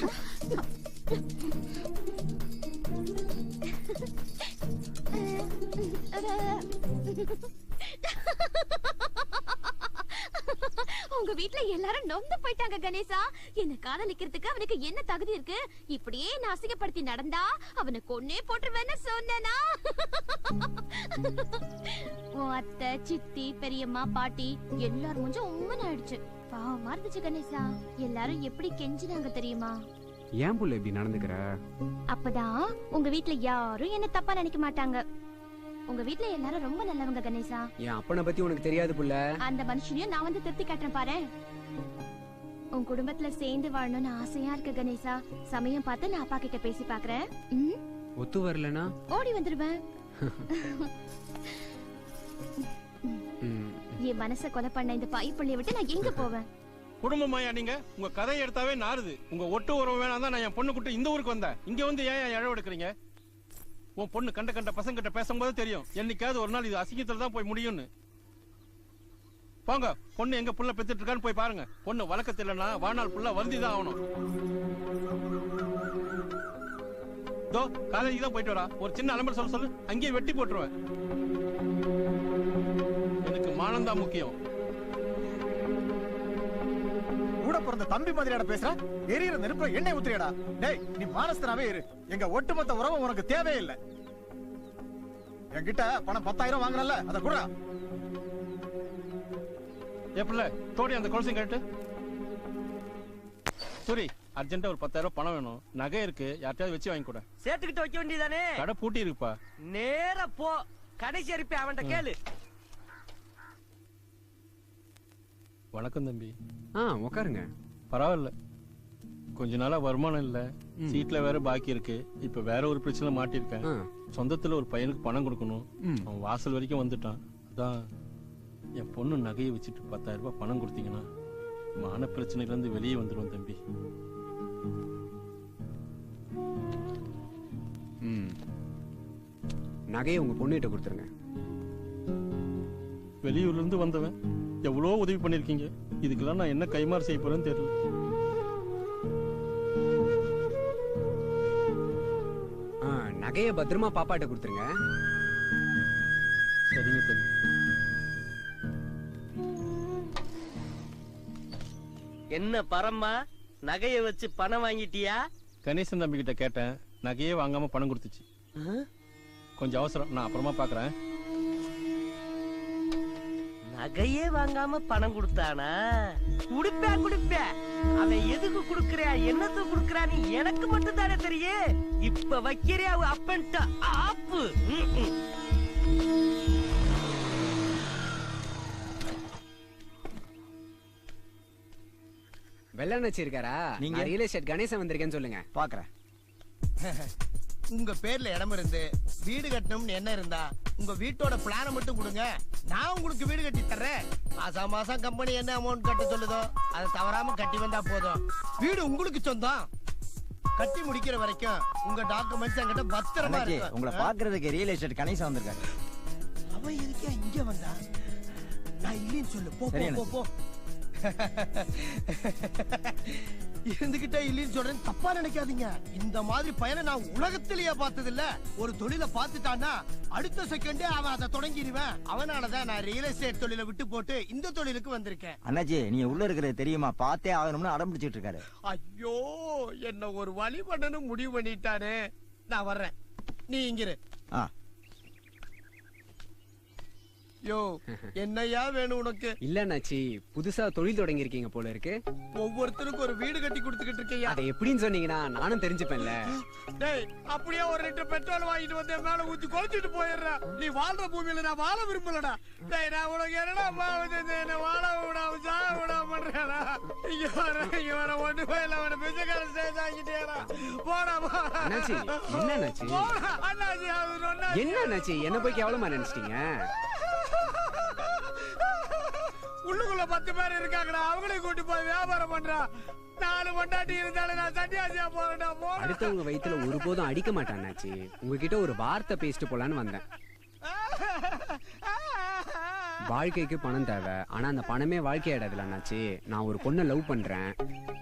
உங்க வீட்ல எல்லாரும் நொந்து போயிட்டாங்க கணேசா. என்ன காதலிக்கிறதுக்கு அவனுக்கு என்ன தகுதி இருக்கு? இப்படியே நான் அசிங்கப்படுத்தி நடந்தா அவனை கொன்னே போட்டுருவேன்னு சொன்னேனா? உன் அத்தை, சித்தி, பெரியம்மா, பாட்டி எல்லாரும் கொஞ்சம் உம்மன் ஆயிடுச்சு. பாவமா இருந்துச்சு கணேசா. எல்லாரும் எப்படி கெஞ்சினாங்க தெரியுமா? ஏன் புள்ள இப்படி நடந்துக்கிற? அப்பதான் உங்க வீட்ல யாரும் என்ன தப்பா நினைக்க மாட்டாங்க. உங்க வீட்ல எல்லாரும் ரொம்ப நல்லவங்க கணேசா. என் அப்பனை பத்தி உனக்கு தெரியாது புள்ள. அந்த மனுஷனையும் நான் வந்து திருத்தி காட்டுறேன் பாரு. உன் குடும்பத்துல சேர்ந்து வாழணும்னு ஆசையா இருக்கு கணேசா. சமயம் பார்த்து நான் அப்பா கிட்ட பேசி பாக்குறேன். ஒத்து வரலனா ஓடி வந்துருவேன். என் மனச கொலை பண்ண இந்த பாய்ப்பள்ளியை விட்டு நான் எங்க போவேன்? குடும்பமாயா நீங்க? உங்க கதையை எடுத்தாவே நாருது. உங்க ஒட்டு உறவு வேணாம் தான் நான் என் பொண்ணு கூட்டு இந்த ஊருக்கு வந்தேன். இங்க வந்து ஏன் இழவு எடுக்கிறீங்க? உன் பொண்ணு கண்ட பசங்க கிட்ட பேசும்போது தெரியும், என்னைக்காவது ஒரு நாள் இது அசிங்கத்துல தான் போய் முடியும்னு. போங்க, பொண்ணு எங்க புள்ள பெத்துட்டு இருக்கான்னு போய் பாருங்க. பொண்ணு வழக்கத்தில்லைன்னா வாழ்நாள் புள்ள வருந்திதான் ஆகணும். தோ காலேஜுக்கு தான் போயிட்டு வரா. ஒரு சின்ன அலம்பர் சொல்லு, அங்கேயே வெட்டி போட்டுருவேன். எனக்கு மானம்தான் முக்கியம். கூட பிறந்த தம்பி மாதிரியாட பேசுற? எரியிற நெருப்புல எண்ணெய் ஊத்துறியடா. டேய், நீ மானஸ்தனாவே இரு. எங்க ஒட்டுமொத்த உறவு உனக்கு தேவையே இல்லை. என்கிட்ட பணம் 10,000 வாங்குறல, அத குடுறா. ஏப்ல தோடி அந்த கொலுசையும் கேட்டு. சரி, அர்ஜென்ட்டா ஒரு 10,000 பணம் வேணும். நகை இருக்கு, யார்ட்டையாவது வச்சு வாங்கி கூட. சேர்த்துக்கிட்டு வைக்க வேண்டியதானே? கடை பூட்டி இருக்குப்பா. நேரா போ, கடைசி அரிப்பி அவன்கிட்ட கேளு. வணக்கம் தம்பி. உட்காருங்க. பரவாயில்ல, கொஞ்ச நாளா வருமானம் இல்ல, சீட்ல வேற பாக்கி இருக்கு. இப்ப வேற ஒரு பிரச்சனை மாட்டிருக்கேன். சொந்தத்துல ஒரு பையனுக்கு பணம் கொடுக்கணும். அவன் வாசல் வரைக்கும் வந்துட்டான். அதான் என் பொண்ணு நகையை வச்சுட்டு 10,000 ரூபாய் பணம் கொடுத்தீங்கன்னா மான பிரச்சனையில இருந்து வெளியே வந்துடும் தம்பி. நகையை உங்க பொண்ணுகிட்ட கொடுத்துருங்க. வெளியூர்ல இருந்து வந்தவன் எவ்வளோ உதவி பண்ணிருக்கீங்க. இதுக்கெல்லாம் நான் என்ன கைமாறு செய்ய போறேன்னு தெரியல. நகையை பத்திரமா பாப்பாட்ட கொடுத்துருங்க. சரிங்க தம்பி. என்ன பரம்மா, நகையை வச்சு பணம் வாங்கிட்டியா? கணேசன் தம்பி கிட்ட கேட்டேன், நகையே வாங்காம பணம் கொடுத்துச்சு. கொஞ்சம் அவசரம், நான் அப்புறமா பாக்குறேன். நகையே வாங்காம பணம் கொடுத்தானா? குடுப்ப அவன் எதுக்கு குடுக்கறியா, என்னத்துக்கு குடுக்கறான்னு எனக்கு மட்டும் தானே தெரியும். இப்ப வைக்கிறியா அப்பன்ட்ட ஆப்பு. வெள்ளண்ணாச்சி இருக்காரா? நீங்க ரியல் எஸ்டேட் கணேசன் வந்திருக்கேன்னு சொல்லுங்க. பாக்குறேன். உங்க பேர்ல இடம் இருந்து வீடு கட்டணும்னு என்ன இருந்தா உங்க வீட்டோட பிளான மட்டும் கொடுங்க, நான் உங்களுக்கு வீடு கட்டி தர்றேன். மாசம் மாசம் கம்பெனி என்ன அமௌண்ட் கட்ட சொல்லுதோ அதை தவறாம கட்டி வந்தா போதும். வீடு உங்களுக்கு சொந்தம். கட்டி முடிக்கிற வரைக்கும் உங்க டாக்குமெண்ட்ஸ் என்கிட்ட பத்திரமா இருக்கு. உங்களை பாக்குறதுக்கு ரியல் எஸ்டேட் கணேசன் வந்திருக்காரு. அவன் எதுக்கே இங்க வந்தா? நான் இல்லைன்னு சொல்லு. போ போ போ. இருந்துகிட்டே இல்லைன்னு சொல்றேன், தப்பா நினைக்காதீங்க. இந்த மாதிரி பையனை நான் உலகத்திலேயே பார்த்தது இல்ல. ஒரு தொழிலை பார்த்துட்டான்னா அடுத்த செகண்டே அவன் அதை தொடங்கிடுவேன். அவனாலதான் நான் ரியல் எஸ்டேட் தொழிலை விட்டு போட்டு இந்த தொழிலுக்கு வந்திருக்கேன். அண்ணாச்சி நீங்க உள்ள இருக்கிறது தெரியுமா? பார்த்தே ஆகணும்னு அடம் பிடிச்சிட்டு இருக்காரு. ஐயோ, என்ன ஒரு வழி பண்ணணும் முடிவு பண்ணிட்டானே. நான் வர்றேன், நீ இங்கிரு. யோ, என்னையா வேணும் உனக்கு? இல்ல அண்ணாச்சி, புதுசா தொழில் தொடங்கி இருக்கீங்க போல இருக்கு. ஒவ்வொருத்தருக்கும் ஒரு வீடு கட்டி கொடுத்துக்கிட்டு இருக்கீங்க. அதை எப்படின்னு சொன்னீங்கன்னா நானும் தெரிஞ்சுப்பேன்ல. டேய், அப்படியே ஒரு லிட்டர் பெட்ரோல் வாங்கிட்டு வந்து மேல ஊத்தி கொளுத்திட்டு போயிடுற. நீ வாழ்ற பூமியில நான் வாழ விரும்பலடா. டேய், நான் உனக்கு என்னடா பாவம் செஞ்சு என்ன வாழ விடாம சாக விடாம பண்றேடா. இங்க வர ஒண்ணு போயில அவனை பிச்சைக்கார ஸ்டேஜ் ஆக்கிட்டேடா. போடா அண்ணாச்சி. என்ன அண்ணாச்சி? அண்ணாச்சி என்ன அண்ணாச்சி, என்ன போய் கேவலமா நினைச்சிட்டீங்க? உள்ளுக்குள்ள 10 பேர் இருக்காங்கடா, அவங்களையும் கூட்டி போய் வியாபாரம் பண்றா. 4 பொண்டாட்டி இருந்தாலும் நான் சன்னியாசியா போறேன்டா. அடுத்தவங்க வயித்துல ஒருபோதும் அடிக்க மாட்டேன் அண்ணாச்சி. உங்ககிட்ட ஒரு வார்த்தை பேசிட்டு போலான்னு வந்தேன். வாழ்க்கைக்கு பணம் தேவை, ஆனா அந்த பணமே வாழ்க்கையாடாதுல அண்ணாச்சி. நான் ஒரு பொண்ணை லவ் பண்றேன்.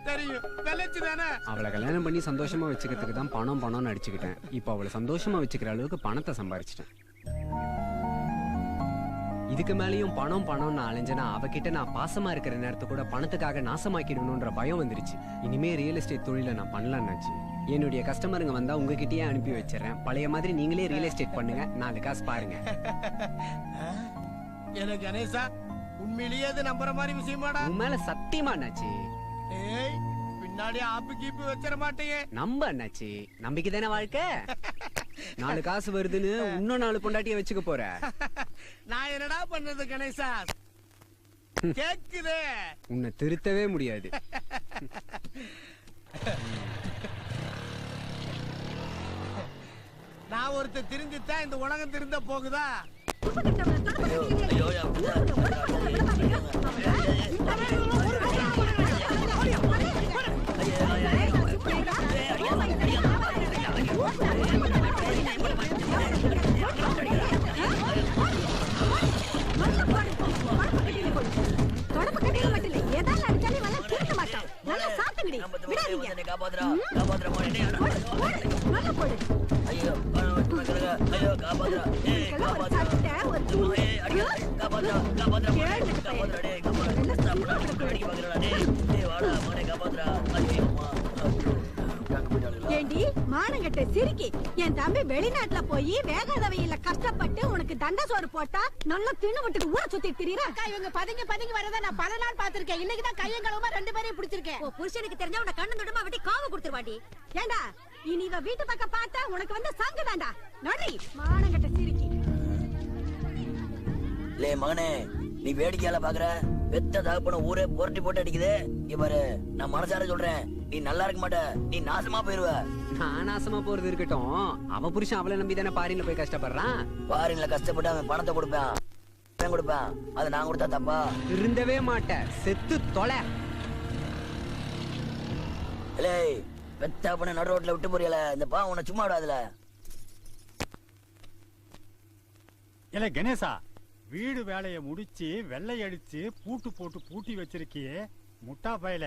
தெரியும், வெள்ளச்சுதானே. அவளை கல்யாணம் பண்ணி சந்தோஷமா வச்சுக்கிறதுக்கு தான் பணம்னு அடிச்சுக்கிட்டேன். இப்ப அவளை சந்தோஷமா வச்சுக்கிற அளவுக்கு பணத்தை சம்பாரிச்சிட்டேன். இதுக்கு மேலேயும் பணம்னு அலைஞ்சனா அவகிட்ட நான் பாசமா இருக்கிற நேரத்தை கூட பணத்துக்காக நாசமாக்கிடணும்ன்ற பயம் வந்துருச்சு. இனிமே ரியல் எஸ்டேட் தொழில நான் பண்ணலான்னாச்சு. என்னுடைய கஸ்டமருங்க வந்தா உங்ககிட்டயே அனுப்பி வச்சிடறேன். பழைய மாதிரி நீங்களே ரியல் எஸ்டேட் பண்ணுங்க, 4 காசு பாருங்க. எனக்கு கணேசா, உண்மையிலேயே அது நம்புற மாதிரி விஷயமாடா? உன் மேல சத்தியமா அண்ணாச்சி. ஏய், பின்னாடி ஆப்பு கீப்பு வச்சிட மாட்டேங்க. நம்ப அண்ணாச்சி, நம்பிக்கை தானே வாழ்க்கை. 4 காசு வருதுன்னு இன்னும் 4 பொண்டாட்டிய வச்சுக்க போற. நான் என்னடா பண்றது கணேசா? கேக்குதே. உன்னை திருத்தவே முடியாது. நான் ஒருத்தர் திருந்தித்தான் இந்த உலகம் திருந்த போகுதா? ஏண்டி மானங்கட்ட சிரிக்கி, என் தம்பி வெளிநாட்டுல போய் வேகாத வெயில கஷ்டப்பட்டு உனக்கு தண்ட சோறு போட்டா நல்லா தின்னுவட்டுக்கு ஊரை சுத்தி திரியற. அக்கா, இவங்க பதுங்கி வரத நான் பல நாள் பாத்திருக்கேன். இன்னைக்கு தான் கையும் களவுமா 2 பேரையும் பிடிச்சிருக்கேன். புருஷனுக்கு தெரிஞ்சா உன கண்ணு தொடுமா வெட்டி காவ கொடுத்துருவாடி. ஏண்டா, இனி இவ வீட்டு பக்கம் பார்த்தா உனக்கு வந்து சங்கு தாண்டா. நடி மானங்கட்ட சிரிக்கி. லே மகனே, நீ வேடிக்கையால பாக்குற? பெத்த தகப்பன ஊரே புரட்டி போட்டு அடிக்குது. இவரு நான் மனசார சொல்றேன், நீ நல்லா இருக்க மாட்ட, நீ நாசமா போயிருவ. நான் நாசமா போறது இருக்கட்டும், அவ புருஷன் அவளை நம்பி தானே பாரின்ல போய் கஷ்டப்படுறான். பாரின்ல கஷ்டப்பட்டு அவன் பணத்தை கொடுப்பான், அது நான் கொடுத்தா தப்பா? இருந்தவே மாட்ட, செத்து தொலை. பெத்தா பண்ண நடு ரோட்ல விட்டு போறியல இந்த பா உன்னை சும்மா விடாதுல. இல்ல கணேசா, வீடு வேலையை முடிச்சு வெள்ளை அடிச்சு பூட்டு போட்டு பூட்டி வச்சிருக்கியே முட்டா பையில.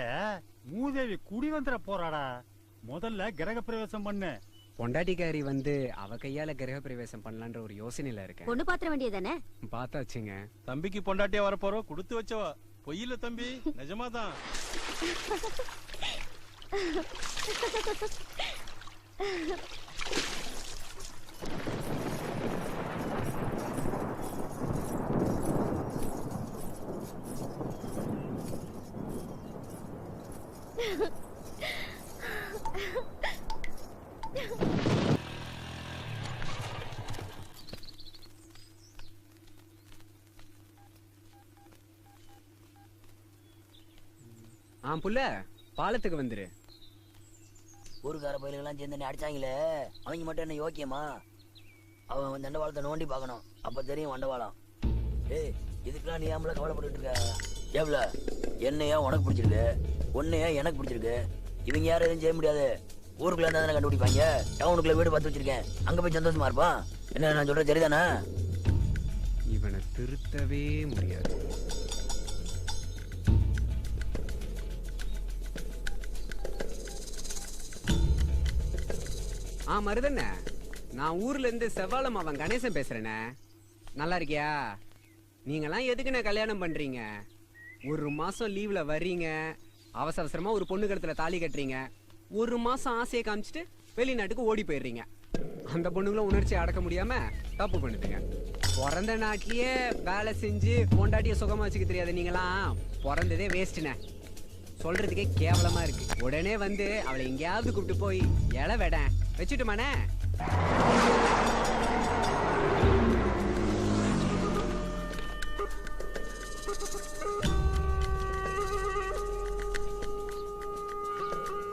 மூதேவி குடி வந்துட போறாடா. முதல்ல கிரக பிரவேசம் பண்ணு. பொண்டாட்டிக்காரி வந்து அவ கையால கிரக பிரவேசம் பண்ணலான்ற ஒரு யோசனையில இருக்கேன். பொண்ணு பாத்திர வேண்டியதானே? பார்த்தாச்சுங்க. தம்பிக்கு பொண்டாட்டியா வரப்போறோம், கொடுத்து வச்சவா. பொய்யில தம்பி, நிஜமாதான். புள்ள பாலத்துக்கு வந்துரு. ஊருக்கார பயிலுக்கெல்லாம் சேர்ந்து என்ன அடிச்சாங்களே, அவங்க மட்டும் என்ன யோக்கியமா? அவன் தண்டவாளத்தை நோண்டி பார்க்கணும், அப்ப தெரியும் வண்டவாளம். ஏய், இதுக்கெல்லாம் நீ ஏன் கவலைப்பட்டு இருக்க? ஏவ்ல என்னையா உனக்கு பிடிச்சிருக்கு, உன்னையா எனக்கு பிடிச்சிருக்கு. இவங்க யாரும் எதுவும் செய்ய முடியாது. ஊருக்குள்ள இருந்தா தானே கண்டுபிடிப்பாங்க. டவுனுக்குள்ள வீடு பார்த்து வச்சிருக்கேன், அங்க போய் சந்தோஷமா இருப்பான். என்ன நான் சொல்றது சரிதானே? இவனை திருத்தவே முடியாது. மருதண்ண, நான் ஊர்ல இருந்து செவ்வாழம் அவன் கணேசன் பேசுறேனே. நல்லா இருக்கியா? நீங்கெல்லாம் எதுக்குண்ணே கல்யாணம் பண்றீங்க? ஒரு மாசம் லீவ்ல வர்றீங்க, அவசர அவசரமா ஒரு பொண்ணு கழுத்துல தாலி கட்டுறீங்க, ஒரு மாசம் ஆசையை காமிச்சிட்டு வெளிநாட்டுக்கு ஓடி போயிடுறீங்க. அந்த பொண்ணுங்களும் உணர்ச்சியை அடக்க முடியாம தப்பு பண்ணுதுங்க. பிறந்த நாட்டிலேயே வேலை செஞ்சு பொண்டாட்டிய சுகமா வச்சுக்க தெரியாது நீங்களாம் பிறந்ததே வேஸ்ட்ண்ணே. சொல்றதுக்கே கேவலமா இருக்கு. உடனே வந்து அவளை எங்கேயாவது கூப்பிட்டு போய் இலை வெட வச்சுட்டுமானே.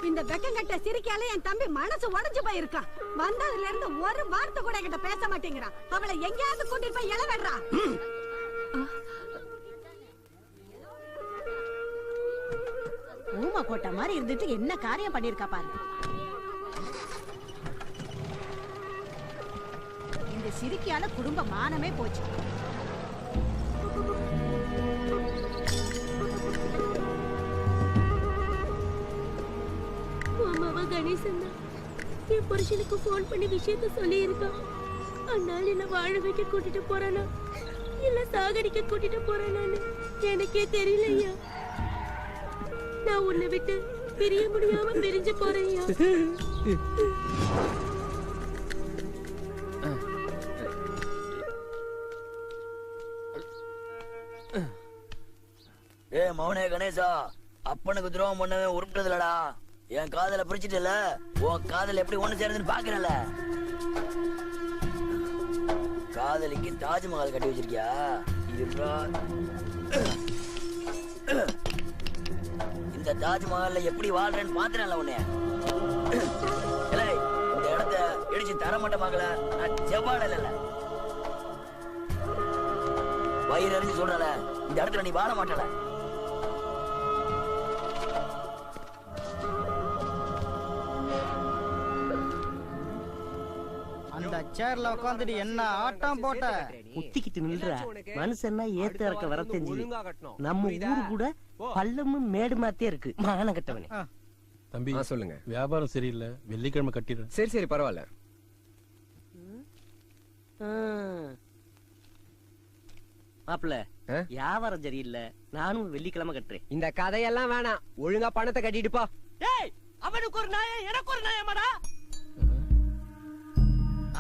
இந்த வெக்கங்கட்ட சிரிக்கால என் தம்பி மனசு உடைஞ்சு போயிருக்கான். வந்ததுல இருந்து ஒரு வார்த்தை கூட என்கிட்ட பேச மாட்டேங்கிறான். அவளை எங்கேயாவது கொண்டு போய் இலை வெடுறா. ஊமா கோட்டை மாதிரி இருந்துட்டு என்ன காரியம் பண்ணிருக்கா பாருங்க. இந்த சிரிக்கியால குடும்ப மானமே போச்சு. மாமாவா கணேசன் தான் என் புருஷனுக்கு போன் பண்ணி விஷயத்த சொல்லி இருக்கான். அதனால என்ன வாழ வைக்க கூட்டிட்டு போறானா இல்ல சாகடிக்க கூட்டிட்டு போறானான்னு எனக்கே தெரியலையா. நான் உன்னை விட்டு பிரிய முடியாம பிரிஞ்சு போறேன்யா. ஏ மௌனே கணேசா, அப்பனுக்கு துரோகம் பண்ணவே உருப்பிட்டதுலடா. என் காதல பிரிச்சுட்டல, உன் காதல் எப்படி ஒண்ணு சேருதுன்னு பாக்குறல. காதலிக்கு தாஜ்மஹால் கட்டி வச்சிருக்கியா? இந்த தாஜ்மஹால்ல எப்படி வாழ்றேன்னு பாத்துறேன்ல உன்னைய. இந்த இடத்த இடிச்சு தரமட்டமாக்கல, நான் செவ்வாடல வயிறு அறிஞ்சு சொல்றல, இந்த இடத்துல நீ வாழ மாட்டல. அந்த சேர்ல உட்காந்துட்டு என்ன ஆட்டம் போட்ட? குத்திக்கிட்டு நில்ற மனுஷன்னா ஏத்து இறக்க வர தெரிஞ்சு. நம்ம ஊரு கூட பள்ளமும் மேடு மாத்தே இருக்கு. மானம் கட்டவனே. தம்பி சொல்லுங்க. வியாபாரம் சரியில்லை, வெள்ளிக்கிழமை கட்டிடுறேன். சரி சரி பரவாயில்ல. மாப்பிள்ள வியாபாரம் சரியில்லை, நானும் வெள்ளிக்கிழமை கட்டுறேன். இந்த கதையெல்லாம் வேணாம், ஒழுங்கா பணத்தை கட்டிட்டு போ. ஏய், அவனுக்கு ஒரு நாயம் எனக்கு ஒரு நாயமாடா.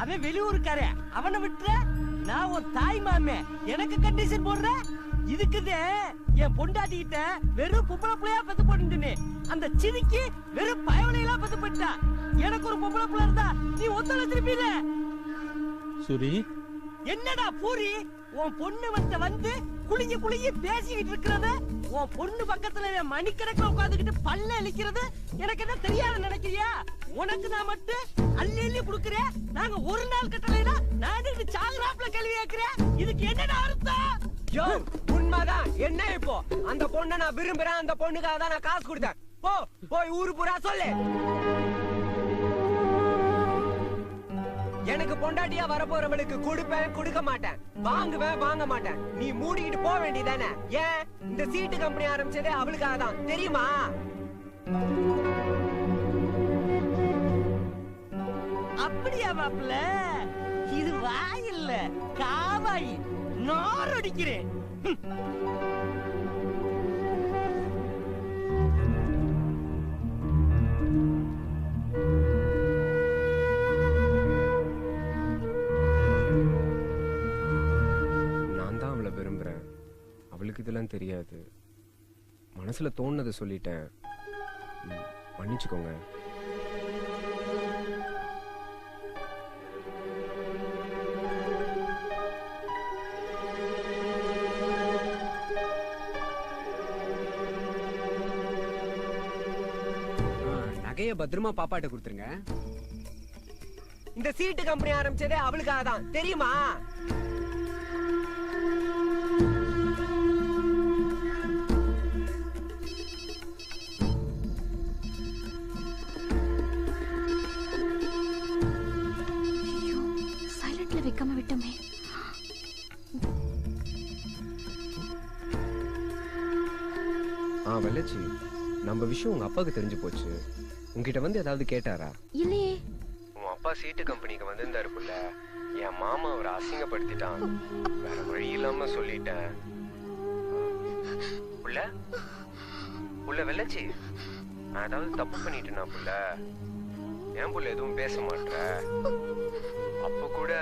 அவன் வெளியூருக்காரே, அவனை விட்டுற. நான் ஒரு தாய் மாமே, எனக்கு கண்டிஷன் போடுற. இதுக்குதே என் பொண்டாட்டிக்கிட்ட வெறும் பொம்பளை பிள்ளையா பத்து போட்டு அந்த சிரிக்கி வெறும் பயவனையெல்லாம் பத்து போட்டா. எனக்கு ஒரு பொம்பளை பிள்ளை இருந்தா நீ ஒத்துழைச்சிருப்பீல. சூரி, என்னடா பூரி, உன் பொண்ணு வந்து குளிங்க குளிங்க பேசிக்கிட்டு இருக்கிறத, உன் பொண்ணு பக்கத்துல மணிக்கணக்கில் உட்காந்துக்கிட்டு பல்ல அழிக்கிறது எனக்கு என்ன தெரியாது நினைக்கிறியா? உனக்கு நான் மட்டும் அள்ளி அள்ளி குடுக்கிறேன். நாங்க ஒரு நாள் கட்டலைனா நானே சாகுறாப்புல கேள்வி கேட்கிறேன். இதுக்கு என்னடா அர்த்தம்? உண்மைதான். என்ன இப்போ அந்த பொண்ணை நான் விரும்புறேன், அந்த பொண்ணுக்காக தான் நான் காசு கொடுத்தேன். போ போய் ஊரு பூரா சொல்லு. எனக்கு பொண்டாட்டியா வரப்போறவளுக்கு கொடுப்பேன் கொடுக்க மாட்டேன், வாங்குவேன் வாங்க மாட்டேன். நீ மூடிக்கிட்டு போக வேண்டியதானே? ஏன் இந்த சீட்டு கம்பெனி ஆரம்பிச்சதே அவளுக்காக தான் தெரியுமா? அப்படியா மாப்பிள்ள? இது வாய் இல்ல காவாய், நார் அடிக்கிறேன். நான் தான் அவளை விரும்புறேன், அவளுக்கு இதெல்லாம் தெரியாது. மனசுல தோணுனதை சொல்லிட்டேன், மன்னிச்சுக்கோங்க. நகைய பத்திரமா பாப்பாட்ட கொடுத்துருங்க. இந்த சீட்டு கம்பெனி ஆரம்பிச்சதே அவளுக்காக தான் தெரியுமா? சைலண்ட்ல வைக்காம விட்டோமே. வெள்ளச்சி, நம்ம விஷயம் உங்க அப்பாவுக்கு தெரிஞ்சு போச்சு. உங்ககிட்ட வந்து ஏதாவது கேட்டாரா? இல்லையே. உன் அப்பா சீட்டு கம்பெனிக்கு வந்திருந்தாரு புள்ள. என் மாமா அவரை அசிங்கப்படுத்திட்டான், வேற வழி இல்லாம சொல்லிட்டேன். புள்ள புள்ள வெள்ளச்சி, நான் ஏதாவது தப்பு பண்ணிட்டேனா புள்ள? ஏன் புள்ள எதுவும் பேச மாட்டேற? அப்ப கூட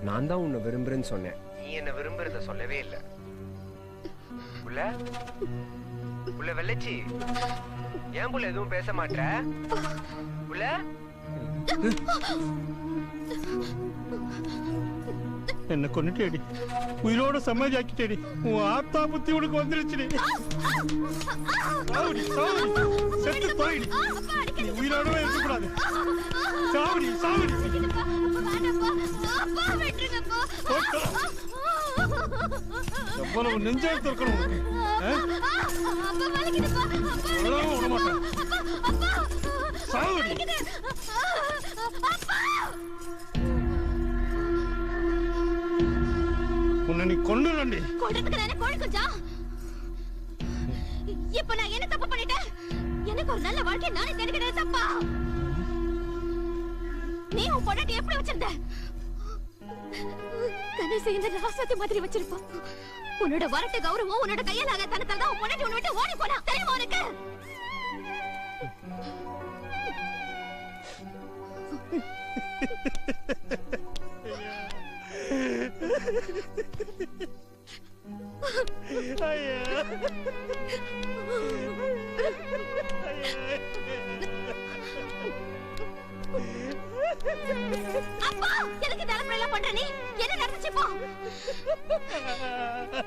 நான் தான் உன்னை விரும்புறேன்னு சொன்னேன், நீ என்ன விரும்புறத சொல்லவே இல்லை. புள்ள புள்ள வெள்ளச்சி, ஏன் புள்ள எதுவும் பேச மாட்டேற? புள்ள என்ன கொண்டுட்டேடி, உயிரோட சமாஜாக்கிட்டேடி. உன் ஆத்தா புத்தி உனக்கு வந்துருச்சுடி. சாவடி சாவடி, செத்து போயிடி. நீ உயிரோடவே இருக்கக்கூடாது. சாவடி சாவடி. எவ்வளவு நெஞ்செழுத்து இருக்கணும் உனக்கு? விட மாட்டேன். சாவடி. உன்னை நீ கொண்டுறண்டி. கொல்றதுக்கு நானே கோழி குஞ்சா? இப்ப நான் என்ன தப்பு பண்ணிட்டேன்? எனக்கு ஒரு நல்ல வாழ்க்கை நானே தேடிக்கிட்டது தப்பா? நீ உன் பொண்டாட்டி எப்படி வச்சிருந்த? கணேச இந்த ராசாத்தி மாதிரி வச்சிருப்பான். உன்னோட வரட்டு கௌரவம் உன்னோட கையால் ஆக தனத்தால் தான் உன் பொண்டாட்டி உன்னை விட்டு ஓடி போனா தெரியுமா உனக்கு? அப்பா, எனக்கு தலைப்பெல்லாம் பண்ற நீ என்ன நடந்துச்சு? போ.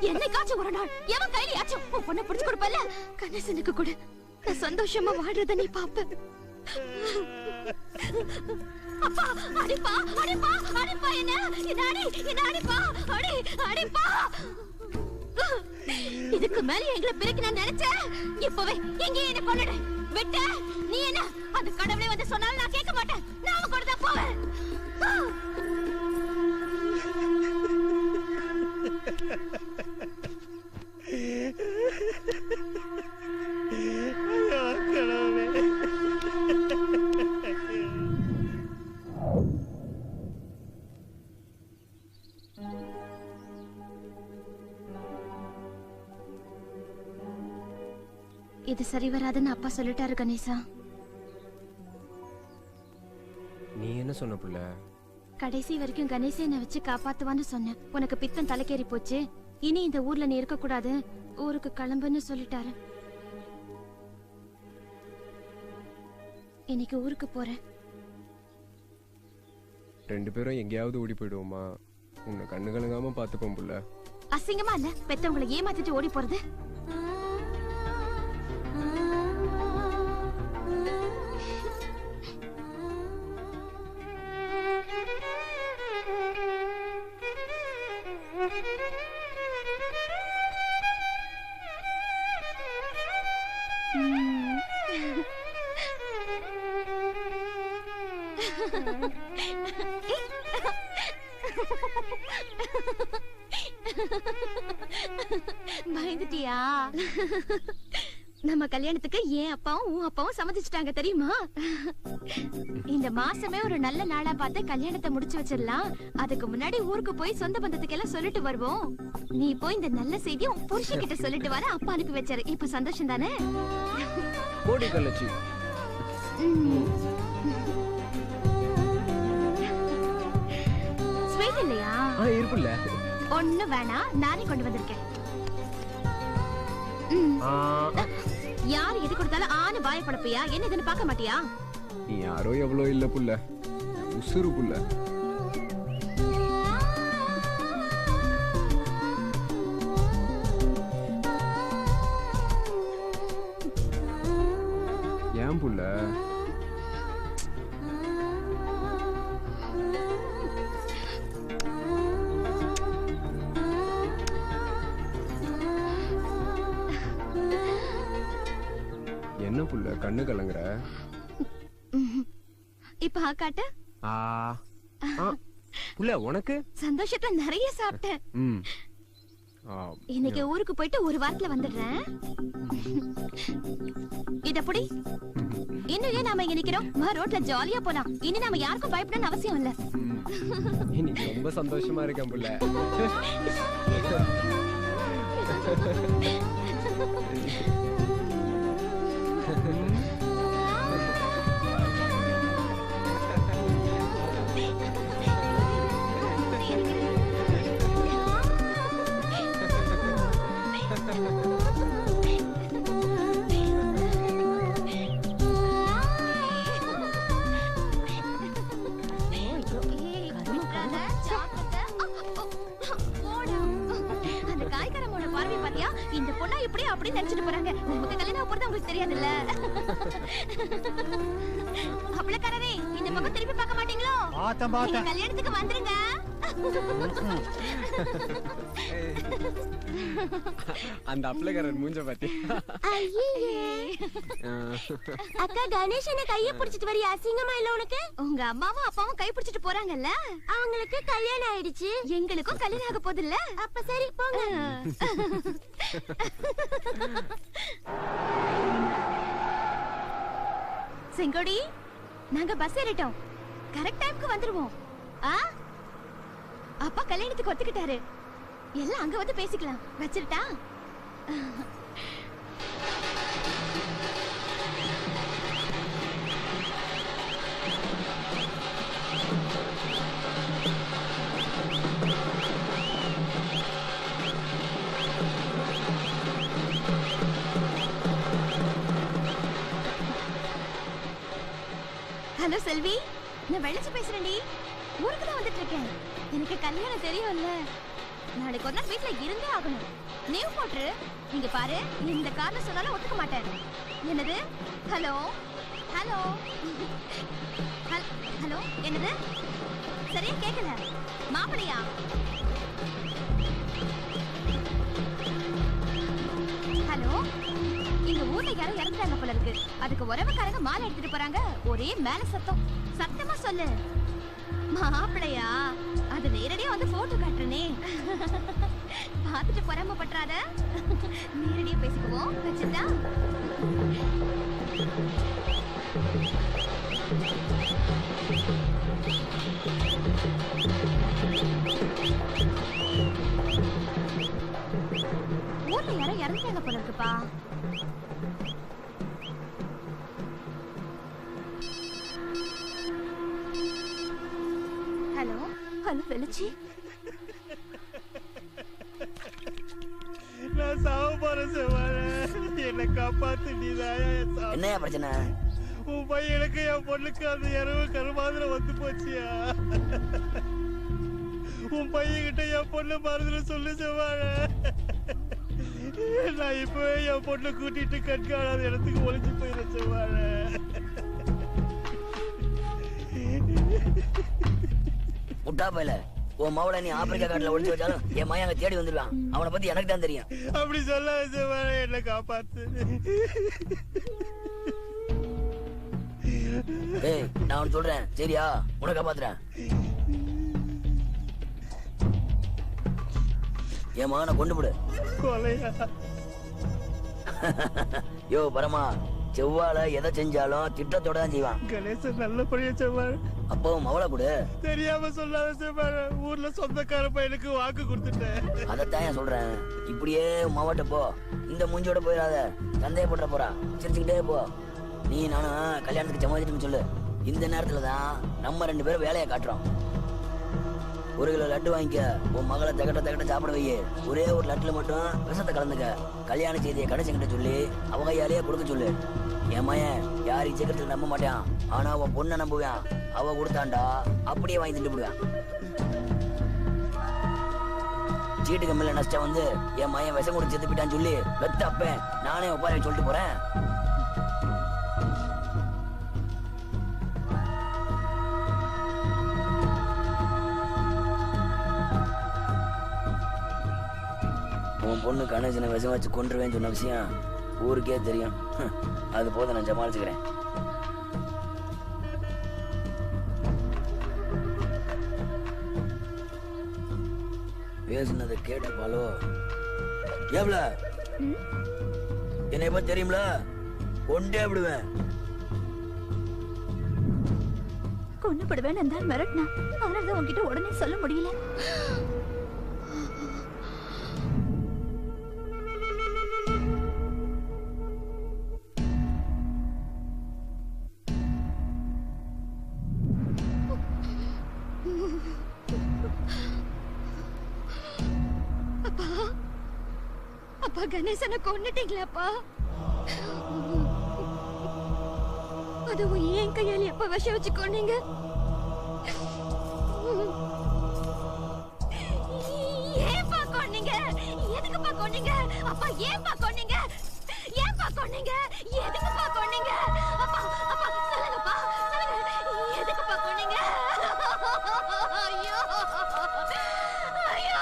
என்னைக்காச்சும் ஒரு நாள் எவன் கையிலயாச்சும் உன் பொண்ணை பிடிச்சு கொடுப்பல? கணேசனுக்கு கூட நான் சந்தோஷமா வாழ்றத நீ பாப்ப. அப்பா, அடிப்பா அடிப்பா அடிப்பா, என்ன அடிப்பா, அடிப்பா. இதுக்கு மேல எங்களை பிரிக்க நான் நினைச்சேன். இப்பவே எங்க என்ன கொன்னுடு. விட்ட நீ என்ன அந்த கடவுளே வந்து சொன்னாலும் நான் கேட்க மாட்டேன். நான் கூட தான் போவேன். இது சரி வராதுன்னு அப்பா சொல்லிட்டாரு கணேசா. நீ என்ன சொன்ன புள்ள? கடைசி வரைக்கும் கணேசை என்னை வச்சு காப்பாத்துவான்னு சொன்னேன். உனக்கு பித்தம் தலைக்கேறி போச்சு, இனி இந்த ஊர்ல நீ இருக்க கூடாது, ஊருக்கு கிளம்புன்னு சொல்லிட்டாரு. இன்னைக்கு ஊருக்கு போறேன். 2 பேரும் எங்கேயாவது ஓடி போயிடுவோமா? உன்னை கண்ணு கலங்காம பாத்துப்போம் புள்ள. அசிங்கமா இல்ல பெத்தவங்களை ஏமாத்திட்டு ஓடி போறது? பயந்துட்டியா? நம்ம கல்யாணத்துக்கு என் அப்பாவும் உன் அப்பாவும் சம்மதிச்சுட்டாங்க தெரியுமா? இந்த மாசமே ஒரு நல்ல நாளா பார்த்து கல்யாணத்தை முடிச்சு வச்சிடலாம். அதுக்கு முன்னாடி ஊருக்கு போய் சொந்த பந்தத்துக்கு எல்லாம் சொல்லிட்டு வருவோம். நீ போய் இந்த நல்ல செய்தியை உன் புருஷன் கிட்ட சொல்லிட்டு வர அப்பா அனுப்பி வச்சாரு. இப்ப சந்தோஷம் தானே? கோடி கள்ளச்சி. ஸ்வீட் இல்லையா? இருக்குல்ல. ஒண்ணு வேணா, நானே கொண்டு வந்திருக்கேன். யார் எது கொடுத்தாலும் ஆன வாய படப்பியா? என்ன இதுன்னு பார்க்க மாட்டியா? நீ யாரோ எவ்வளோ இல்ல புள்ள, உசுறு புள்ள. ஏன் புள்ள? என்ன புள்ள கண்ணு கலங்குற? இப்ப காட்டு. புள்ள உனக்கு சந்தோஷத்துல நிறைய சாப்பிட்டேன். இன்னைக்கு ஊருக்கு போயிட்டு ஒரு வாரத்துல வந்துடுறேன். இத புடி. இன்னும் ஏன் நாம இங்க நிக்கிறோம்? ரோட்ல ஜாலியா போலாம். இனி நாம யாருக்கும் பயப்படணும்னு அவசியம் இல்ல. இன்னைக்கு ரொம்ப சந்தோஷமா இருக்கேன் புள்ள. இந்த பொண்ணா இப்படி அப்படி நினைச்சிட்டு போறாங்க. நமக்கு கல்யாணம் போறது உங்களுக்கு தெரியாதுல்ல. அப்பளக்காரரே, இந்த பக்கம் திருப்பி பார்க்க மாட்டீங்களோ? கல்யாணத்துக்கு வந்துருங்க. அந்த அப்பளக்காரர் மூஞ்ச பாத்தி. அக்கா கணேசனை கைய பிடிச்சிட்டு வரி. அசிங்கமா இல்ல உனக்கு? உங்க அம்மாவும் அப்பாவும் கை பிடிச்சிட்டு போறாங்கல்ல. அவங்களுக்கு கல்யாணம் ஆயிடுச்சு. எங்களுக்கும் கல்யாணம் ஆக போகுது இல்ல. அப்ப சரி போங்க. செங்கோடி, நாங்க பஸ் ஏறிட்டோம். கரெக்ட் டைம்க்கு வந்துருவோம். அப்பா கல்யாணத்துக்கு ஒத்துக்கிட்டாரு. எல்லாம் அங்க வந்து பேசிக்கலாம். வச்சிருட்டா? ஹலோ செல்வி, நான் வெள்ளச்சி பேசுறேன்டி. ஊருக்கு தான் வந்துட்டு இருக்கேன். எனக்கு கல்யாணம் தெரியும்ல. நாளைக்கு ஒரு நாள் வீட்டுல இருந்தே ஆகணும். நீவ் போட்டு நீங்க பாரு, இந்த காரணம் சொன்னாலும் ஒத்துக்க மாட்டேன். என்னது? ஹலோ ஹலோ ஹலோ, என்னது? சரியா கேட்கல. மாப்பிளையா? ஹலோ, இந்த ஊர்ல யாரும் இறந்துட்டாங்க போல இருக்கு. அதுக்கு உறவுக்காரங்க மாலை எடுத்துட்டு போறாங்க. ஒரே மேல சத்தம். சத்தமா சொல்லு. மாப்பிளையா? அது நேரடியா வந்து போட்டோ காட்டுறனே. பாத்துட்டு பொறாம பற்றாத. நேரடியா பேசிக்குவோம். வச்சுட்டா? ஊர்ல யாரும் இறந்துட்டாங்க போல இருக்குப்பா. ஹலோ ஹலோ வெளிச்சி. நான் சாவ போறேன் செவ்வாழ. என்னை காப்பாத்து நீதாயா. என்னையா பிரச்சனை? உன் பையனுக்கு என் பொண்ணுக்கு அந்த இரவு கருமாதிர வந்து போச்சியா. உன் பையன்கிட்ட என் பொண்ணு மறந்துட சொல்லு செவ்வாழ. நான் இப்பவே என் பொண்ணு கூட்டிட்டு கண்காணாத இடத்துக்கு ஒளிஞ்சு போயிடுறேன் செவ்வாழ. முட்டா பையல, உன் மவளை நீ ஆப்பிரிக்கா காட்டுல ஒளிச்சு வச்சாலும் என் மகன் அங்க தேடி வந்துருவான். அவனை பத்தி எனக்கு தான் தெரியும். அப்படி சொல்லாத செவ்வாழ, என்ன காப்பாத்து. ஏய் நான் ஒன்னு சொல்றேன் சரியா, உன்னை காப்பாத்துறேன். என் மகனை கொண்டு விடு. யோ பரமா, செவ்வாழ எதை செஞ்சாலும் திட்டத்தோட தான் செய்வான். கணேசன் நல்லபடியா செவ்வாழ. அப்பவும் அவளை கொடு. தெரியாம சொல்லாத செவ்வாழ, ஊர்ல சொந்தக்கார பையனுக்கு வாக்கு கொடுத்துட்டேன். அதத்தான் சொல்றேன், இப்படியே மாவட்ட போ, இந்த மூஞ்சியோட போயிடாத, சந்தேகப்பட போறா. சிரிச்சுக்கிட்டே போ. நீ நானும் கல்யாணத்துக்கு சமாளிச்சுட்டு சொல்லு. இந்த நேரத்துல தான் நம்ம 2 பேரும் வேலையை காட்டுறோம். 1 கிலோ லட்டு வாங்கிக்க, உன் மகளை தகட்ட சாப்பிட வை. ஒரே ஒரு லட்டுல மட்டும் விஷத்தை கலந்துக்க. கல்யாண செய்தியை கடைசிக்கிட்ட சொல்லி அவங்க கையாலேயே கொடுக்க சொல்லு. என் மயன் யாரையும் சீக்கிரத்துல நம்ப மாட்டான், ஆனா அவன் பொண்ணை நம்புவான். அவ கொடுத்தாண்டா அப்படியே வாங்கி திண்டு விடுவான். சீட்டு கம்மியில நஷ்டம் வந்து என் மயன் விஷம் கொடுத்து செத்து போயிட்டான்னு சொல்லி வெத்த அப்பேன் நானே ஒப்பாரி சொல்லிட்டு போறேன். உன் பொண்ணு கணேசனை விஷம் வச்சு கொண்டுருவேன்னு சொன்ன விஷயம் ஊருக்கே தெரியும். அது போதும், நான் சமாளிச்சுக்கிறேன். பேசுனதை கேட்ட பாலோ. ஏவ்ல என்னை பத்தி தெரியும்ல, கொண்டே விடுவேன். கொண்டுபடுவேன் தான் மிரட்டினா, அதனால உன்கிட்ட உடனே சொல்ல முடியல. அப்பா கணேசனை கொன்னுட்டீங்களாப்பா? அதுவும் ஏன் கையால எப்ப விஷம் வச்சு கொன்னீங்க? ஏன்பா கொன்னீங்க? எதுக்குப்பா கொன்னீங்க? அப்பா ஏன்பா கொன்னீங்க? ஏன்பா கொன்னீங்க? எதுக்குப்பா கொன்னீங்க? அப்பா அப்பா சொல்லுங்கப்பா, சொல்லுங்க, எதுக்குப்பா கொன்னீங்க? ஐயோ ஐயோ.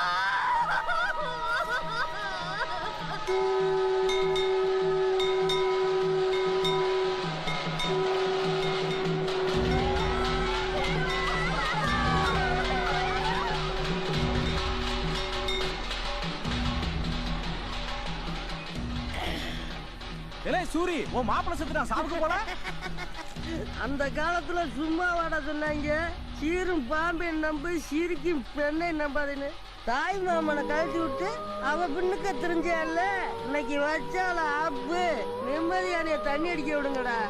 சூரி, உன் மாப்பிள செத்து நான் சாப்பிட்டு போல. அந்த காலத்துல சும்மா வாட சொன்னாங்க, சீரும் பாம்பை நம்பு சீருக்கும் பெண்ணை நம்பாதுன்னு. தாய் மாமனை கழட்டி விட்டு அவ பின்னுக்க தெரிஞ்சல, இன்னைக்கு வச்சால ஆப்பு. நிம்மதியான தண்ணி அடிக்க விடுங்கடா.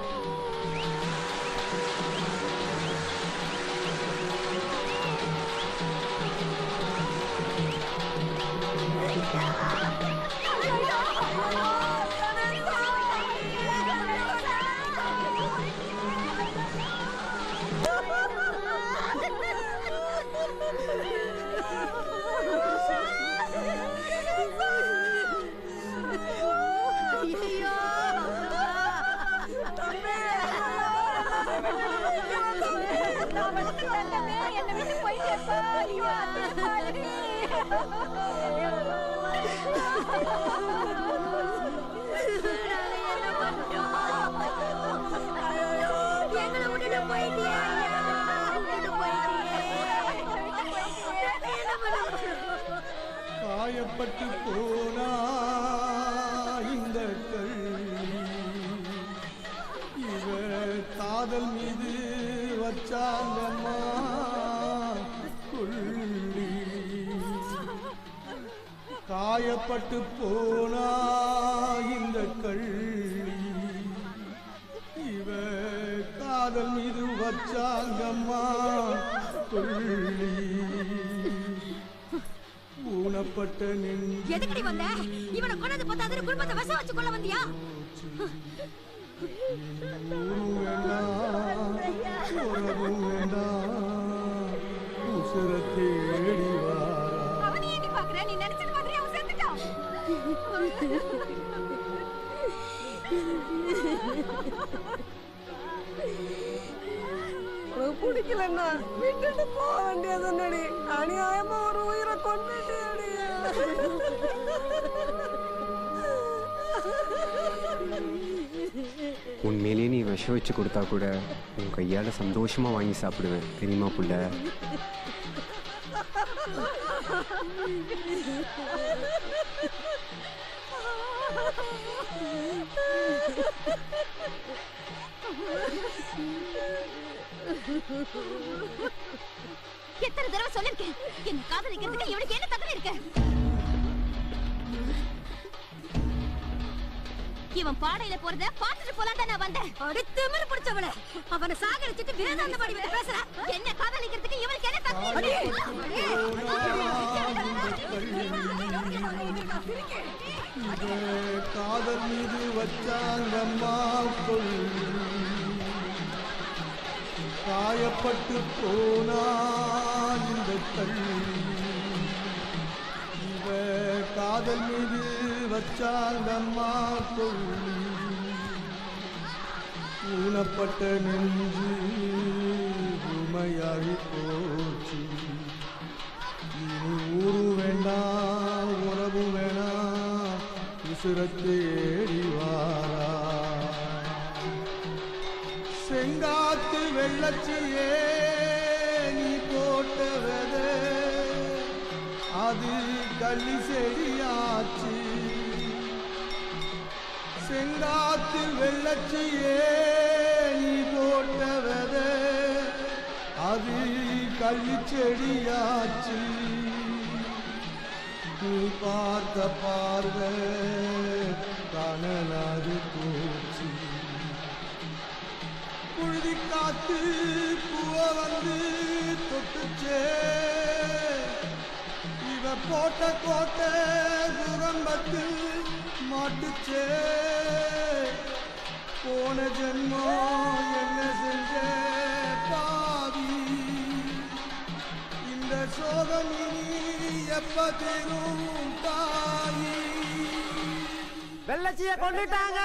காயப்பட்டு போனா இந்த இவ காதல் மீது வச்சாங்கம்மா கொள்ளி. காயப்பட்டு போனா இந்த இவ காதல் மீது வச்சாங்கம்மா கொள்ளி. ஊனப்பட்ட எதுக்கடி வந்த? இவனை கொன்னது பத்தாது, குடும்பத்தை வசம் வச்சு கொள்ள வந்தியா? அவனை ஏண்டி பாக்குற? நீ நினைச்சது மாதிரி அவன் செத்துட்டான். பிடிக்கலன்னா விட்டுட்டு போக வேண்டியதுன்னடி. அநியாயமா ஒரு உயிரை கொண்டுட்டியடி. உண்மையிலேயே நீ விஷம் வச்சு கொடுத்தா கூட உன் கையால சந்தோஷமா வாங்கி சாப்பிடுவேன் தெரியுமா புள்ள? எத்தனை தடவை சொல்லிருக்கேன் என்ன காதலிக்கிறதுக்கு இவனுக்கு என்ன தகுதி இருக்கு? இவன் பாடையில போறத பாத்துட்டு போலாம் தான் நான் வந்தேன். அடுத்து திமிரு பிடிச்சவளே, அவனை சாகடிச்சிட்டு வேதாந்த படி பேசுற. என்ன காதலிக்கிறதுக்கு இவனுக்கு என்ன தகுதி இருக்கு? காதல் மீது வச்சாங்கம்மா காயப்பட்டு போனால் இந்த கல்வி இவ காதல் மீது வச்சாங்கம்மா ஊனப்பட்ட நெஞ்சு உமையாகி போச்சு. இனி ஊரு வேண்டாம் உறவு வேணாம் உசுரத்தை ஏறிவாரா. செங்காத்து வெள்ளச்சியே நீ போட்ட வித அது கள்ளி செடியாச்சு. செங்காத்து வெள்ளச்சியே நீ போட்ட வித அது கள்ளி செடியாச்சு. நீ பார்த்த பார்வை காணலாது போச்சு. புழுதி காத்து பூவ வந்து தொட்டுச்சே இவ போட்ட கோட்டை குரம்பத்தில் மாட்டுச்சே. போன ஜென்மம் என்ன செஞ்ச பாவி இந்த சோகம் இனி எப்ப தீரும் தாயி. வெள்ளச்சிய கொண்டுட்டாங்க.